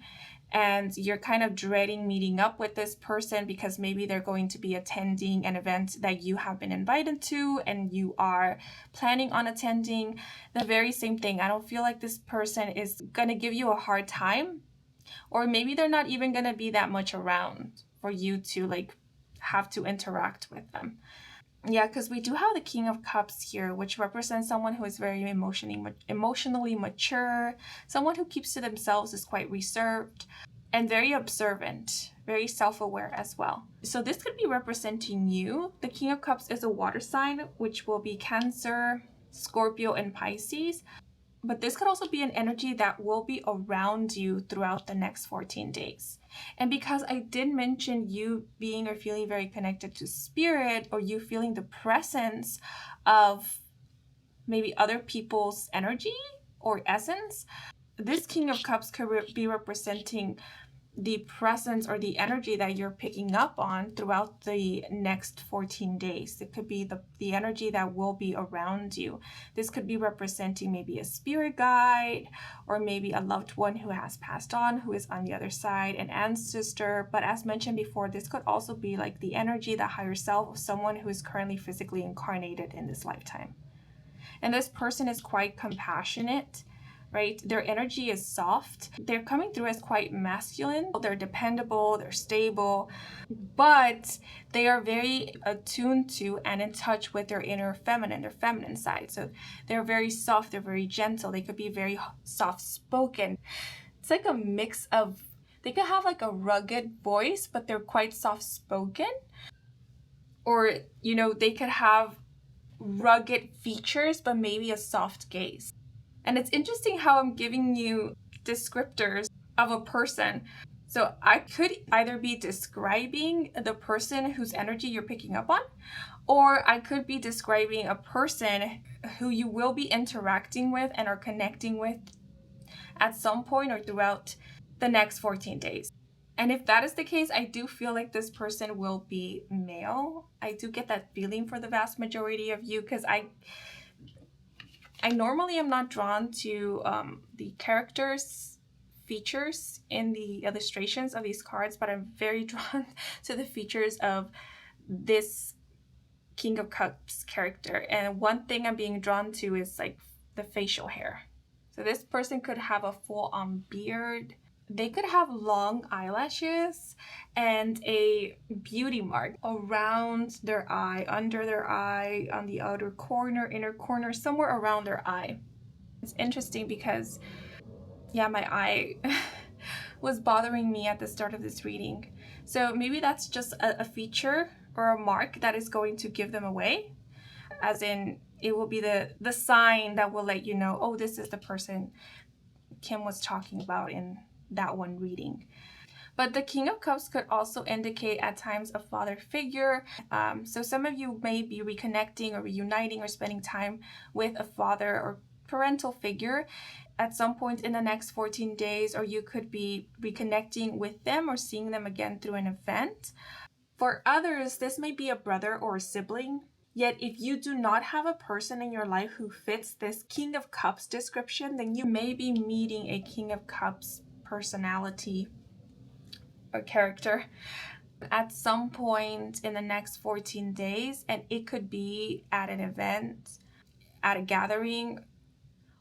and you're kind of dreading meeting up with this person because maybe they're going to be attending an event that you have been invited to and you are planning on attending, the very same thing. I don't feel like this person is going to give you a hard time, or maybe they're not even going to be that much around for you to like have to interact with them. Yeah, because we do have the King of Cups here, which represents someone who is very emotionally mature, someone who keeps to themselves, is quite reserved, and very observant, very self-aware as well. So this could be representing you. The King of Cups is a water sign, which will be Cancer, Scorpio, and Pisces. But this could also be an energy that will be around you throughout the next 14 days. And because I did mention you being or feeling very connected to spirit, or you feeling the presence of maybe other people's energy or essence, this King of Cups could be representing the presence or the energy that you're picking up on throughout the next 14 days. It could be the energy that will be around you. This could be representing maybe a spirit guide, or maybe a loved one who has passed on, who is on the other side, an ancestor. But as mentioned before, this could also be like the energy, the higher self of someone who is currently physically incarnated in this lifetime. And this person is quite compassionate, right? Their energy is soft. They're coming through as quite masculine. They're dependable, they're stable, but they are very attuned to and in touch with their inner feminine, their feminine side. So they're very soft, they're very gentle. They could be very soft-spoken. It's like a mix of, they could have like a rugged voice, but they're quite soft-spoken. Or, they could have rugged features, but maybe a soft gaze. And it's interesting how I'm giving you descriptors of a person. So I could either be describing the person whose energy you're picking up on, or I could be describing a person who you will be interacting with and are connecting with at some point or throughout the next 14 days. And if that is the case, I do feel like this person will be male. I do get that feeling for the vast majority of you, because I normally am not drawn to the characters' features in the illustrations of these cards, but I'm very drawn to the features of this King of Cups character. And one thing I'm being drawn to is like the facial hair. So this person could have a full-on beard. they could have long eyelashes and a beauty mark around their eye, under their eye, on the outer corner, inner corner, somewhere around their eye. It's interesting because, yeah, my eye was bothering me at the start of this reading. So maybe that's just a feature or a mark that is going to give them away, as in it will be the sign that will let you know, oh, this is the person Kim was talking about in that one reading. But the King of Cups could also indicate at times a father figure. So some of you may be reconnecting or reuniting or spending time with a father or parental figure at some point in the next 14 days, or you could be reconnecting with them or seeing them again through an event. For others, this may be a brother or a sibling. Yet if you do not have a person in your life who fits this King of Cups description, then you may be meeting a King of Cups personality or character at some point in the next 14 days. And it could be at an event, at a gathering,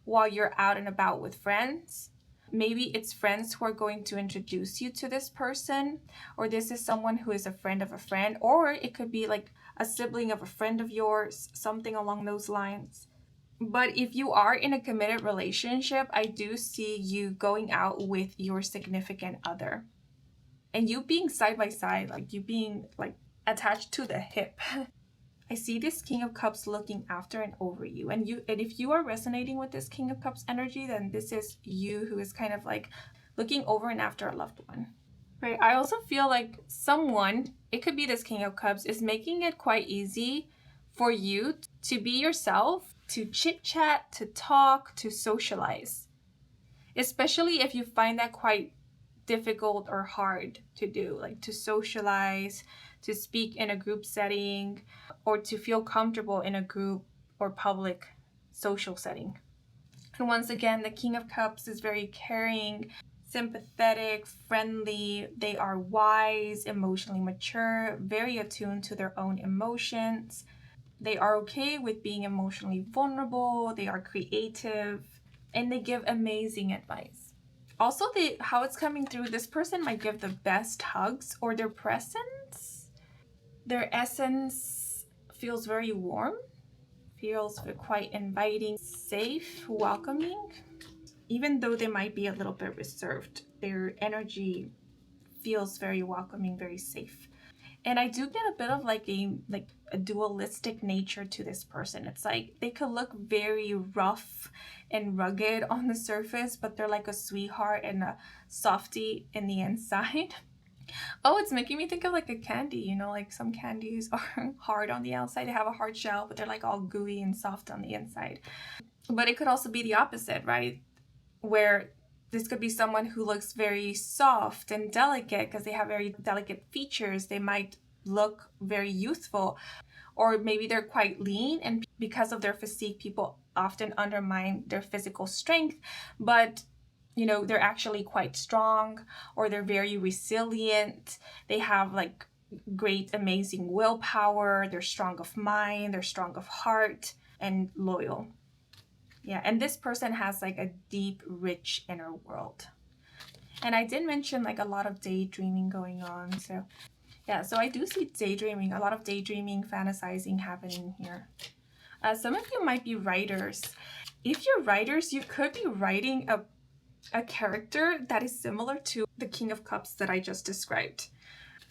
while you're out and about with friends. Maybe it's friends who are going to introduce you to this person, or this is someone who is a friend of a friend, or it could be like a sibling of a friend of yours, something along those lines. But if you are in a committed relationship, I do see you going out with your significant other and you being side by side, like you being like attached to the hip. I see this King of Cups looking after and over you. And if you are resonating with this King of Cups energy, then this is you who is kind of like looking over and after a loved one. Right? I also feel like someone, it could be this King of Cups, is making it quite easy for you to be yourself, to chit chat, to talk, to socialize. Especially if you find that quite difficult or hard to do, like to socialize, to speak in a group setting, or to feel comfortable in a group or public social setting. And once again, the King of Cups is very caring, sympathetic, friendly. They are wise, emotionally mature, very attuned to their own emotions. They are okay with being emotionally vulnerable. They are creative, and they give amazing advice. Also, how it's coming through, this person might give the best hugs, or their presence, their essence feels very warm, feels quite inviting, safe, welcoming. Even though they might be a little bit reserved, their energy feels very welcoming, very safe. And I do get a bit of like a dualistic nature to this person. It's like they could look very rough and rugged on the surface, but they're like a sweetheart and a softie in the inside. Oh, it's making me think of like a candy, you know, like some candies are hard on the outside. They have a hard shell, but they're like all gooey and soft on the inside. But it could also be the opposite, right? Where this could be someone who looks very soft and delicate because they have very delicate features. They might look very youthful, or maybe they're quite lean, and because of their physique, people often undermine their physical strength, but you know, they're actually quite strong, or they're very resilient. They have like great, amazing willpower. They're strong of mind, they're strong of heart, and loyal. Yeah, and this person has like a deep, rich inner world. And I did mention like a lot of daydreaming going on. So yeah, so I do see daydreaming, a lot of daydreaming, fantasizing happening here. Some of you might be writers. If you're writers, you could be writing a character that is similar to the King of Cups that I just described.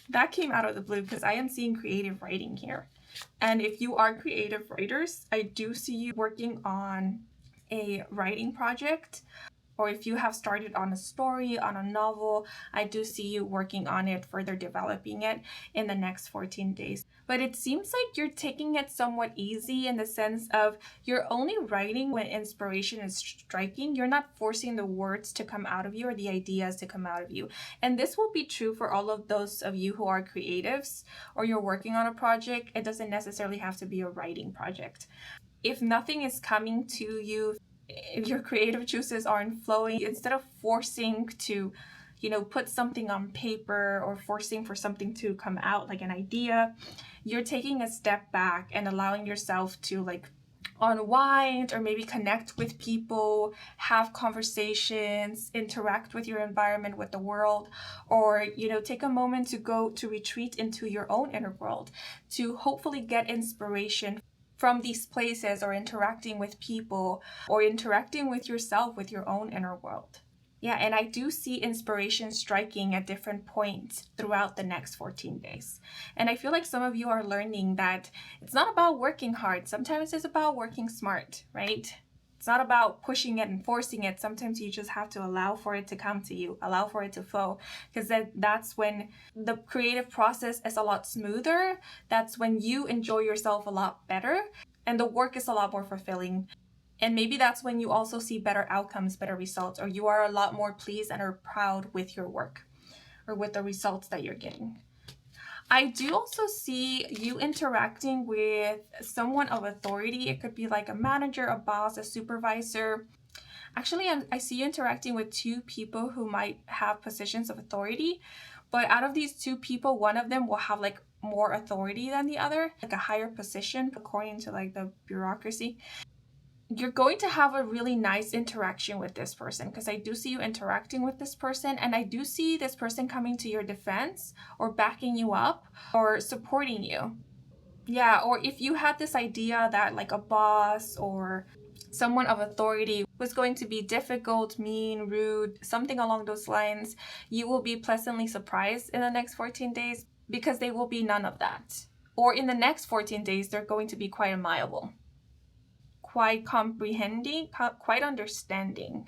That came out of the blue because I am seeing creative writing here. And if you are creative writers, I do see you working on a writing project, or if you have started on a story, on a novel, I do see you working on it, further developing it in the next 14 days. But it seems like you're taking it somewhat easy in the sense of you're only writing when inspiration is striking. You're not forcing the words to come out of you or the ideas to come out of you. And this will be true for all of those of you who are creatives or you're working on a project. It doesn't necessarily have to be a writing project. If nothing is coming to you, if your creative juices aren't flowing, instead of forcing to, you know, put something on paper or forcing for something to come out like an idea, you're taking a step back and allowing yourself to like unwind or maybe connect with people, have conversations, interact with your environment, with the world, or take a moment to go to retreat into your own inner world to hopefully get inspiration from these places, or interacting with people, or interacting with yourself, with your own inner world. Yeah, and I do see inspiration striking at different points throughout the next 14 days. And I feel like some of you are learning that it's not about working hard. Sometimes it's about working smart, right? It's not about pushing it and forcing it. Sometimes you just have to allow for it to come to you, allow for it to flow, because that's when the creative process is a lot smoother. That's when you enjoy yourself a lot better, and the work is a lot more fulfilling. And maybe that's when you also see better outcomes, better results, or you are a lot more pleased and are proud with your work or with the results that you're getting. I do also see you interacting with someone of authority. It could be like a manager, a boss, a supervisor. Actually, I see you interacting with two people who might have positions of authority, but out of these two people, one of them will have like more authority than the other, like a higher position according to like the bureaucracy. You're going to have a really nice interaction with this person, because I do see you interacting with this person, and I do see this person coming to your defense or backing you up or supporting you. Yeah, or if you had this idea that like a boss or someone of authority was going to be difficult, mean, rude, something along those lines, you will be pleasantly surprised in the next 14 days, because they will be none of that. Or in the next 14 days, they're going to be quite amiable, quite comprehending, quite understanding.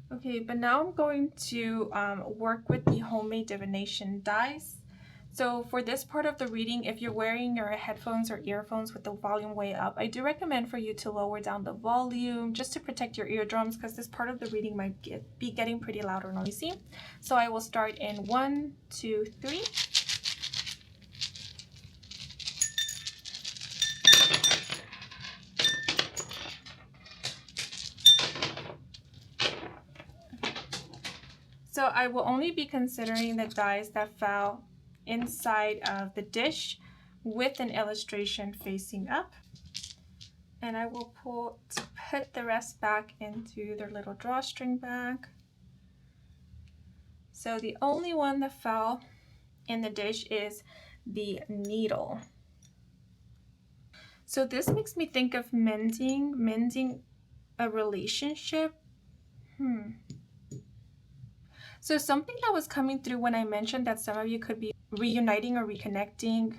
Okay, but now I'm going to work with the homemade divination dice. So for this part of the reading, if you're wearing your headphones or earphones with the volume way up, I do recommend for you to lower down the volume just to protect your eardrums, because this part of the reading might be getting pretty loud or noisy. So I will start in 1, 2, 3. So I will only be considering the dies that fell inside of the dish with an illustration facing up. And I will put the rest back into their little drawstring bag. So the only one that fell in the dish is the needle. So this makes me think of mending a relationship. So something that was coming through when I mentioned that some of you could be reuniting or reconnecting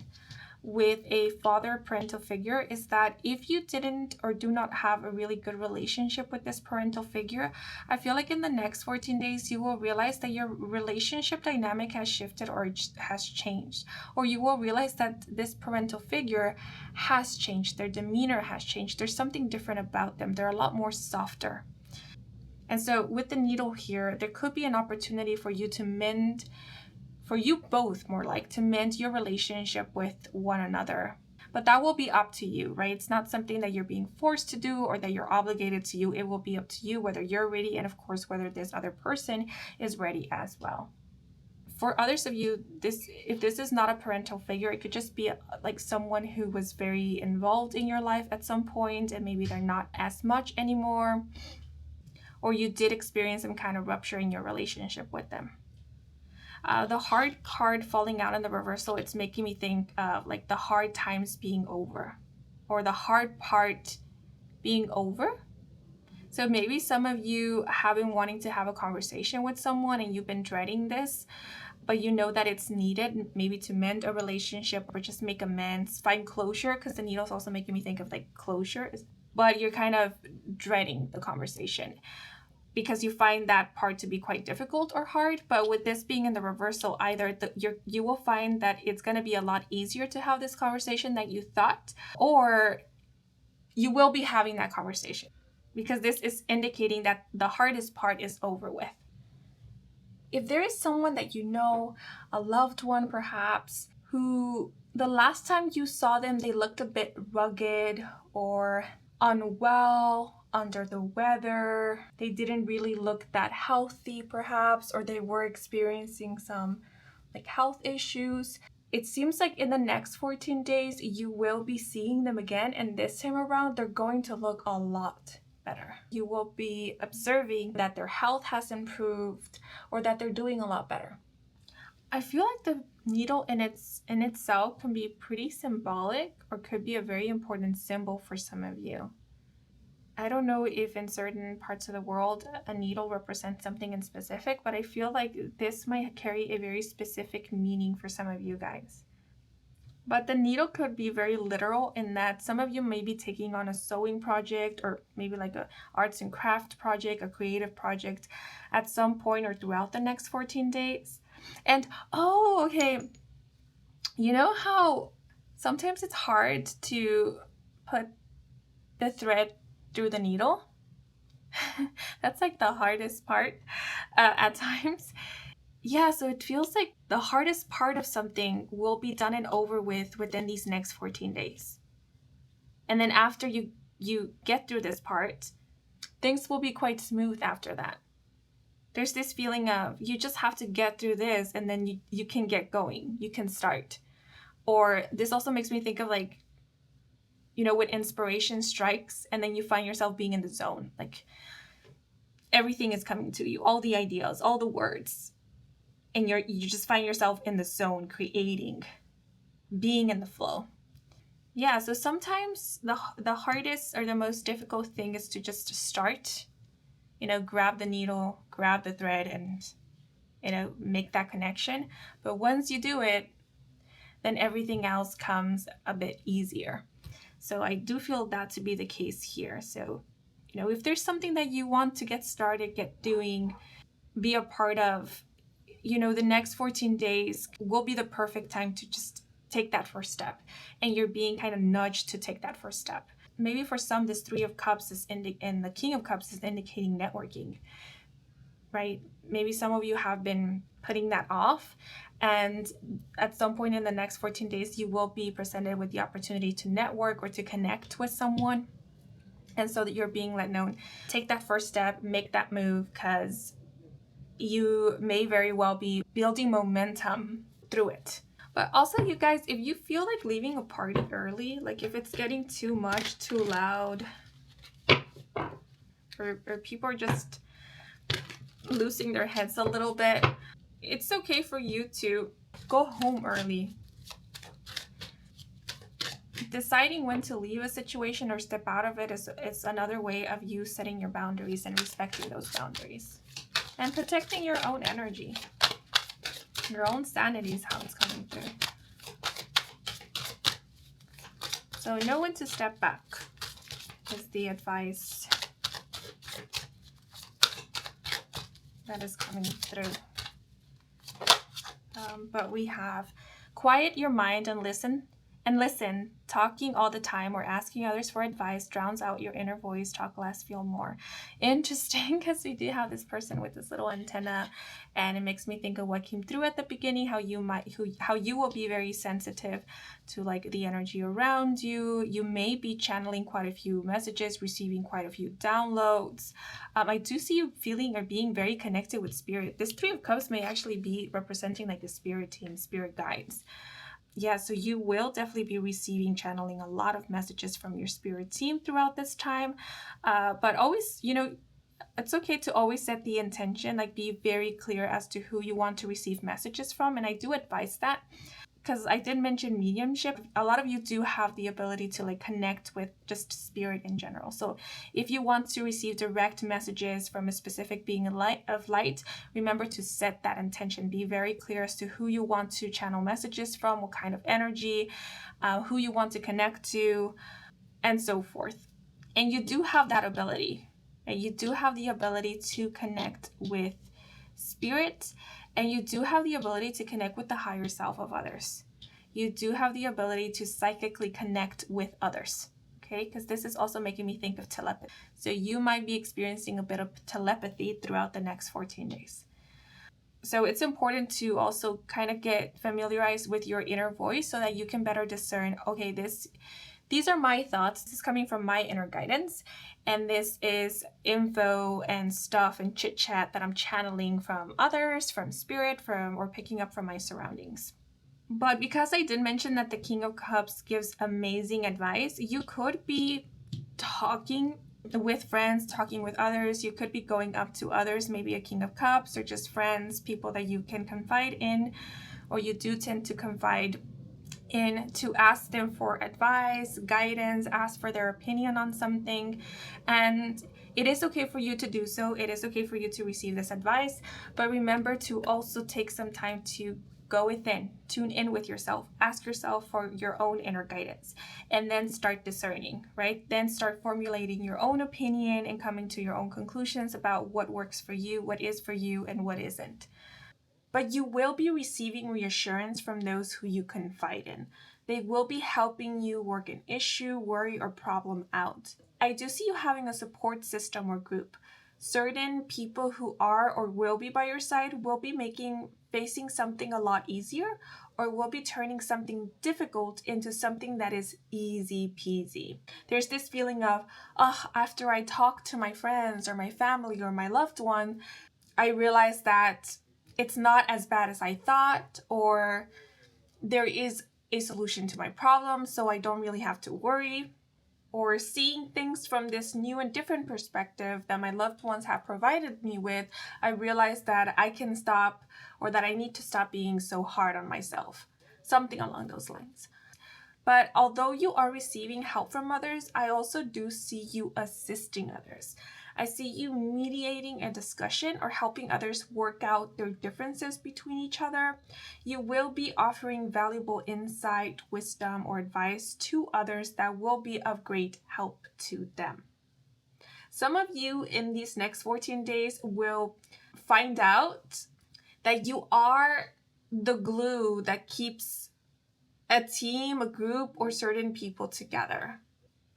with a father parental figure is that if you didn't or do not have a really good relationship with this parental figure, I feel like in the next 14 days you will realize that your relationship dynamic has shifted or has changed, or you will realize that this parental figure has changed, their demeanor has changed, there's something different about them, they're a lot more softer. And so with the needle here, there could be an opportunity for you to mend, for you both more like, to mend your relationship with one another. But that will be up to you, right? It's not something that you're being forced to do or that you're obligated to do. It will be up to you whether you're ready, and of course, whether this other person is ready as well. For others of you, if this is not a parental figure, it could just be like someone who was very involved in your life at some point and maybe they're not as much anymore, or you did experience some kind of rupture in your relationship with them. The hard card falling out in the reversal, it's making me think of like the hard times being over, or the hard part being over. So maybe some of you have been wanting to have a conversation with someone and you've been dreading this, but you know that it's needed, maybe to mend a relationship or just make amends, find closure, because the needle's also making me think of like closure, but you're kind of dreading the conversation because you find that part to be quite difficult or hard. But with this being in the reversal, either you will find that it's going to be a lot easier to have this conversation than you thought, or you will be having that conversation, because this is indicating that the hardest part is over with. If there is someone that you know, a loved one perhaps, who the last time you saw them, they looked a bit rugged or unwell, under the weather, they didn't really look that healthy perhaps, or they were experiencing some like health issues. it seems like in the next 14 days, you will be seeing them again. And this time around, they're going to look a lot better. You will be observing that their health has improved or that they're doing a lot better. I feel like the needle in itself can be pretty symbolic or could be a very important symbol for some of you. I don't know if in certain parts of the world a needle represents something in specific, but I feel like this might carry a very specific meaning for some of you guys. But the needle could be very literal in that some of you may be taking on a sewing project or maybe like a arts and craft project, a creative project at some point or throughout the next 14 days. And okay, you know how sometimes it's hard to put the thread through the needle? That's like the hardest part at times. Yeah, so it feels like the hardest part of something will be done and over with within these next 14 days. And then after you get through this part, things will be quite smooth after that. There's this feeling of you just have to get through this and then you can get going. You can start. Or this also makes me think of like, when inspiration strikes and then you find yourself being in the zone. Like everything is coming to you, all the ideas, all the words. And you just find yourself in the zone, creating, being in the flow. Yeah, so sometimes the hardest or the most difficult thing is to just start, grab the needle, grab the thread and, make that connection. But once you do it, then everything else comes a bit easier. So I do feel that to be the case here. So, if there's something that you want to get started, get doing, be a part of, the next 14 days will be the perfect time to just take that first step. And you're being kind of nudged to take that first step. Maybe for some, this Three of Cups and the King of Cups is indicating networking, right? Maybe some of you have been putting that off. And at some point in the next 14 days, you will be presented with the opportunity to network or to connect with someone. And so that you're being let know, take that first step, make that move, because you may very well be building momentum through it. But also, you guys, if you feel like leaving a party early, like if it's getting too much, too loud, or people are just losing their heads a little bit, it's okay for you to go home early. Deciding when to leave a situation or step out of it is another way of you setting your boundaries and respecting those boundaries. And protecting your own energy. Your own sanity is how it's coming through. So know when to step back is the advice that is coming through. But we have quiet your mind and listen. Talking all the time or asking others for advice drowns out your inner voice. Talk less, feel more. Interesting, because we do have this person with this little antenna, and it makes me think of what came through at the beginning, how you will be very sensitive to like the energy around you. You may be channeling quite a few messages, receiving quite a few downloads. I do see you feeling or being very connected with spirit. This Three of Cups may actually be representing like the spirit team, spirit guides. Yeah, so you will definitely be receiving, channeling a lot of messages from your spirit team throughout this time. But always, it's okay to always set the intention, like be very clear as to who you want to receive messages from. And I do advise that, because I did mention mediumship. A lot of you do have the ability to like connect with just spirit in general. So if you want to receive direct messages from a specific being of light, remember to set that intention. Be very clear as to who you want to channel messages from, what kind of energy, who you want to connect to, and so forth. And you do have that ability. And you do have the ability to connect with spirit. And you do have the ability to connect with the higher self of others. You do have the ability to psychically connect with others, okay? Because this is also making me think of telepathy. So you might be experiencing a bit of telepathy throughout the next 14 days. So it's important to also kind of get familiarized with your inner voice so that you can better discern, okay, these are my thoughts. This is coming from my inner guidance. And this is info and stuff and chit chat that I'm channeling from others, from spirit, or picking up from my surroundings. But because I did mention that the King of Cups gives amazing advice, you could be talking with friends, talking with others. You could be going up to others, maybe a King of Cups or just friends, people that you can confide in, or you do tend to confide in, to ask them for advice, guidance, ask for their opinion on something. And it is okay for you to do so. It is okay for you to receive this advice, but remember to also take some time to go within, tune in with yourself, ask yourself for your own inner guidance, and then start discerning, right? Then start formulating your own opinion and coming to your own conclusions about what works for you, what is for you, and what isn't. But you will be receiving reassurance from those who you confide in. They will be helping you work an issue, worry, or problem out. I do see you having a support system or group. Certain people who are or will be by your side will be facing something a lot easier, or will be turning something difficult into something that is easy peasy. There's this feeling of, after I talk to my friends or my family or my loved one, I realized that it's not as bad as I thought, or there is a solution to my problem, so I don't really have to worry. Or seeing things from this new and different perspective that my loved ones have provided me with, I realized that I can stop, or that I need to stop being so hard on myself. Something along those lines. But although you are receiving help from others, I also do see you assisting others. I see you mediating a discussion or helping others work out their differences between each other. You will be offering valuable insight, wisdom, or advice to others that will be of great help to them. Some of you in these next 14 days will find out that you are the glue that keeps a team, a group, or certain people together.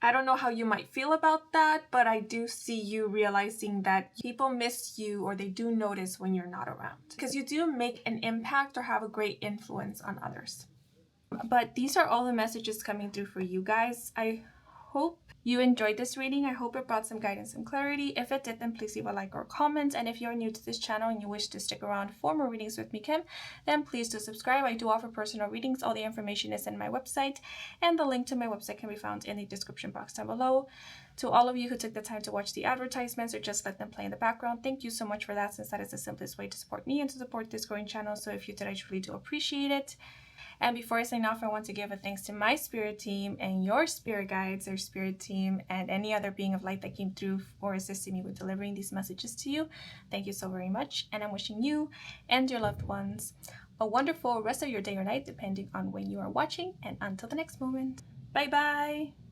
I don't know how you might feel about that, but I do see you realizing that people miss you, or they do notice when you're not around, because you do make an impact or have a great influence on others. But these are all the messages coming through for you guys. I hope you enjoyed this reading. I hope it brought some guidance and clarity. If it did, then please leave a like or comment. And if you're new to this channel and you wish to stick around for more readings with me, Kim, then please do subscribe. I do offer personal readings. All the information is in my website, and the link to my website can be found in the description box down below. To all of you who took the time to watch the advertisements or just let them play in the background, thank you so much for that, since that is the simplest way to support me and to support this growing channel. So if you did, I truly do appreciate it. And before I sign off, I want to give a thanks to my spirit team and your spirit guides, or spirit team, and any other being of light that came through for assisting me with delivering these messages to you. Thank you so very much. And I'm wishing you and your loved ones a wonderful rest of your day or night, depending on when you are watching. And until the next moment, bye-bye.